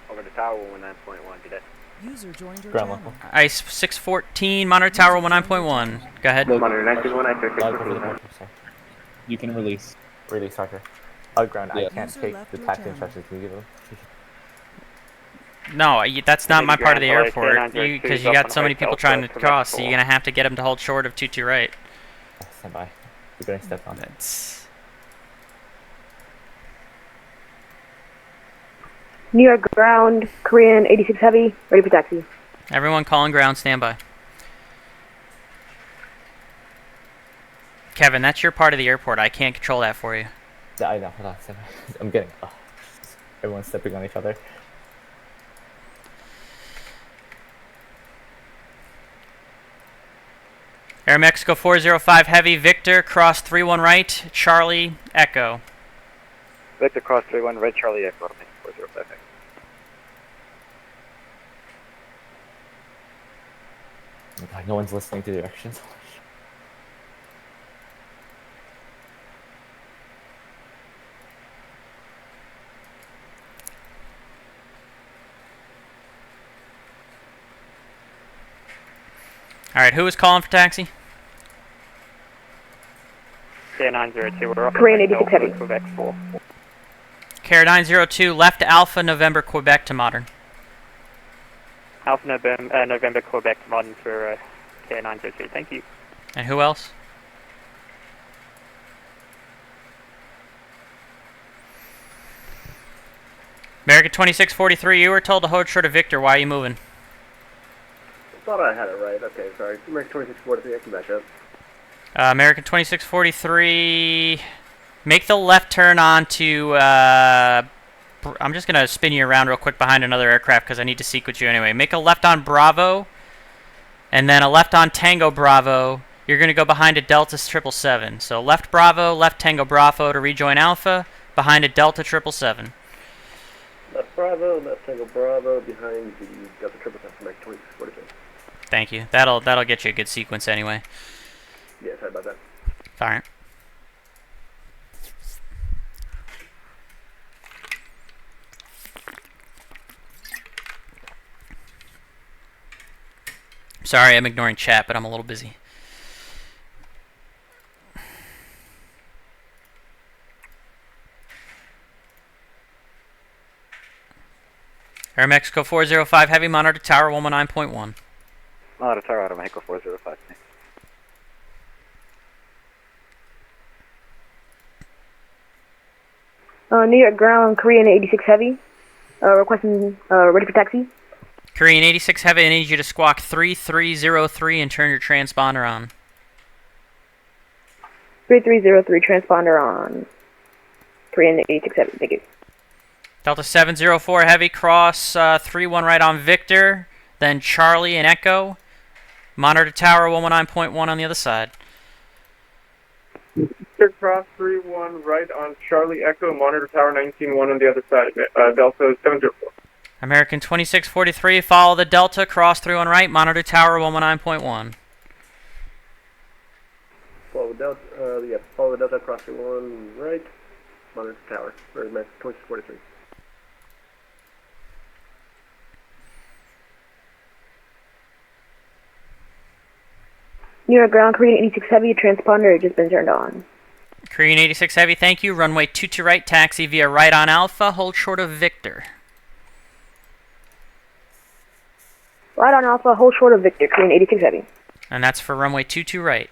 Over the tower 119.1, good day. User joined your Ground channel. level. ICE 614, monitor tower 19.1. Go ahead. Monitor 921, I took Live over the departure, sir. You can release. Release, Roger. Ground, I Yeah. can't User take left the your taxi channel. instructions. Can you give them? No, that's not my part of the Ground, airport, K902 because is you up got on so many right people Delta, trying to Quebec cross, so 4. you're going to have to get them to hold short of 22 right. Stand by. You're getting stepped on. That's... New York ground, Korean 86 heavy, ready for taxi. Everyone calling ground, standby. Kevin, that's your part of the airport. I can't control that for you. Yeah, I know. Hold on. Stand by. I'm getting. Everyone's stepping on each other. Air Mexico 405 heavy, Victor, cross 31 right, Charlie, Echo. Victor cross 31, red Charlie Echo, 405. Oh God, no one's listening to directions. Alright, who is calling for taxi? K902, we're off Korean Quebec 86 heavy. Quebec 4. Care 902, left Alpha, November, Quebec to Modern. Alpha November Quebec modern for K902, thank you. And who else? American 2643, you were told to hold short of Victor. Why are you moving? Thought I had it right. Okay, sorry. American 2643, I can back up. American 2643, make the left turn onto, I'm just going to spin you around real quick behind another aircraft because I need to sequence you anyway. Make a left on Bravo, and then a left on Tango Bravo. You're going to go behind a Delta 777. So left Bravo, left Tango Bravo to rejoin Alpha, behind a Delta 777. Left Bravo, left Tango Bravo, behind the Delta 777 from American 2643. Thank you. That'll get you a good sequence anyway. Yeah, sorry about that. Alright. Sorry, I'm ignoring chat, but I'm a little busy. Air Mexico 405 heavy, monitor tower 119.1. Monitor tower out of Mexico 405. New York ground, Korean 86 heavy, requesting ready for taxi. Korean 86 heavy, I need you to squawk 3303 and turn your transponder on. 3303 transponder on. Korean 86 heavy, thank you. Delta 704 heavy, cross 31 right on Victor, then Charlie and Echo. Monitor tower 119.1 on the other side. Victor cross 31 right on Charlie Echo, monitor tower 19-1 on the other side of it. Delta 704. American 2643, follow the Delta, cross 31 right, monitor tower 119.1. Follow the Delta, cross 31 right, monitor tower, or American 2643. New York ground, Korean 86 Heavy, transponder has just been turned on. Korean 86 Heavy, thank you. Runway 22 right, taxi via right on Alpha, hold short of Victor. Right on Alpha, hold short of Victor, Korean 86 Heavy. And that's for runway 22 right.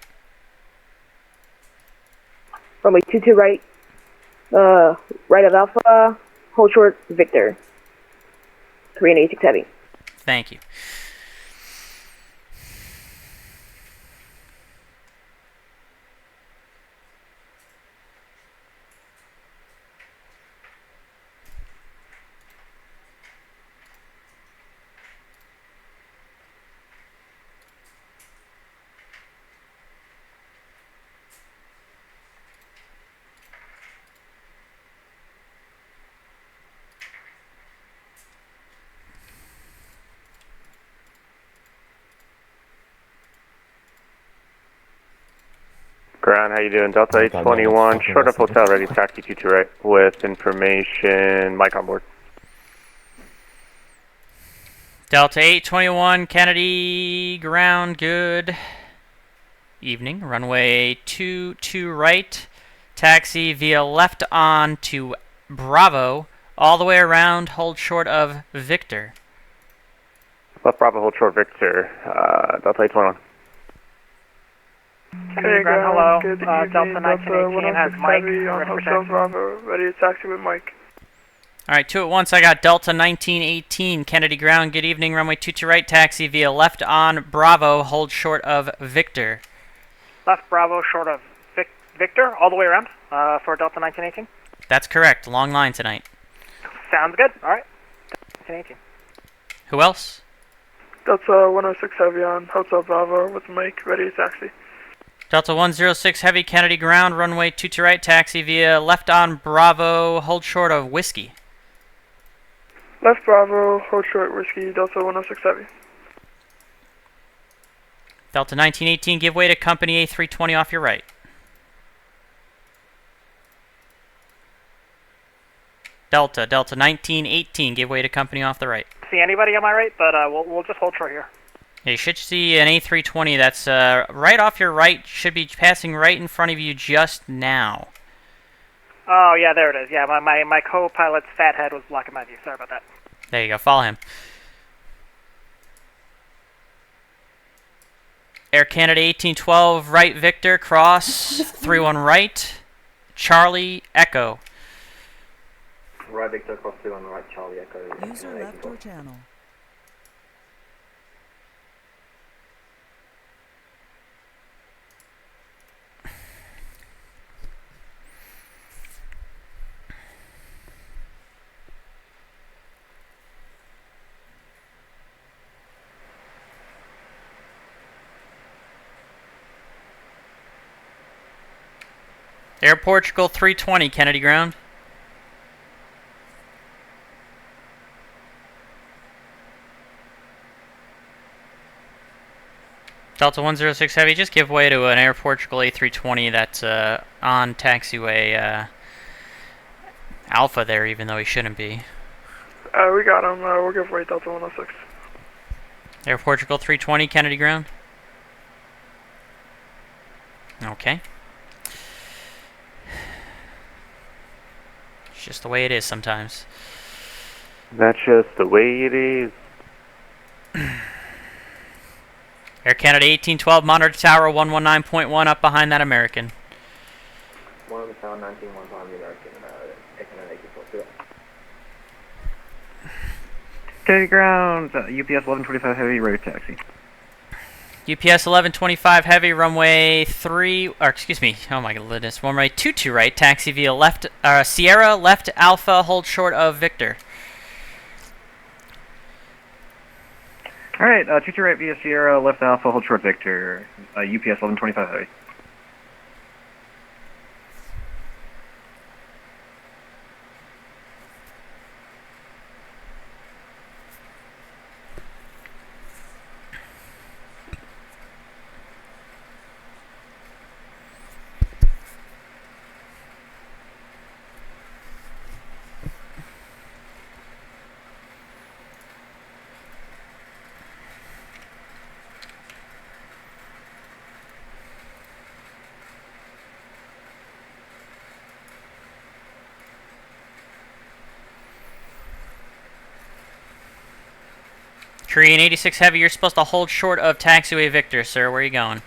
Runway 22 right, right of Alpha, hold short Victor, Korean 86 Heavy. Thank you. Ground, how you doing? Delta 821, short of hotel, ready, taxi 22 right, with information, mic on board. Delta 821, Kennedy ground, good evening. Runway 22 right, taxi via left on to Bravo, all the way around, hold short of Victor. Left Bravo, hold short Victor, Delta 821. Kennedy ground, hello. Good evening. Delta 1918 has Mike, on Hotel Bravo, ready to taxi with Mike. All right, two at once. I got Delta 1918, Kennedy ground. Good evening. Runway 22 right, taxi via left on Bravo, hold short of Victor. Left Bravo, short of Victor, all the way around for Delta 1918. That's correct. Long line tonight. Sounds good. All right. 1918. Who else? Delta 106 Heavy on Hotel Bravo with Mike, ready to taxi. Delta 106 Heavy, Kennedy ground. Runway 22 right, taxi via left on Bravo, hold short of Whiskey. Left Bravo, hold short Whiskey, Delta 106 Heavy. Delta 1918, give way to company A320 off your right. Delta 1918, give way to company off the right. See anybody on my right, but we'll just hold short here. You should see an A320 that's right off your right, should be passing right in front of you just now. Oh, yeah, there it is. Yeah, my co-pilot's fat head was blocking my view. Sorry about that. There you go, follow him. Air Canada 1812, right Victor, cross, 31 right, Charlie, Echo. Right Victor, cross 31 right, Charlie, Echo. User left your channel. Air Portugal 320, Kennedy ground. Delta 106 Heavy, just give way to an Air Portugal A320 that's on taxiway Alpha there, even though he shouldn't be. We got him. We'll give way Delta 106. Air Portugal 320, Kennedy ground. Okay. It's just the way it is sometimes. That's just the way it is. Air Canada 1812, monitor tower 119.1 up behind that American. One on the tower, 19-1 behind the American, taking an 1842. Kennedy ground, UPS 1125 Heavy, ready to taxi. UPS 1125 Heavy, runway 3, or excuse me, oh my goodness, runway 22 right, taxi via left, Sierra, left Alpha, hold short of Victor. Alright, 22 right via Sierra, left Alpha, hold short Victor, UPS 1125 Heavy. Korean 86 Heavy, you're supposed to hold short of taxiway Victor, sir. Where are you going?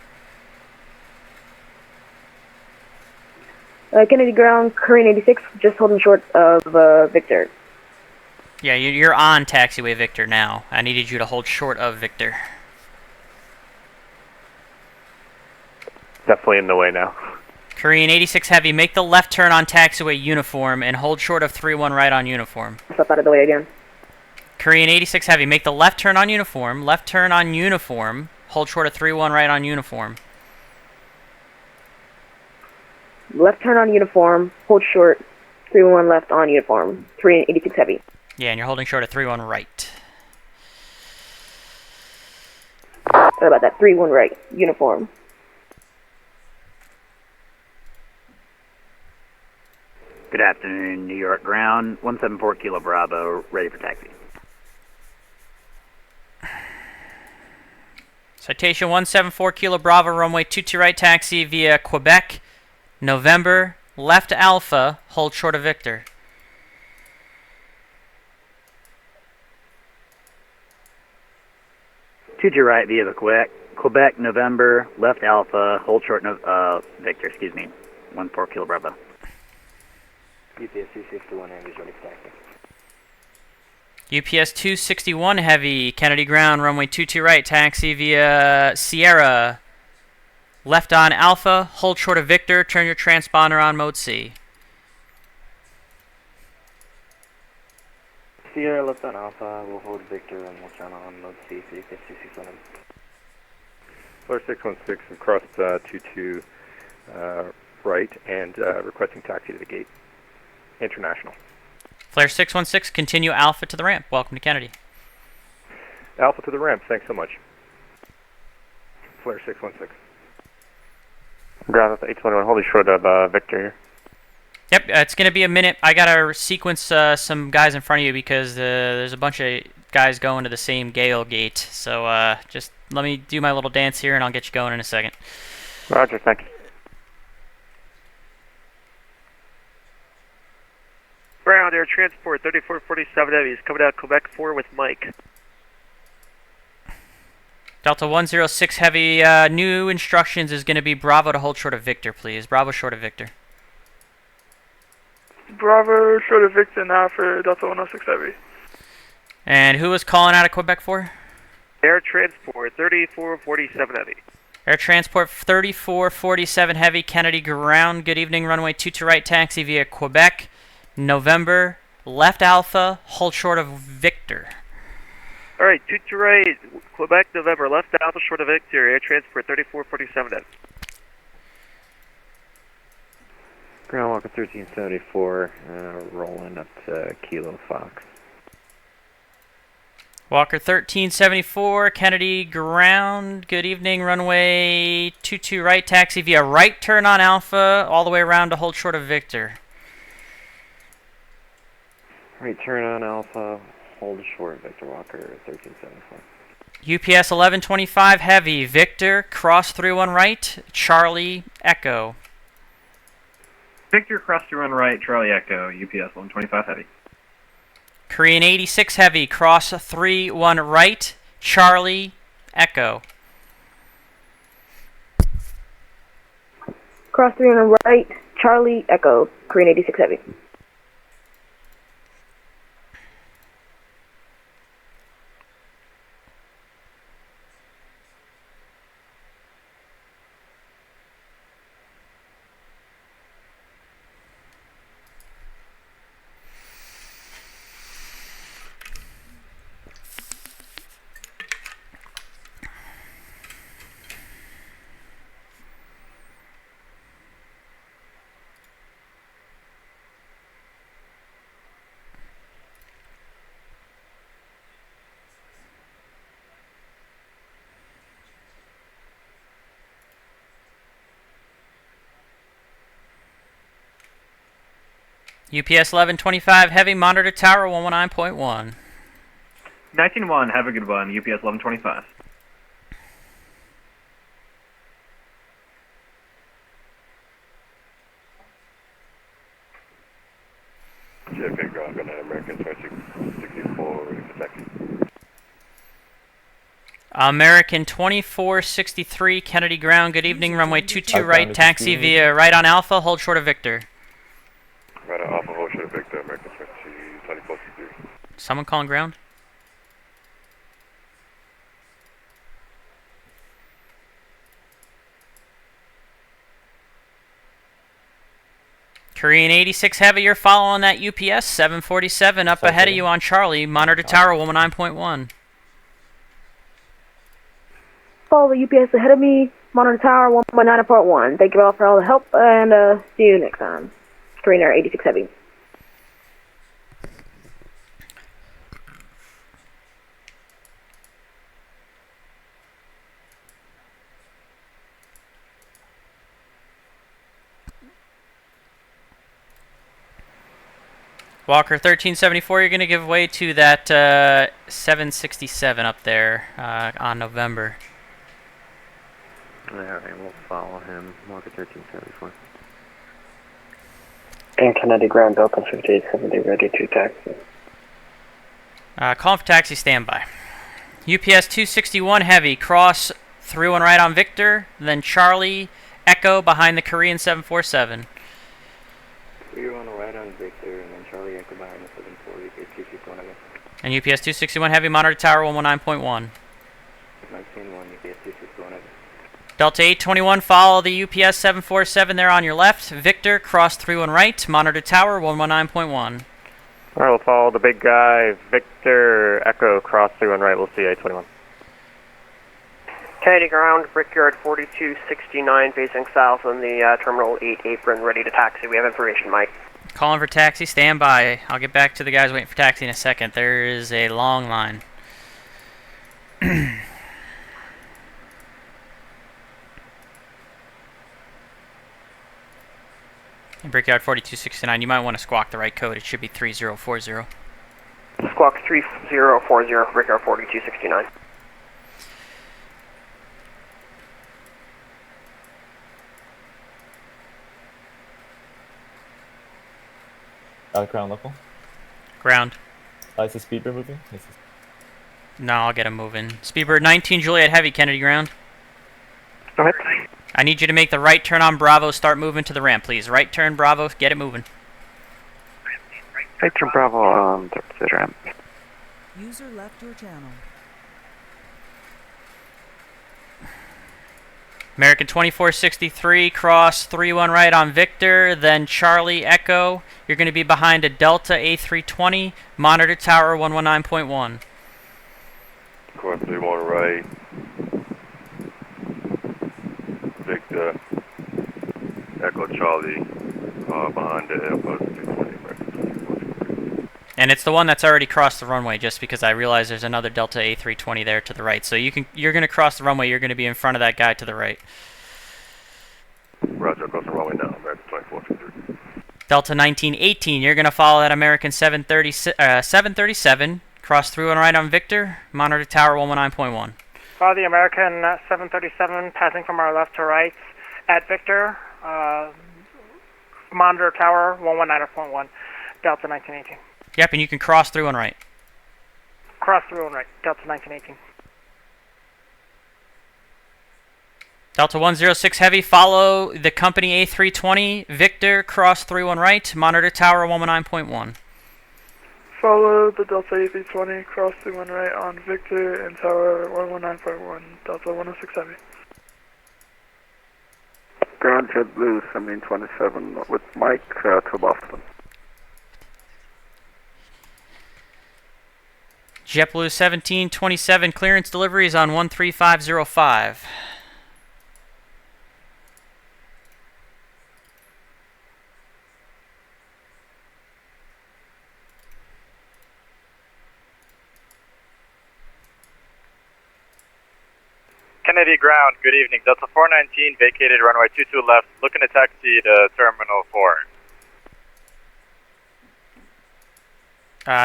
Kennedy ground, Korean 86, just holding short of Victor. Yeah, you're on taxiway Victor now. I needed you to hold short of Victor. Definitely in the way now. Korean 86 Heavy, make the left turn on taxiway Uniform and hold short of 3-1 right on Uniform. Step out of the way again. Korean 86 Heavy, make the left turn on Uniform, hold short of 3-1 right on Uniform. Left turn on Uniform, hold short, 3-1 left on Uniform, Korean 86 Heavy. Yeah, and you're holding short of 3-1 right. What about that 3-1 right, Uniform? Good afternoon, New York ground, 174 Kilo Bravo, ready for taxi. Citation 174 Kilo Bravo, runway 22 right taxi via Quebec, November, left Alpha, hold short of Victor. Two right via Quebec, November, left Alpha, hold short Victor, 14 Kilo Bravo. UPS 261 Heavy is ready for taxi. UPS 261 Heavy, Kennedy ground, runway 22 right, taxi via Sierra. Left on Alpha, hold short of Victor, turn your transponder on mode C. Sierra left on Alpha, we'll hold Victor and we'll turn on mode C for UPS 261 Heavy. Flare 616 across 22 right and requesting taxi to the gate. International. Flare 616, continue Alpha to the ramp. Welcome to Kennedy. Alpha to the ramp, thanks so much. Flare 616. Ground at the 821, holding short of Victor here. Yep, it's going to be a minute. I got to sequence some guys in front of you because there's a bunch of guys going to the same Gale gate. So just let me do my little dance here and I'll get you going in a second. Roger, thank you. Ground Air Transport 3447 Heavy is coming out Quebec 4 with Mike. Delta 106 Heavy, new instructions is going to be Bravo to hold short of Victor, please. Bravo short of Victor. Bravo, short of Victor now for Delta 106 Heavy. And who was calling out of Quebec for? Air Transport 3447 Heavy. Air Transport 3447 Heavy, Kennedy ground. Good evening, runway 22 right, taxi via Quebec, November, left Alpha, hold short of Victor. Alright, 22 right, Quebec, November, left Alpha, short of Victor, Air Transport 3447 Heavy. Ground Walker 1374, rolling up to Kilo Fox. Walker 1374, Kennedy ground. Good evening, runway 22 right, taxi via right turn on Alpha, all the way around to hold short of Victor. Right turn on Alpha, hold short Victor Walker 1374. UPS 1125 Heavy, Victor, cross 31 right, Charlie, Echo. Victor, cross 31 right, Charlie Echo, UPS 125 Heavy. Korean 86 Heavy, cross 31 right, Charlie, Echo. Cross 31 right, Charlie, Echo, Korean 86 Heavy. UPS 1125 Heavy, monitor tower 119.1. 19-1, have a good one, UPS 1125. JFK ground, going to American 2664, ready for taxi. American 2463 Kennedy ground. Good evening. Runway 22 right. Taxi via right on Alpha. Hold short of Victor. Right on Alpha, hold short of Victor, American 2463. Someone calling ground? Korean 86 Heavy, you're following that UPS 747 up ahead of you on Charlie. Monitor tower 119.1. Follow the UPS ahead of me. Monitor tower 1.9.1. Thank you all for all the help, and see you next time. Screener 86 Heavy. Walker 1374, you're going to give way to that 767 up there on November. Alright, we'll follow him. Walker 1374. And Kennedy ground Delta 5870 ready to taxi. Calling for taxi standby. UPS 261 Heavy, cross through and right on Victor, then Charlie Echo behind the Korean 747. You're on the right on Victor, and then Charlie Echo behind the 740, 261 again. And UPS 261 Heavy, monitor tower 119.1. 19-1, UPS 261 again. Delta 821, follow the UPS 747 there on your left. Victor, cross through and right, monitor tower 119.1. Alright, we'll follow the big guy, Victor, Echo, cross through and right, we'll see 821. Kennedy ground, Brickyard 4269 facing south on the Terminal 8 apron, ready to taxi. We have information, Mike. Calling for taxi, stand by. I'll get back to the guys waiting for taxi in a second. There is a long line. Brickyard 4269, you might want to squawk the right code. It should be 3040. Squawk 3040, Brickyard 4269. Ground local? Ground. Is the Speedbird moving? No, I'll get him moving. Speedbird 19 Juliet Heavy, Kennedy ground. Go ahead. I need you to make the right turn on Bravo, start moving to the ramp, please. Right turn, Bravo, get it moving. Right turn Bravo on the ramp. User left your channel. American 2463, cross 31 right on Victor, then Charlie Echo. You're going to be behind a Delta A320, monitor tower 119.1. Course 31 right. Victor, Echo Charlie, behind the Airbus 220. And it's the one that's already crossed the runway, just because I realize there's another Delta A320 there to the right. So you're going to cross the runway, you're going to be in front of that guy to the right. Roger, across the runway now, American 2463. Delta 1918, you're going to follow that American 737, cross through and right on Victor, monitor tower 119.1. Follow the American 737 passing from our left to right at Victor, monitor tower 119.1, Delta 1918. Yep, and you can cross through and right. Cross through and right, Delta 1918. Delta 106 Heavy, follow the company A320, Victor, cross through and right, monitor tower 119.1. Follow the Delta A320, cross through and right on Victor and tower 119.1, Delta 106 Heavy. Ground JetBlue 1727 with Mike to Boston. JetBlue 1727, clearance deliveries on 13505. Kennedy ground, good evening. Delta 419 vacated runway 22 left, looking to taxi to Terminal 4.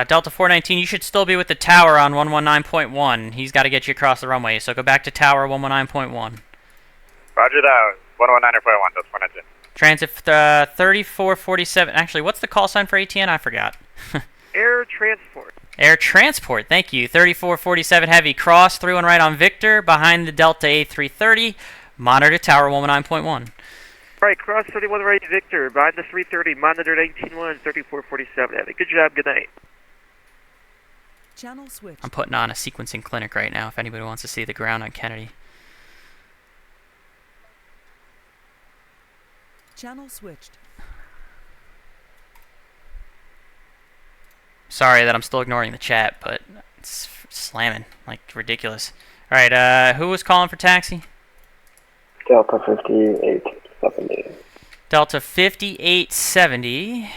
Delta 419, you should still be with the tower on 119.1. He's got to get you across the runway, so go back to tower 119.1. Roger that, 119.1, Delta 419. Transit 3447. Actually, what's the call sign for ATN? I forgot. Air transport. Air transport, thank you. 3447 Heavy, cross through and right on Victor, behind the Delta A330. Monitor tower 119.1. Right, cross 31 right, Victor. Behind the 330, monitor 19-1, 3447 Heavy. Good job, good night. Channel switch. I'm putting on a sequencing clinic right now if anybody wants to see the ground on Kennedy. Channel switched. Sorry that I'm still ignoring the chat, but it's slamming like ridiculous. All right, who was calling for taxi? Delta 5870. Delta 5870.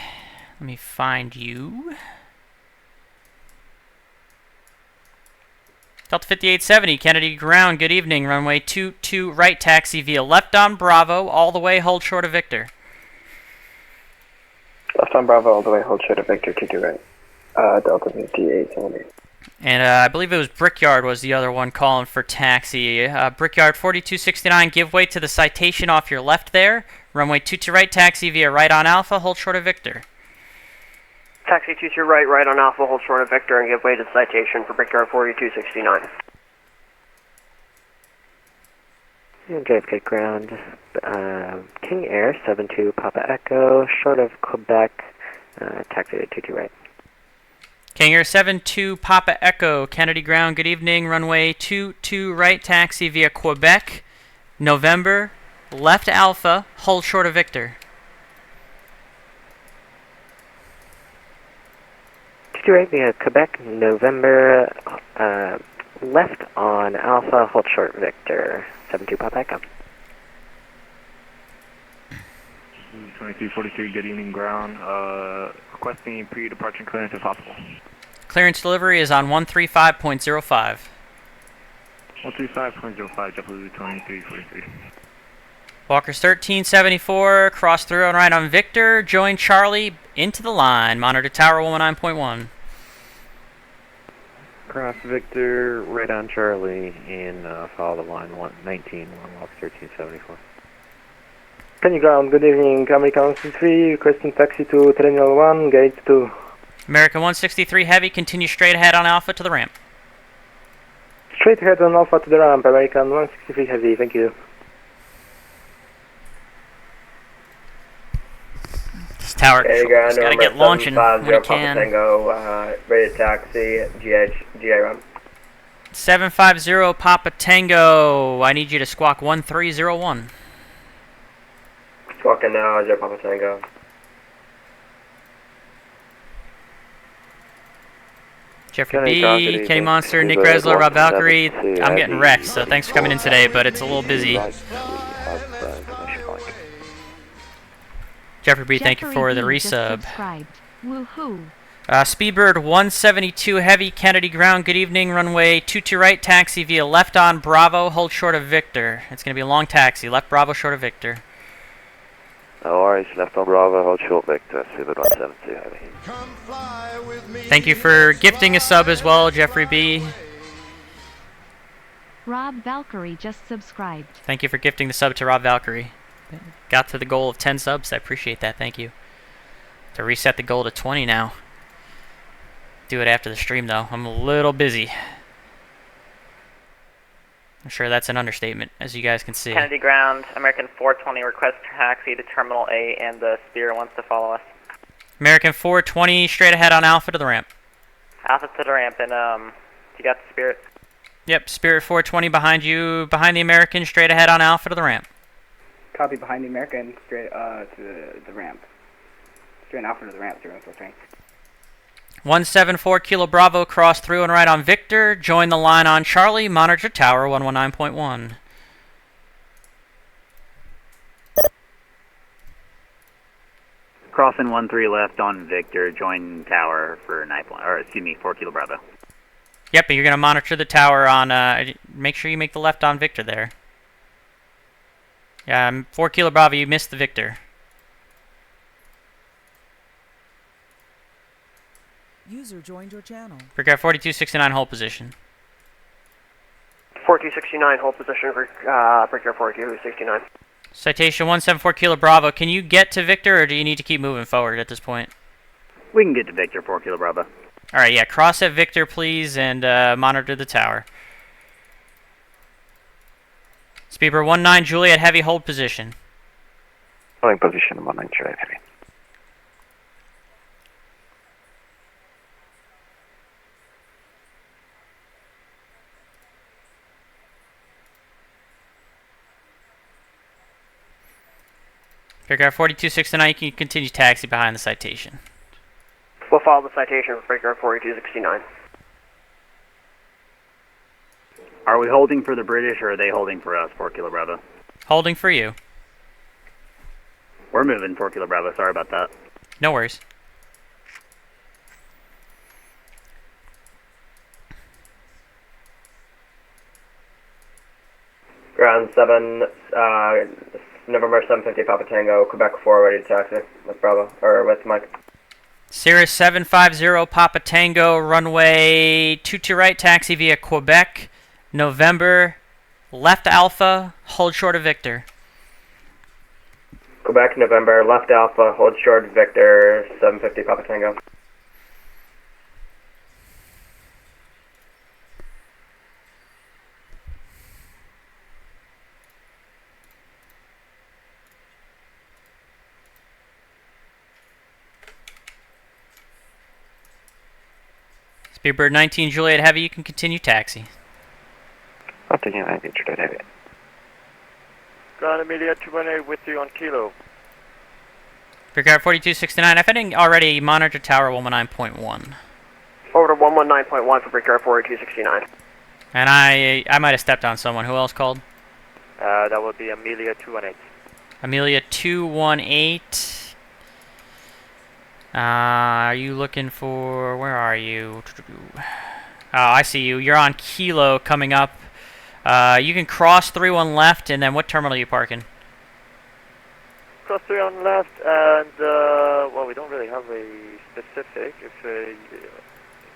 Let me find you. Delta 5870, Kennedy ground, good evening. Runway 22 right, taxi via left on Bravo, all the way, hold short of Victor. Left on Bravo, all the way, hold short of Victor, 22 right. Delta 5870. And I believe it was Brickyard was the other one calling for taxi. Brickyard 4269, give way to the citation off your left there. Runway 22 right, taxi via right on Alpha, hold short of Victor. Taxi 22 right, right on Alpha, hold short of Victor, and give way to the citation for Brickyard 4269. JFK ground, King Air 72 Papa Echo, short of Quebec, taxi to 22 right. King Air 72 Papa Echo, Kennedy ground, good evening. Runway 22 right, taxi via Quebec, November, left Alpha, hold short of Victor. 22 right via Quebec, November, left on Alpha, hold short Victor, 72 Papa Echo. 2343, good evening ground. Requesting pre-departure clearance if possible. Clearance delivery is on 135.05. 135.05, JetBlue 2343. Walker's 1374, cross through and right on Victor, join Charlie into the line, monitor tower 119.1. Cross Victor, right on Charlie, and follow the line 119, Walker 1374. Kennedy ground, good evening, American 163, requesting taxi to Terminal 1, gate 2. American 163 Heavy, continue straight ahead on Alpha to the ramp. Straight ahead on Alpha to the ramp, American 163 Heavy, thank you. This tower control's gotta get launching when it can. Tango, ready to taxi, GA run. 750 Papa Tango, I need you to squawk 1301. Squawking now, 0 Papa Tango. Jeffrey B, Kenny Monster, Nick Resler, Rob Valkyrie. I'm getting wrecked, so thanks for coming in today, but it's a little busy. Jeffrey B, thank you for the resub. Woohoo. Speedbird 172 Heavy, Kennedy ground, good evening. Runway 22 right, taxi via left on Bravo, hold short of Victor. It's going to be a long taxi, left Bravo, short of Victor. No worries, left on Bravo, hold short Victor, Speedbird 172 Heavy. Thank you for gifting a sub as well, Jeffrey B. Rob Valkyrie just subscribed. Thank you for gifting the sub to Rob Valkyrie. Got to the goal of 10 subs, I appreciate that, thank you. To reset the goal to 20 now. Do it after the stream though, I'm a little busy. I'm sure that's an understatement, as you guys can see. Kennedy ground, American 420, request taxi to Terminal A, and the Spirit wants to follow us. American 420, straight ahead on Alpha to the ramp. Alpha to the ramp, and you got the Spirit? Yep, Spirit 420 behind you, behind the American, straight ahead on Alpha to the ramp. Copy behind the American, straight to the ramp. Straight Alpha to the ramp, 043. 174 Kilo Bravo, cross through and right on Victor, join the line on Charlie, monitor tower 119.1. Crossing 13 left on Victor, join tower for 4 Kilo Bravo. Yep, and you're going to monitor the tower on, make sure you make the left on Victor there. Yeah, 4 Kilo Bravo, you missed the Victor. User joined your channel. Brickyard 4269, hold position. 4269, hold position for Brickyard 4269. Citation 174 Kilo Bravo, can you get to Victor or do you need to keep moving forward at this point? We can get to Victor, 4 Kilo Bravo. Alright, yeah, cross at Victor, please, and monitor the tower. Speedbird 19 Juliet Heavy, hold position. Holding position 19 Juliet Heavy. Paragraph 4269, you can continue taxi behind the citation. We'll follow the citation for breaker 4269. Are we holding for the British or are they holding for us, 4 Kilo Bravo? Holding for you. We're moving, 4 Kilo Bravo, sorry about that. No worries. Ground 7, November 750 Papa Tango, Quebec 4, ready to taxi with Bravo, or with Mike. Cirrus 750 Papa Tango, runway 22 right, taxi via Quebec, November, left Alpha, hold short of Victor. Quebec, November, left Alpha, hold short, Victor, 750 Papa Tango. Speedbird 19 Juliet Heavy, you can continue taxi. Continue 19 Juliet Heavy. Ground Amelia 218 with you on Kilo. Regard 4269, if I didn't already, monitor tower 119.1. Over to 119.1 for breaker 4269. And I might have stepped on someone. Who else called? That would be Amelia 218. Amelia 218. Are you looking for... Where are you? Oh, I see you. You're on Kilo coming up. You can cross 31 left, and then what terminal are you parking? Cross 3 on left, and well, we don't really have a specific. If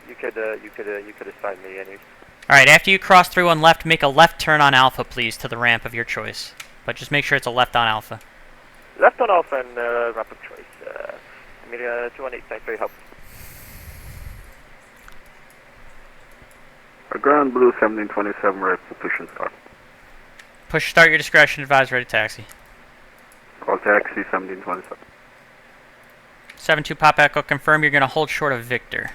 you could assign me any. All right. After you cross 31 left, make a left turn on Alpha, please, to the ramp of your choice. But just make sure it's a left on Alpha. Left on Alpha and ramp of choice. Amelia 218. Thanks for your help. Ground Blue 1727, right position start. Push start your discretion. Advise ready taxi. Call taxi 1727. 72 Pop Echo, confirm you're going to hold short of Victor.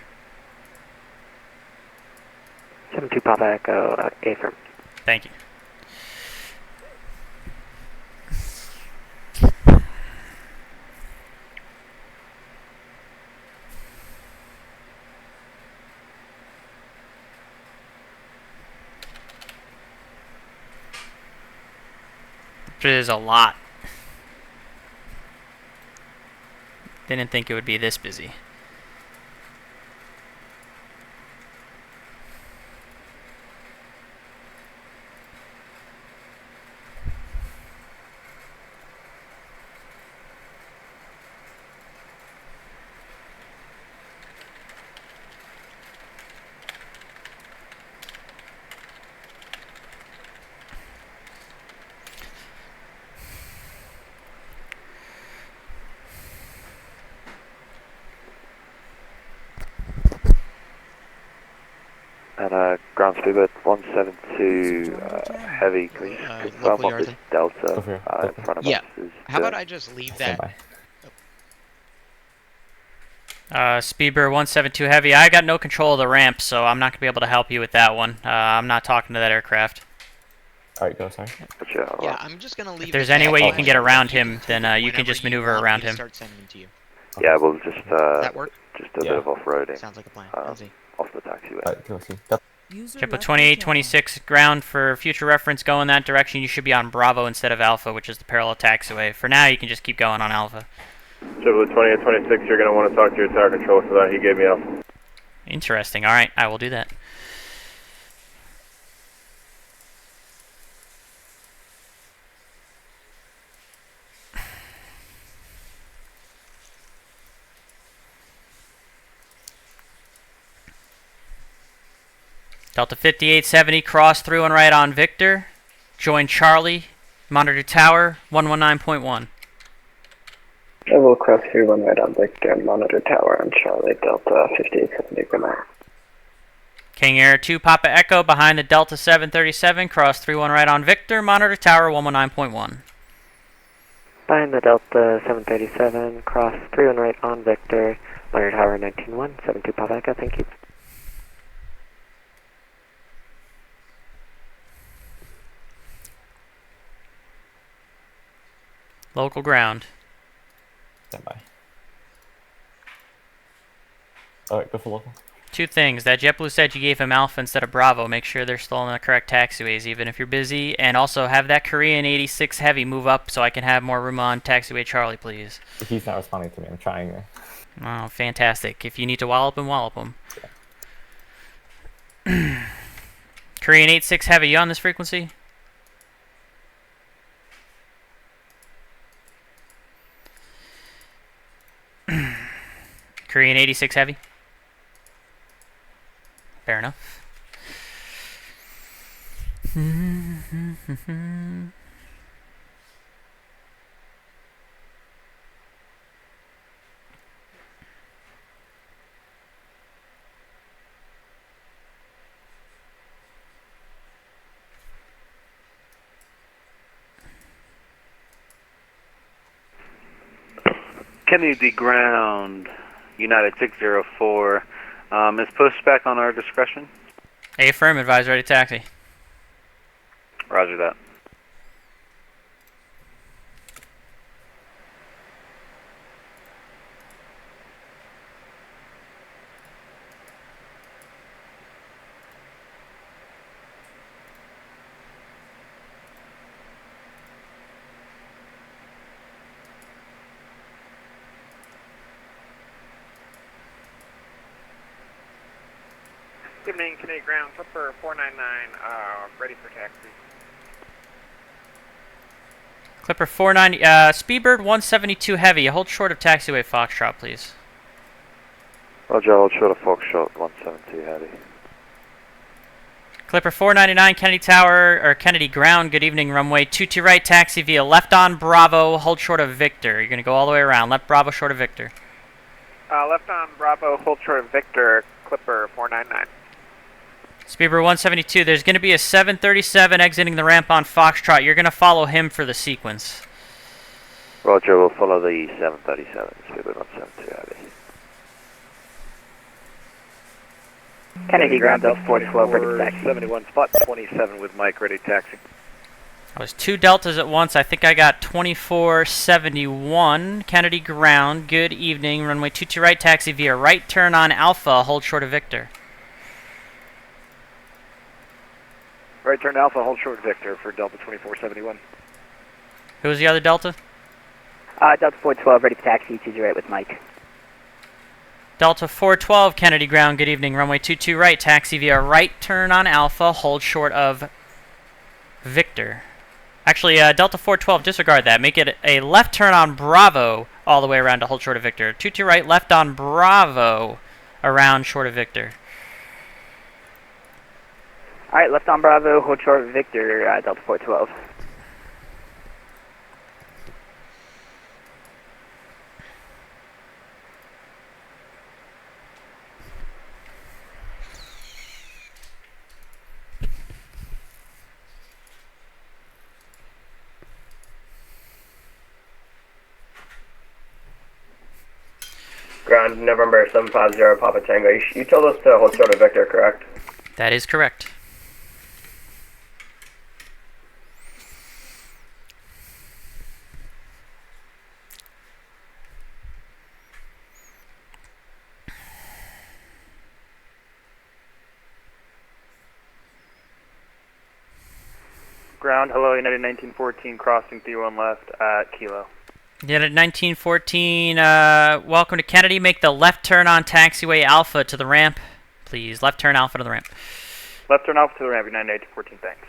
72 Papa Echo, affirm. Thank you. It is a lot. Didn't think it would be this busy. And ground speedbird 172 heavy, can you just confirm what this delta in front of us is? How about I just leave that? Speedbird 172 Heavy, I got no control of the ramp, so I'm not going to be able to help you with that one. I'm not talking to that aircraft. Alright, go, sorry. Yeah, I'm just going to leave. If there's any way you can get around him, then you can just maneuver around him. Yeah, we'll just that work? Just a bit of off-roading. Sounds like a plan. Off the taxiway. Alright, go see. Chipper 2826 ground for future reference, go in that direction. You should be on Bravo instead of Alpha, which is the parallel taxiway. For now, you can just keep going on Alpha. Chipper 2826, you're going to want to talk to your tower controller for that. He gave me Alpha. Interesting. Alright, I will do that. Delta 5870, cross through and right on Victor. Join Charlie, monitor tower 119.1. I will cross 31 right on Victor, monitor tower on Charlie, Delta 5870, good night. King Air 2 Papa Echo behind the Delta 737, cross 31 right on Victor, monitor tower 119.1. Behind the Delta 737, cross 31 right on Victor, monitor tower 19.1, 72 Papa Echo, thank you. Local ground. Stand by. Alright, go for local. Two things. That JetBlue said you gave him Alpha instead of Bravo. Make sure they're still in the correct taxiways, even if you're busy. And also have that Korean 86 Heavy move up so I can have more room on taxiway Charlie, please. He's not responding to me. I'm trying. Oh, fantastic. If you need to wallop him, wallop him. Yeah. Korean 86 Heavy, you on this frequency? Korean 86 Heavy? Fair enough. Kennedy ground, United 604. Is pushback on our discretion? Affirm, advise ready taxi. Roger that. Good evening, Canadian Ground, Clipper 499, ready for taxi. Clipper 490, Speedbird 172 Heavy, hold short of taxiway Foxtrot, please. Roger, hold short of Foxtrot 172 Heavy. Clipper 499 Kennedy Tower, or Kennedy Ground, good evening, runway 22 right, taxi via left on Bravo, hold short of Victor. You're going to go all the way around, left Bravo, short of Victor. Left on Bravo, hold short of Victor, Clipper 499. Speedbird 172, there's going to be a 737 exiting the ramp on Foxtrot. You're going to follow him for the sequence. Roger, we'll follow the 737, Speedbird 172 Heavy. Kennedy Ground, Delta 412, ready for taxi. 71, spot 27 with Mike, ready taxi. I was two Deltas at once. I think I got 2471. Kennedy Ground, good evening. Runway 22 right, taxi via right turn on Alpha, hold short of Victor. Right turn Alpha, hold short Victor for Delta 2471. Who was the other Delta? Delta 412, ready for taxi, 20 right with Mike. Delta 412, Kennedy Ground, good evening. Runway 22 right, taxi via right turn on Alpha, hold short of Victor. Actually, Delta 412, disregard that. Make it a left turn on Bravo all the way around to hold short of Victor. 22 right, left on Bravo, around short of Victor. Alright, left on Bravo, hold short of Victor, Delta 412. Ground, November 750, Papa Tango. You told us to hold short of Victor, correct? That is correct. Ground, hello, United 1914, crossing 31 left at Kilo. United 1914, welcome to Kennedy. Make the left turn on taxiway Alpha to the ramp, please. Left turn Alpha to the ramp. Left turn Alpha to the ramp, United 1914, thanks.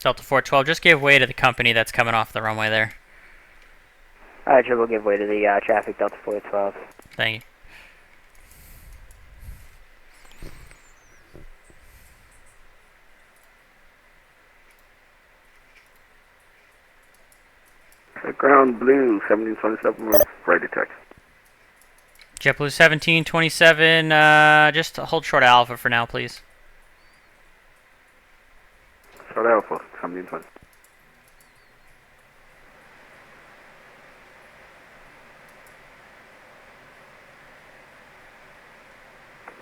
Delta 412, just give way to the company that's coming off the runway there. Roger, we'll give way to the traffic, Delta 412. Thank you. Ground Blue 1727, we're ready to taxi. JetBlue 1727, just hold short of Alpha for now, please. Short Alpha 1720.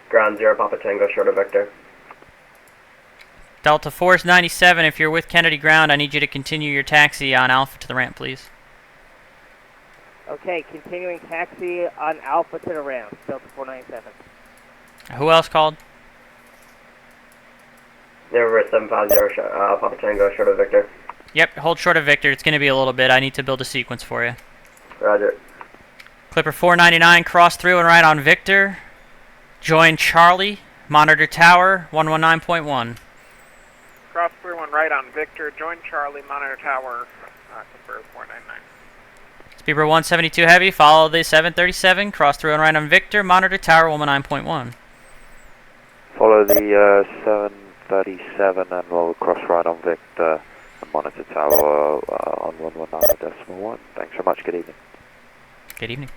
Ground 0 Papa Tango, short of Victor. Delta Force 97, if you're with Kennedy Ground, I need you to continue your taxi on Alpha to the ramp, please. Okay, continuing taxi on Alpha to the ramp, Delta 497. Who else called? 0750, Papa Tango, short of Victor. Yep, hold short of Victor. It's going to be a little bit. I need to build a sequence for you. Roger. Clipper 499, cross through and right on Victor. Join Charlie, monitor tower, 119.1. Cross through and right on Victor. Join Charlie, monitor tower, Clipper 499. Speedbird 172 heavy, follow the 737, cross through and right on Victor, monitor tower, 119.1. Follow the 737 and we'll cross right on Victor and monitor tower on 119.1. Thanks so much, good evening. Good evening.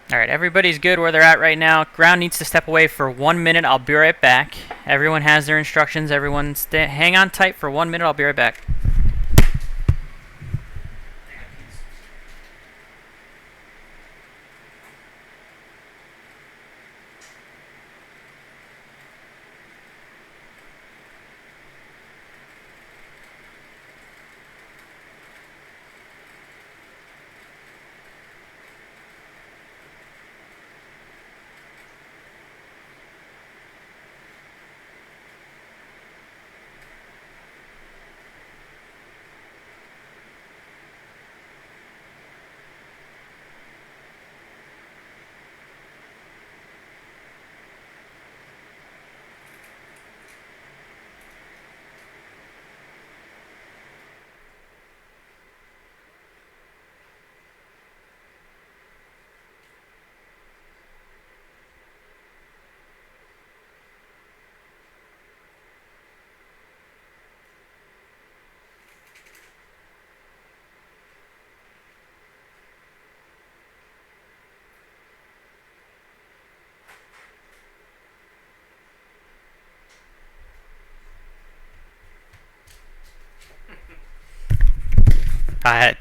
Alright, everybody's good where they're at right now. Ground needs to step away for 1 minute. I'll be right back. Everyone has their instructions. Everyone hang on tight for 1 minute. I'll be right back.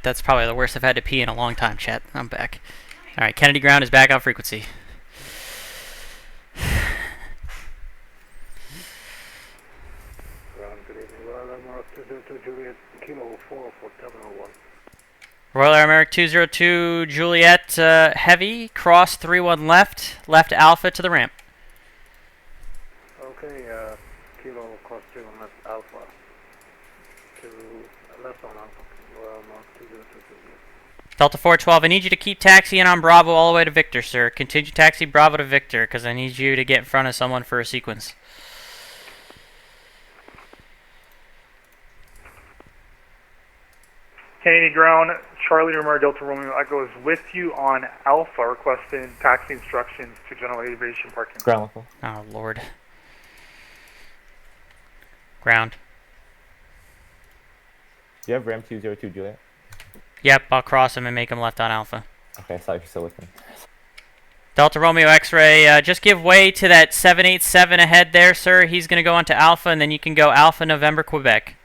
That's probably the worst I've had to pee in a long time, chat. I'm back. Alright, Kennedy Ground is back on frequency. Ground, good evening. Royal America 202 Juliet, Kilo 4 for 701. Royal Air America 202 Juliet, heavy, cross 31 left, left Alpha to the ramp. Okay, Kilo cross 31 left Alpha to left on Alpha. Royal America 202 Juliet. Delta 412, I need you to keep taxiing on Bravo all the way to Victor, sir. Continue taxi Bravo to Victor, because I need you to get in front of someone for a sequence. Kennedy Ground, Charlie Romero Delta Romeo Echo is with you on Alpha, requesting taxi instructions to General Aviation Parking. Ground level. Oh, Lord. Ground. Do you have Ram 202 Juliet? Yep, I'll cross him and make him left on Alpha. Okay, sorry if you're still with me. Delta Romeo X-Ray, just give way to that 787 ahead there, sir. He's going to go onto Alpha, and then you can go Alpha November Quebec.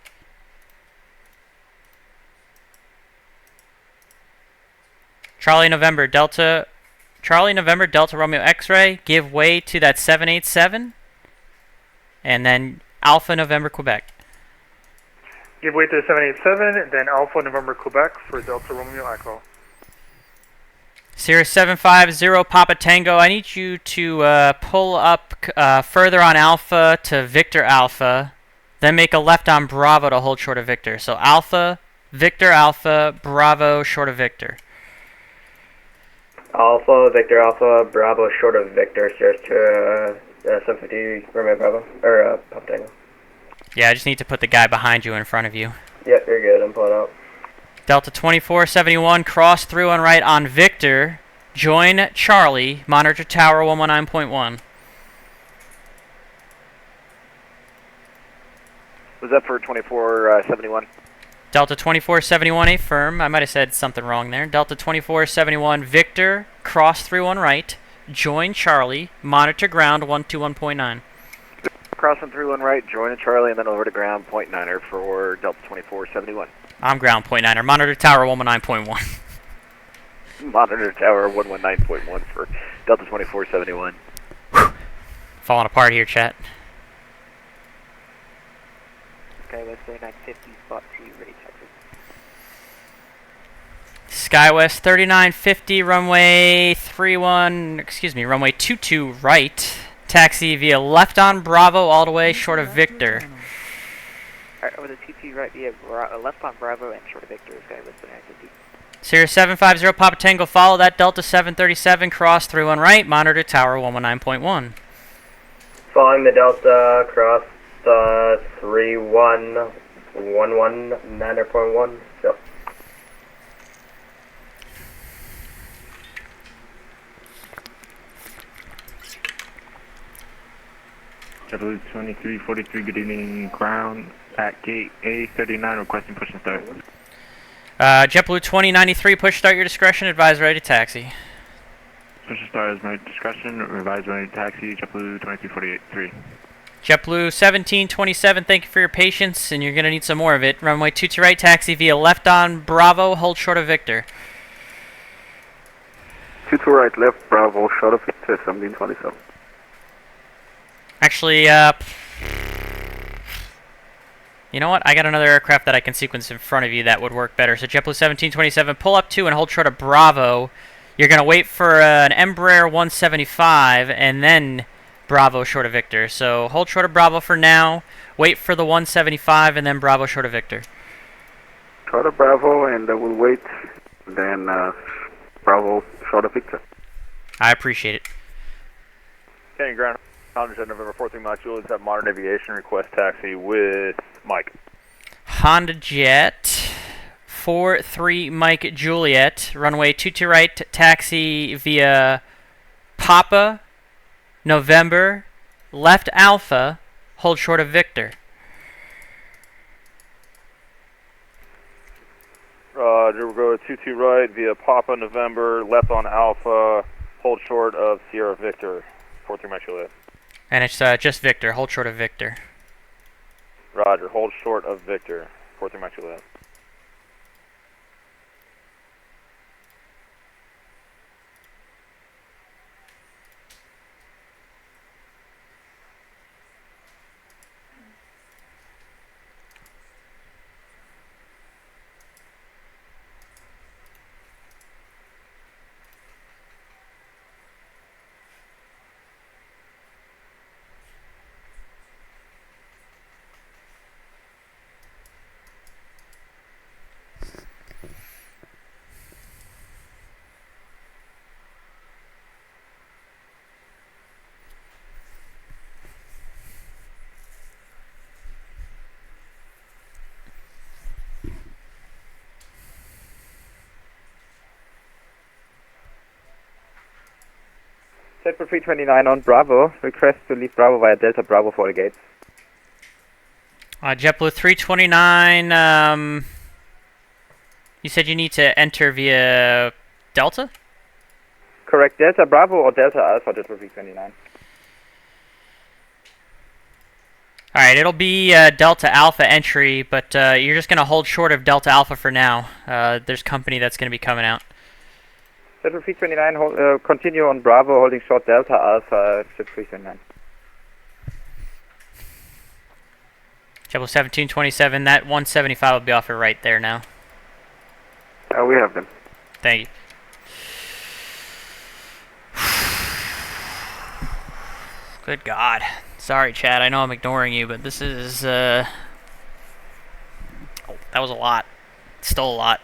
Charlie November Delta Romeo X-Ray, give way to that 787, and then Alpha November Quebec. Give way to the 787, then Alpha November Quebec for Delta Romeo Echo. Sirius 750 Papa Tango, I need you to pull up further on Alpha to Victor Alpha, then make a left on Bravo to hold short of Victor. So Alpha, Victor Alpha, Bravo short of Victor. Alpha, Victor Alpha, Bravo short of Victor, steers to 750, Romeo Bravo, or Pop Tango. Yeah, I just need to put the guy behind you in front of you. Yep, you're good, I'm pulling out. Delta 2471, cross through on right on Victor. Join Charlie, monitor tower 119.1. Was that for 2471? Delta 2471, a firm. I might have said something wrong there. Delta 2471, Victor, cross through on right. Join Charlie, monitor ground 121.9. Crossing through on right, join Charlie, and then over to ground, .9er for Delta 2471. I'm ground .9er, monitor tower 119.1. Monitor tower 119.1 for Delta 2471. Falling apart here, chat. Skywest 3950, spot 2, ready Texas. Skywest 3950, runway 22 right. Taxi via left on Bravo all the way short of Victor. Alright, over the 22 right via left on Bravo and short of Victor, Skywest 3950. Sirius 750, Papa Tango, follow that Delta 737, cross through on right, monitor tower 119.1. Following the Delta, cross 3111, 9.1, yep. JetBlue 2343, good evening, ground at gate A39, requesting push and start. JetBlue 2093, push start your discretion, advise ready to taxi. Push and start is my discretion, revise ready to taxi, JetBlue 2348-3. JetBlue 1727, thank you for your patience, and you're going to need some more of it. Runway 22 right, taxi via left on Bravo, hold short of Victor. 22 right, left, Bravo, short of Victor, 1727. Actually, you know what? I got another aircraft that I can sequence in front of you that would work better. So JetBlue 1727, pull up 2 and hold short of Bravo. You're going to wait for an Embraer 175 and then Bravo short of Victor. So hold short of Bravo for now, wait for the 175 and then Bravo short of Victor. Short of Bravo and we'll wait, then Bravo short of Victor. I appreciate it. Kenny Ground, Honda November 43 Mike Juliet at Modern Aviation, request taxi with Mike. Honda Jet 43 Mike Juliet, runway 22 right, taxi via Papa, November, left Alpha, hold short of Victor. We'll go 22 right via Papa, November, left on Alpha, hold short of Sierra Victor, 43 Mike Juliet. And it's just Victor, hold short of Victor. Roger, hold short of Victor, 43 Mike Juliet. Set for 329 on Bravo. Request to leave Bravo via Delta Bravo for the gates. JetBlue 329, you said you need to enter via Delta? Correct, Delta Bravo or Delta Alpha, JetBlue 329. Alright, it'll be Delta Alpha entry, but you're just going to hold short of Delta Alpha for now. There's company that's going to be coming out. Set for 329, continue on Bravo, holding short Delta Alpha, Jet 329. JetBlue 1727, that 175 will be off your right there now. We have them. Thank you. Good God. Sorry, Chad. I know I'm ignoring you, but this is, oh, that was a lot. Still a lot.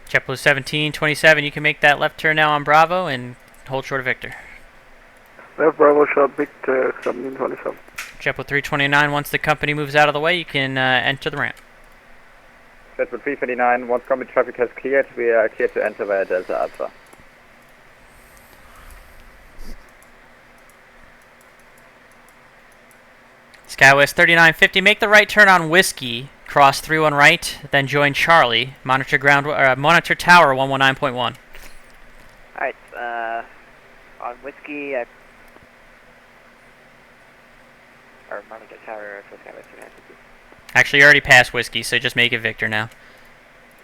JetBlue 1727, you can make that left turn now on Bravo and hold short of Victor. Left Bravo, short Victor, 1727. JetBlue 329, once the company moves out of the way, you can enter the ramp. JetBlue 329, once company traffic has cleared, we are clear to enter via Delta Alpha. Skywest 3950, make the right turn on Whiskey, cross 31 right, then join Charlie, monitor monitor tower 119.1. Alright, on Whiskey, or monitor tower for Skywest 3950. Actually, you already passed Whiskey, so just make it Victor now.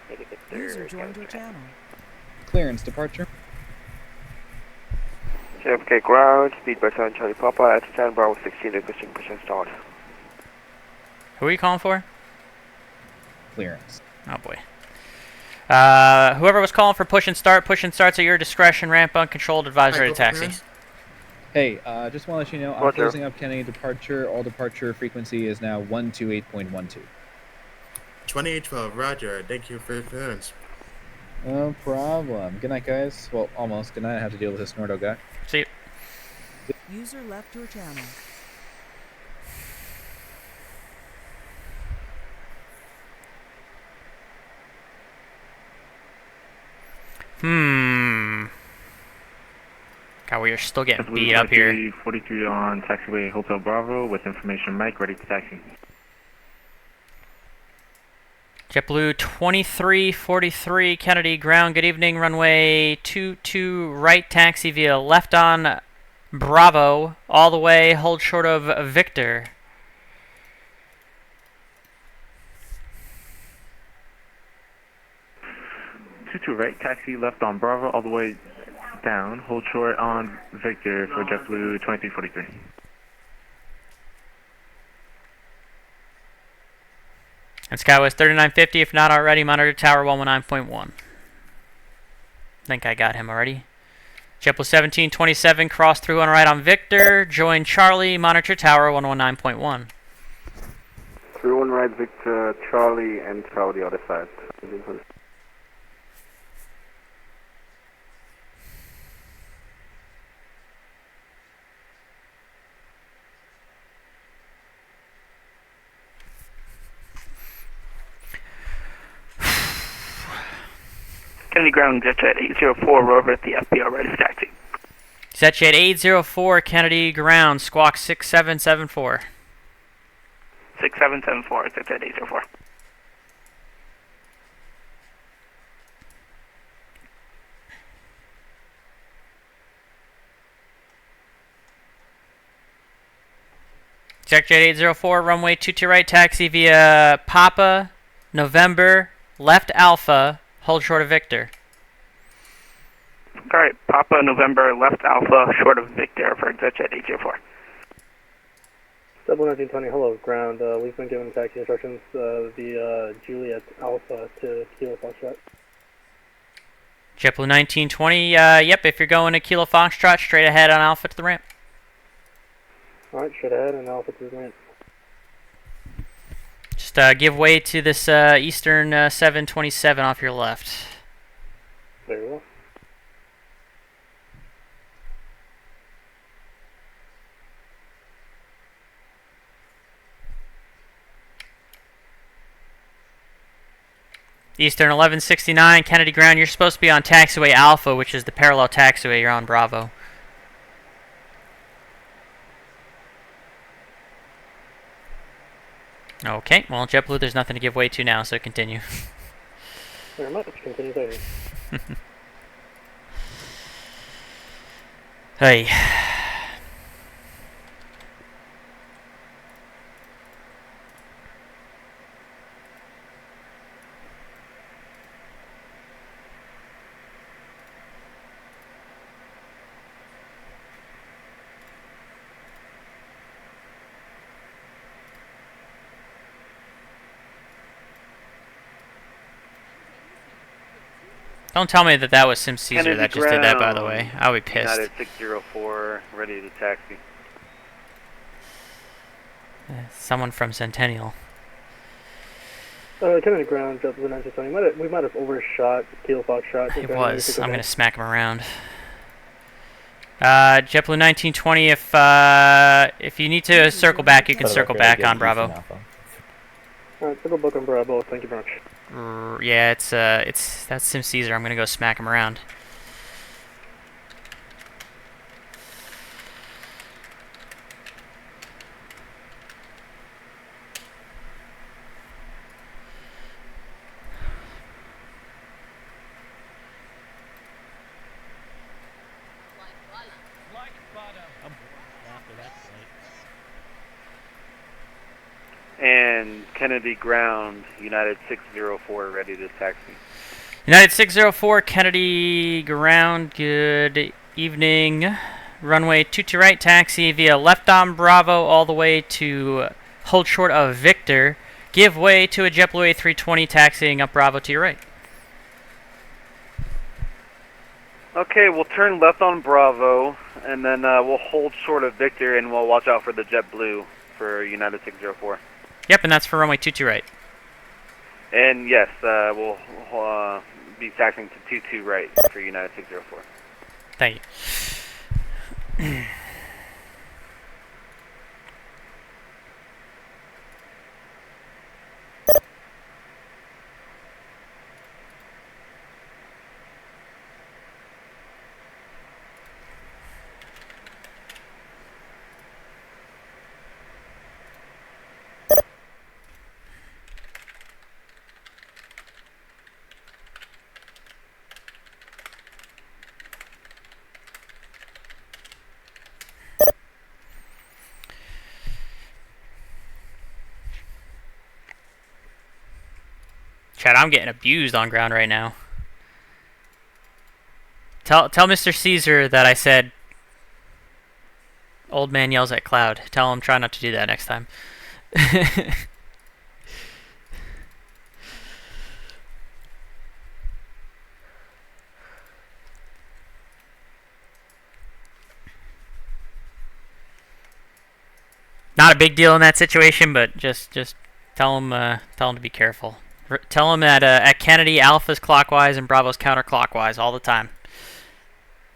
Make it Victor. User joined your channel. Clearance departure. JFK ground, speed by 7 Charlie Papa, at 10 Bravo 16, requesting push start. Who are you calling for? Clearance. Oh boy. Whoever was calling for push and start's at your discretion. Ramp uncontrolled, advise ready to taxi. Hey, just want to let you know, I'm closing up Kennedy departure. All departure frequency is now 128.12. 2812, roger. Thank you for your clearance. No problem. Good night, guys. Well, almost. Good night. I have to deal with this Nordo guy. See you. User left your channel. God, we are still getting beat up here. 43 on taxiway Hotel Bravo with information Mike, ready to taxi. JetBlue 2343 Kennedy ground. Good evening. Runway 22 right. Taxi via left on Bravo. All the way. Hold short of Victor. Two right. Taxi left on Bravo. All the way down. Hold short on Victor for JetBlue 2343. And Skywest 3950, if not already, monitor tower 119.1. Think I got him already. JetBlue 1727, cross through on right on Victor. Join Charlie, monitor tower 119.1. 31 right, Victor, Charlie, and tower the other side. Kennedy ground, JetJet 804, rover at the FBR, ready for taxi. JetJet 804, Kennedy ground, squawk 6774. 6774, JetJet 804. JetJet 804, runway 22 right, taxi via Papa, November, left Alpha, hold short of Victor. Alright, Papa, November, left Alpha, short of Victor for JetJet 804. Double 1920, hello, ground. We've been given taxi instructions via Juliet Alpha to Kilo Foxtrot. JetBlue 1920, yep, if you're going to Kilo Foxtrot, straight ahead on Alpha to the ramp. Alright, straight ahead and Alpha to the ramp. Just give way to this Eastern 727 off your left. Very well. Eastern 1169, Kennedy ground. You're supposed to be on taxiway Alpha, which is the parallel taxiway. You're on Bravo. Okay, well, JetBlue, there's nothing to give way to now, so continue. Very much. Continue later. Hey. Don't tell me that that was Sim Caesar Kennedy that just did that, by the ground, way. I'll be pissed. United 604, ready to taxi. Someone from Centennial. Kennedy ground, JetBlue 920. We might have overshot Kilo Foxtrot. It was. I'm going to smack him around. JetBlue 1920, if you need to circle back, you can circle back on Bravo. Alright, circle back on Bravo. Thank you very much. Yeah, that's Sim Caesar. I'm going to go smack him around. And Kennedy ground, United 604, ready to taxi. United 604, Kennedy ground, good evening. Runway 22 right, taxi via left on Bravo all the way to hold short of Victor. Give way to a JetBlue A320 taxiing up Bravo to your right. Okay, we'll turn left on Bravo, and then we'll hold short of Victor, and we'll watch out for the JetBlue for United 604. Yep, and that's for runway 22 right. And yes, we'll be taxiing to 22 right for United 604. Thank you. Chad, I'm getting abused on ground right now. Tell Mr. Caesar that I said old man yells at cloud. Tell him try not to do that next time. Not a big deal in that situation, but just tell him to be careful. Tell him that at Kennedy, Alpha's clockwise and Bravo's counterclockwise all the time,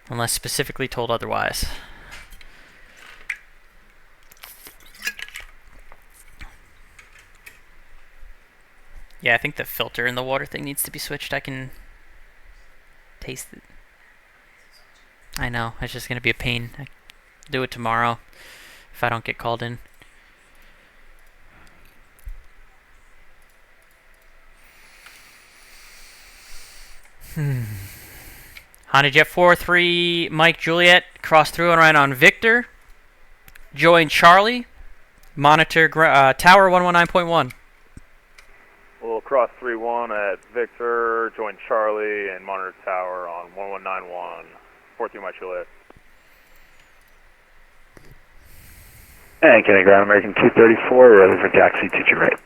unless specifically told otherwise. Yeah, I think the filter in the water thing needs to be switched. I can taste it. I know, it's just going to be a pain. I do it tomorrow if I don't get called in. Honda Jet 43, Mike Juliet, cross through and right on Victor. Join Charlie. Monitor tower 119.1. We'll cross 3-1 at Victor, join Charlie, and monitor tower on 1191. 43 Mike Juliet. And Kennedy ground, American 234, ready for taxi to your right.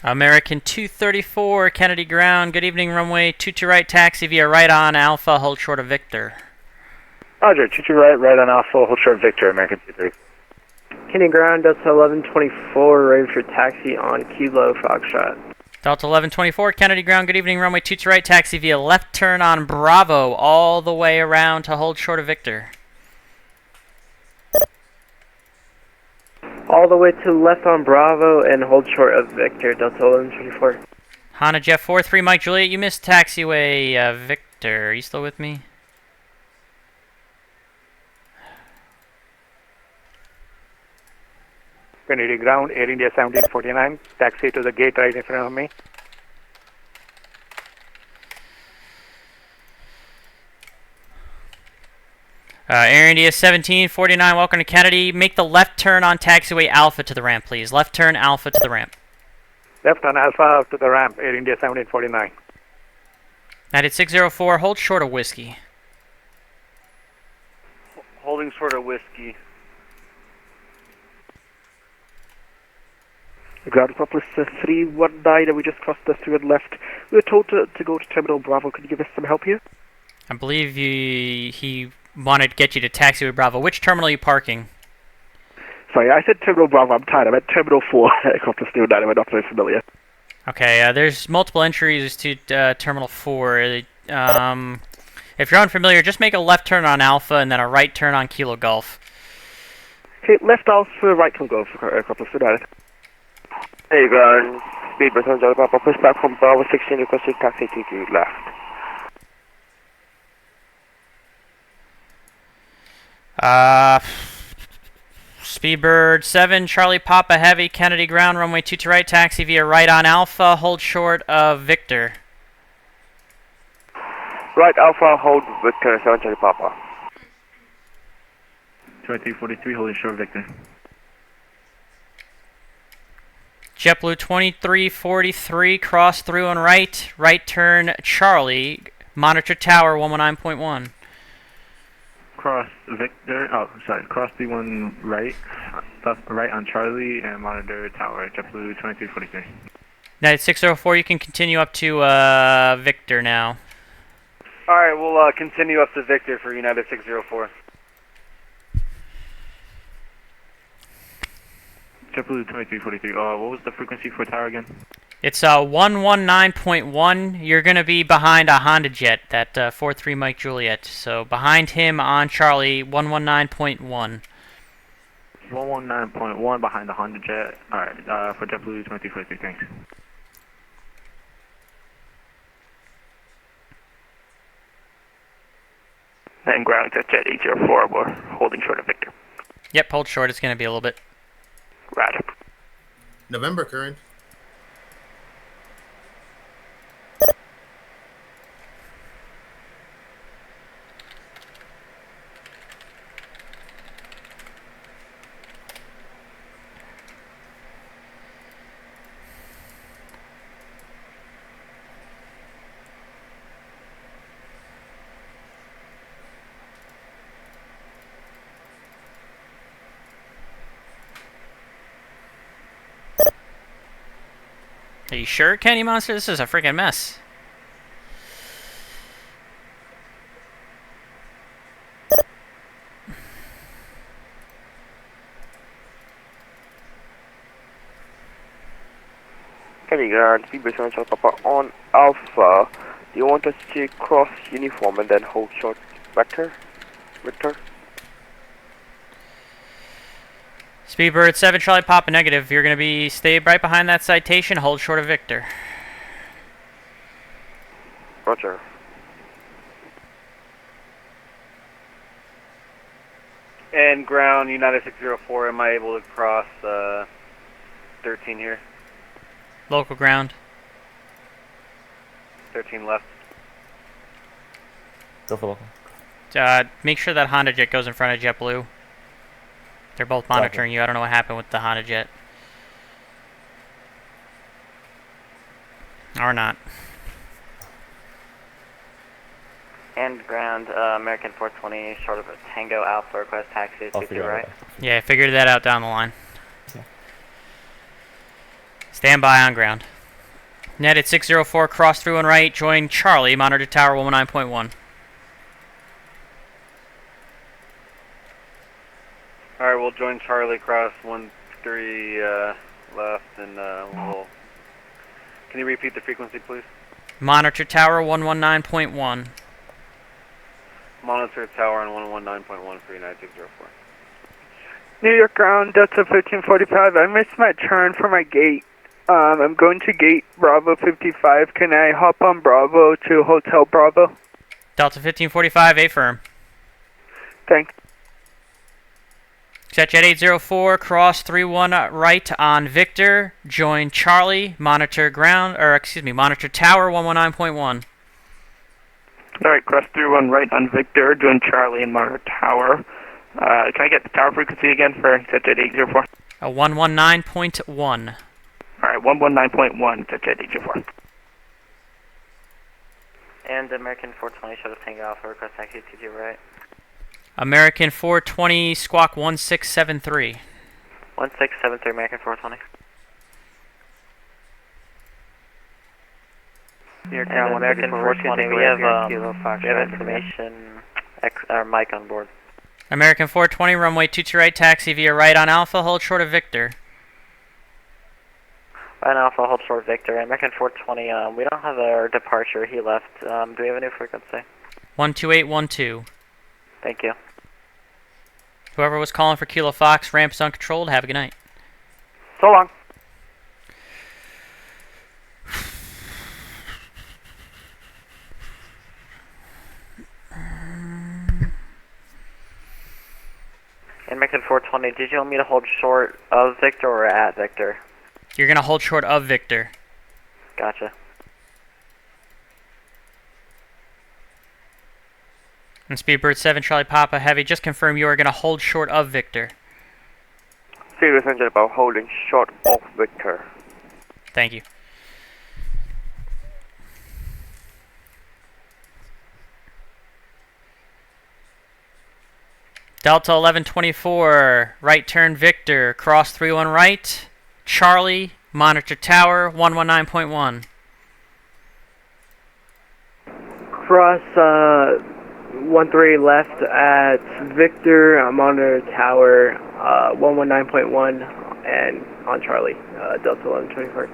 American 234, Kennedy ground. Good evening, runway 22 right, taxi via right on Alpha, hold short of Victor. Roger, 22 right, right on Alpha, hold short of Victor, American 234. Kennedy ground, Delta 1124, ready for taxi on Kilo Foxtrot. Delta 1124, Kennedy ground. Good evening, runway 22 right, taxi via left turn on Bravo, all the way around to hold short of Victor. All the way to left on Bravo and hold short of Victor, Delta 1124. Honda Jet 43, Mike Juliet, you missed taxiway, Victor. Are you still with me? Kennedy ground, Air India 1749, taxi to the gate right in front of me. Air India 1749, welcome to Kennedy. Make the left turn on taxiway Alpha to the ramp, please. Left turn Alpha to the ramp. Left on Alpha to the ramp, Air India 1749. United 604, hold short of whiskey. Holding short of whiskey. Ground Propolis 319, and we just crossed the through and left. We were told to go to Terminal Bravo. Could you give us some help here? I believe he wanted to get you to taxiway Bravo. Which terminal are you parking? Sorry, I said Terminal Bravo. I'm tired. I meant Terminal 4. Helicopter Steel 9. I'm not very familiar. Okay, there's multiple entries to Terminal 4. If you're unfamiliar, just make a left turn on Alpha and then a right turn on Kilo Golf. Okay, left Alpha, right Kilo Golf for Helicopter Steel 9. Hey, ground. Speedbird 7 Charlie Papa, push back from Bravo 16, requesting taxi to left. Speedbird 7, Charlie Papa Heavy, Kennedy ground, runway 2 to right, taxi via right on Alpha, hold short of Victor. Right Alpha, hold Victor, 7 Charlie Papa. 2343, holding short Victor. JetBlue 2343, cross through and right, right turn Charlie, monitor tower 119.1. Cross Victor, cross the1 right, left, right on Charlie, and monitor tower, JetBlue 2343. United 604, you can continue up to Victor now. Alright, we'll continue up to Victor for United 604. JetBlue 2343, what was the frequency for tower again? It's 119.1. You're going to be behind a Honda Jet, that 43 Mike Juliet. So behind him on Charlie, 119.1. 119.1 behind the Honda Jet. Alright, for JetBlue 2343, thanks. And ground at Jet 804, we're holding short of Victor. Yep, hold short. It's going to be a little bit. Roger. November current. Are you sure, Kenny Monster? This is a freaking mess. Kenny ground, Speedbird 7 Charlie Papa on Alpha. Do you want us to cross uniform and then hold short Victor? Speedbird 7 Charlie Papa negative. You're going to be stay right behind that citation. Hold short of Victor. Roger. And ground, United 604, am I able to cross 13 here? Local ground. 13 left. Go for local. Make sure that Honda Jet goes in front of JetBlue. They're both monitoring you. I don't know what happened with the Honda Jet. Or not. And ground, American 420, short of a Tango Alpha, request taxi to the right. Yeah, I figured that out down the line. Yeah. Stand by on ground. Net at 604, cross through and right, join Charlie, monitor tower 119.1. Alright, we'll join Charlie, cross 13 left, and we'll... Can you repeat the frequency, please? Monitor tower 119.1. Monitor tower on 119.1 for United 604. New York ground, Delta 1545. I missed my turn for my gate. I'm going to gate Bravo 55. Can I hop on Bravo to Hotel Bravo? Delta 1545, affirm. Thanks. Jet 804, cross 31 right on Victor. Join Charlie, monitor monitor tower 119.1. Alright, cross 31 right on Victor, join Charlie and monitor tower. Can I get the tower frequency again for Jet 804? 119.1. Alright, 119.1, Jet 804. And American 420 should have taken off, request taxi to your right. American 420, squawk 1673. 1673, American 420. And American 420, we have information, Mike on board. American 420, runway 22 right, taxi via right on Alpha, hold short of Victor. Right on Alpha, hold short of Victor. American 420, we don't have our departure, he left. Do we have a new frequency? 12812. Thank you. Whoever was calling for Kilo Fox, ramps uncontrolled, have a good night. So long. American 420, did you want me to hold short of Victor or at Victor? You're going to hold short of Victor. Gotcha. And Speedbird 7, Charlie Papa Heavy, just confirm you are going to hold short of Victor. Serious engine about holding short of Victor. Thank you. Delta 1124, right turn Victor, cross 31 right, Charlie, monitor tower 119.1. Cross 13 left at Victor, I'm on the tower 119.1 and on Charlie, Delta 1124.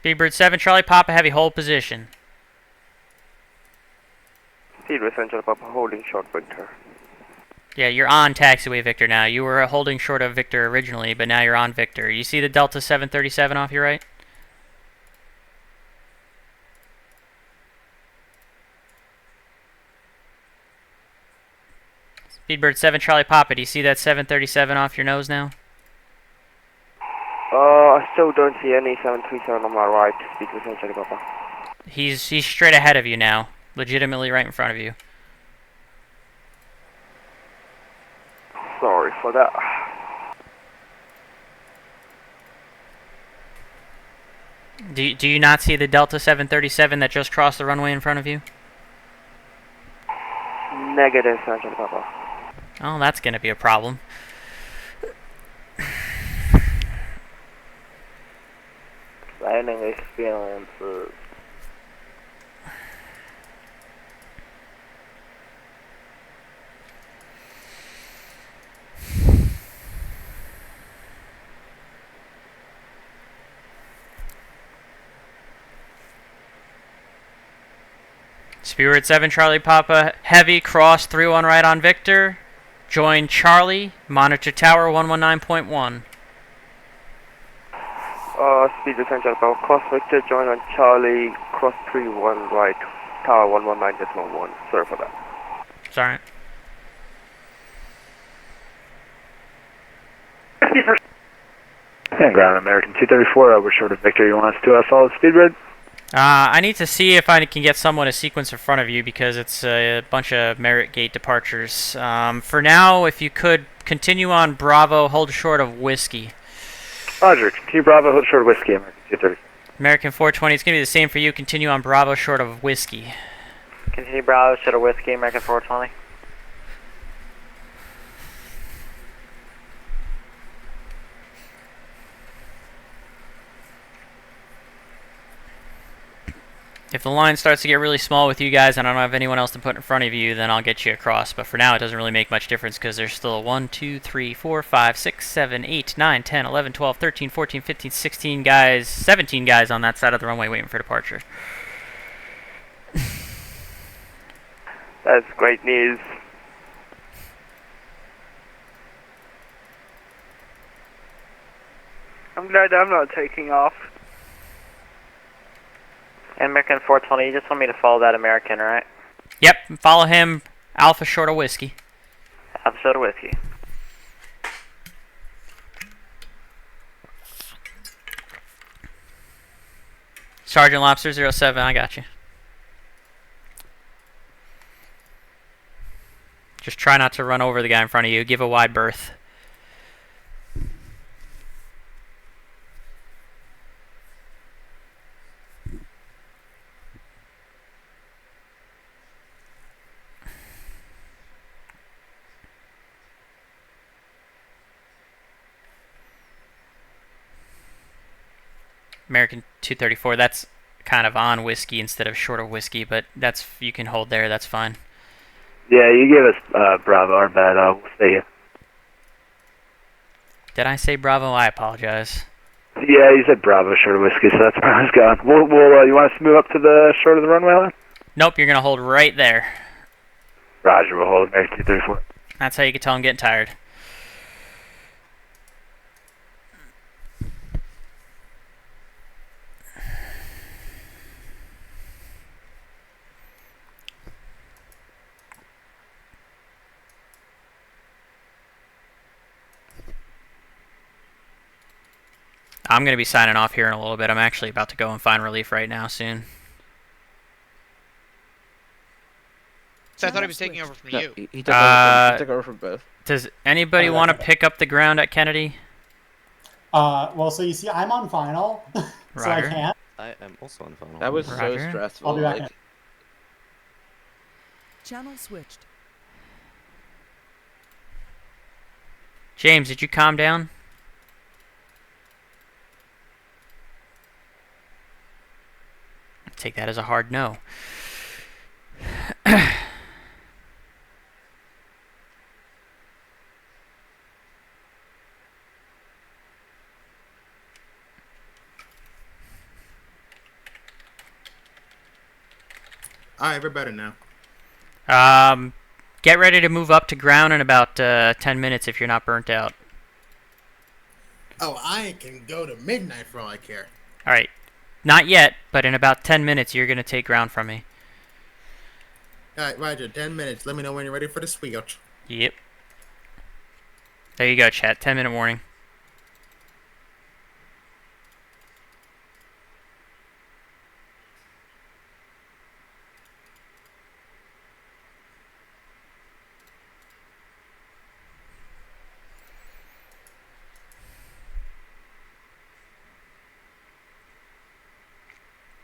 Speedbird 7, Charlie Papa Heavy, hold position. Serious engine about holding short Victor. Yeah, you're on taxiway Victor now. You were holding short of Victor originally, but now you're on Victor. You see the Delta 737 off your right? Speedbird 7, Charlie Papa, do you see that 737 off your nose now? I still don't see any 737 on my right. Speak with Charlie Papa. He's straight ahead of you now. Legitimately right in front of you. Sorry for that. Do you not see the Delta 737 that just crossed the runway in front of you? Negative, Sergeant Papa. Oh, that's going to be a problem. Landing experiences. Spirit 7, Charlie Papa Heavy, cross 31 right on Victor. Join Charlie, monitor tower 119.1. Speed Central Papa, cross Victor, join on Charlie, cross 31 right, tower 119.1. Sorry for that. Sorry. And ground American 234, we're short of Victor. You want us to follow the speed grid? I need to see if I can get someone a sequence in front of you because it's a bunch of merit gate departures. For now, if you could continue on Bravo, hold short of Whiskey. Roger, continue Bravo, hold short of Whiskey, American 230. American 420, it's going to be the same for you. Continue on Bravo, short of Whiskey. Continue Bravo, short of Whiskey, American 420. If the line starts to get really small with you guys and I don't have anyone else to put in front of you, then I'll get you across. But for now, it doesn't really make much difference because there's still 1, 2, 3, 4, 5, 6, 7, 8, 9, 10, 11, 12, 13, 14, 15, 16 guys, 17 guys on that side of the runway waiting for departure. That's great news. I'm glad I'm not taking off. And American 420, you just want me to follow that American, right? Yep, follow him Alpha short of whiskey. Alpha short of whiskey. Sergeant Lobster 07, I got you. Just try not to run over the guy in front of you. Give a wide berth. American 234, that's kind of on whiskey instead of short of whiskey, but that's, you can hold there, that's fine. Yeah, you gave us Bravo, our bad. We'll stay here. Did I say Bravo? I apologize. Yeah, you said Bravo, short of whiskey, so that's where I was going. You want us to move up to the short of the runway line? Nope, you're going to hold right there. Roger, we'll hold American 234. That's how you can tell I'm getting tired. I'm going to be signing off here in a little bit. I'm actually about to go and find relief right now soon. So I thought he was taking over from you. He took over from both. Does anybody want to pick up the ground at Kennedy? Well, so you see, I'm on final, so I Roger. can't. I am also on final. That was so stressful. I'll be back in a Channel switched. James, did you calm down? Take that as a hard no. Alright, we're better now. Get ready to move up to ground in about 10 minutes if you're not burnt out. Oh, I can go to midnight for all I care. Alright. Not yet, but in about 10 minutes you're going to take ground from me. Alright, Roger, 10 minutes. Let me know when you're ready for the switch. Yep. There you go, chat. 10-minute warning.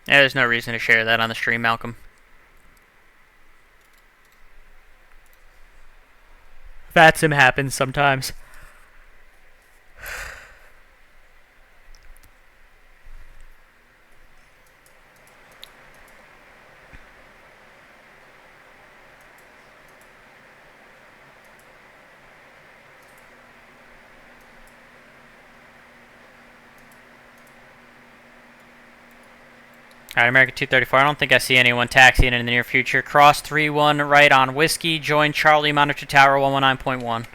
Yeah, there's no reason to share that on the stream, Malcolm. VATSIM happens sometimes. Alright, American 234, I don't think I see anyone taxiing in the near future. Cross 3-1 right on Whiskey, join Charlie, monitor tower 119.1.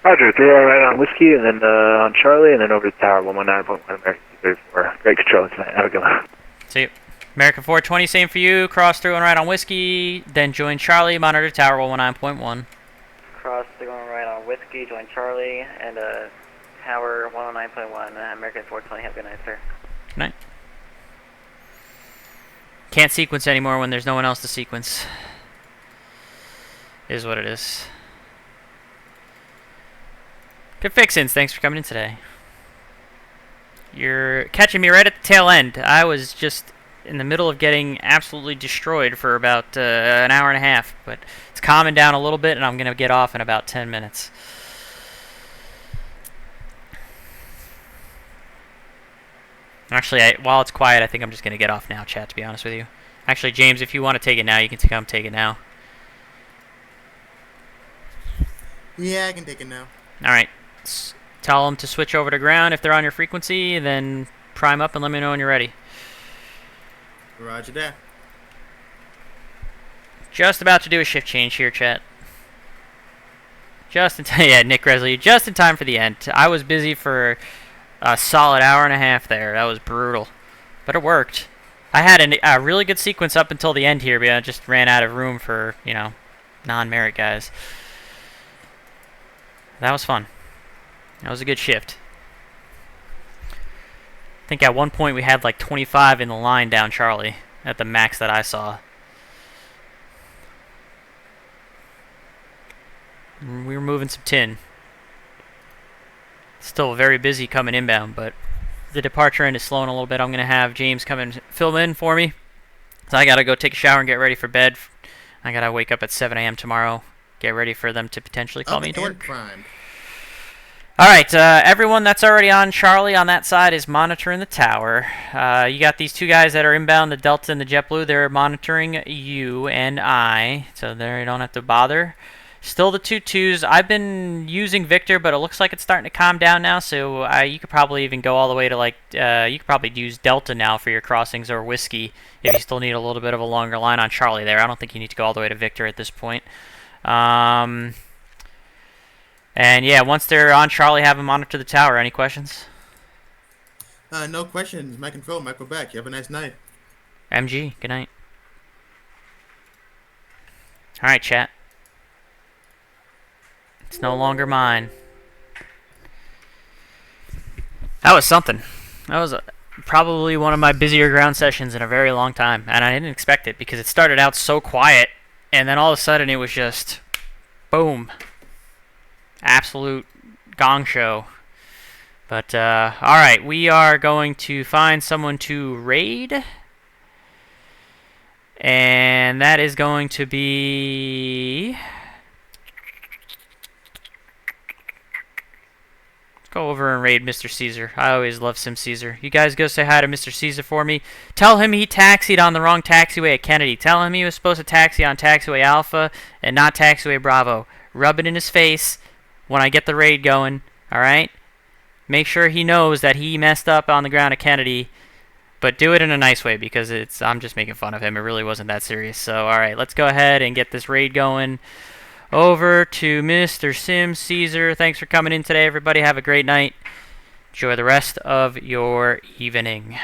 Roger, 3-1 right on Whiskey, and then on Charlie, and then over to tower 119.1 American 234. Great control tonight. Have a good one. See you. American 420, same for you. Cross 3-1 right on Whiskey, then join Charlie, monitor tower 119.1. Cross 3-1 right on Whiskey, join Charlie, and tower 109.1. American 420, have a good night, sir. Good night. Can't sequence anymore when there's no one else to sequence. Is what it is. Good fixins, thanks for coming in today. You're catching me right at the tail end. I was just in the middle of getting absolutely destroyed for about an hour and a half, but it's calming down a little bit and I'm going to get off in about 10 minutes. Actually, while it's quiet, I think I'm just going to get off now, chat, to be honest with you. Actually, James, if you want to take it now, you can come take it now. Yeah, I can take it now. Alright. Tell them to switch over to ground if they're on your frequency, then prime up and let me know when you're ready. Roger that. Just about to do a shift change here, chat. Just in time. Yeah, Nick Gresley, just in time for the end. I was busy for a solid hour and a half there. That was brutal. But it worked. I had a really good sequence up until the end here, but I just ran out of room for, you know, non-merit guys. That was fun. That was a good shift. I think at one point we had like 25 in the line down Charlie at the max that I saw. We were moving some tin. Still very busy coming inbound, but the departure end is slowing a little bit. I'm going to have James come and fill in for me. So I got to go take a shower and get ready for bed. I got to wake up at 7 a.m. tomorrow. Get ready for them to potentially call me to work. Alright, everyone that's already on Charlie on that side is monitoring the tower. You got these two guys that are inbound, the Delta and the JetBlue. They're monitoring you and I, so there you don't have to bother. Still the 2-2s. I've been using Victor, but it looks like it's starting to calm down now, so you could probably even go all the way to, like, you could probably use Delta now for your crossings, or Whiskey, if you still need a little bit of a longer line on Charlie there. I don't think you need to go all the way to Victor at this point. And yeah, once they're on Charlie, have them monitor the tower. Any questions? No questions. Mike and Phil, Michael back. You have a nice night. MG, good night. Alright, chat. It's no longer mine. That was something. That was probably one of my busier ground sessions in a very long time. And I didn't expect it because it started out so quiet. And then all of a sudden it was just boom. Absolute gong show. But, alright. We are going to find someone to raid. And that is going to be... Go over and raid Mr. Caesar. I always love Sim Caesar. You guys go say hi to Mr. Caesar for me. Tell him he taxied on the wrong taxiway at Kennedy. Tell him he was supposed to taxi on taxiway Alpha and not taxiway Bravo. Rub it in his face when I get the raid going. Alright? Make sure he knows that he messed up on the ground at Kennedy. But do it in a nice way because I'm just making fun of him. It really wasn't that serious. So, alright, let's go ahead and get this raid going. Over to Mr. Sim Caesar. Thanks for coming in today, everybody. Have a great night. Enjoy the rest of your evening.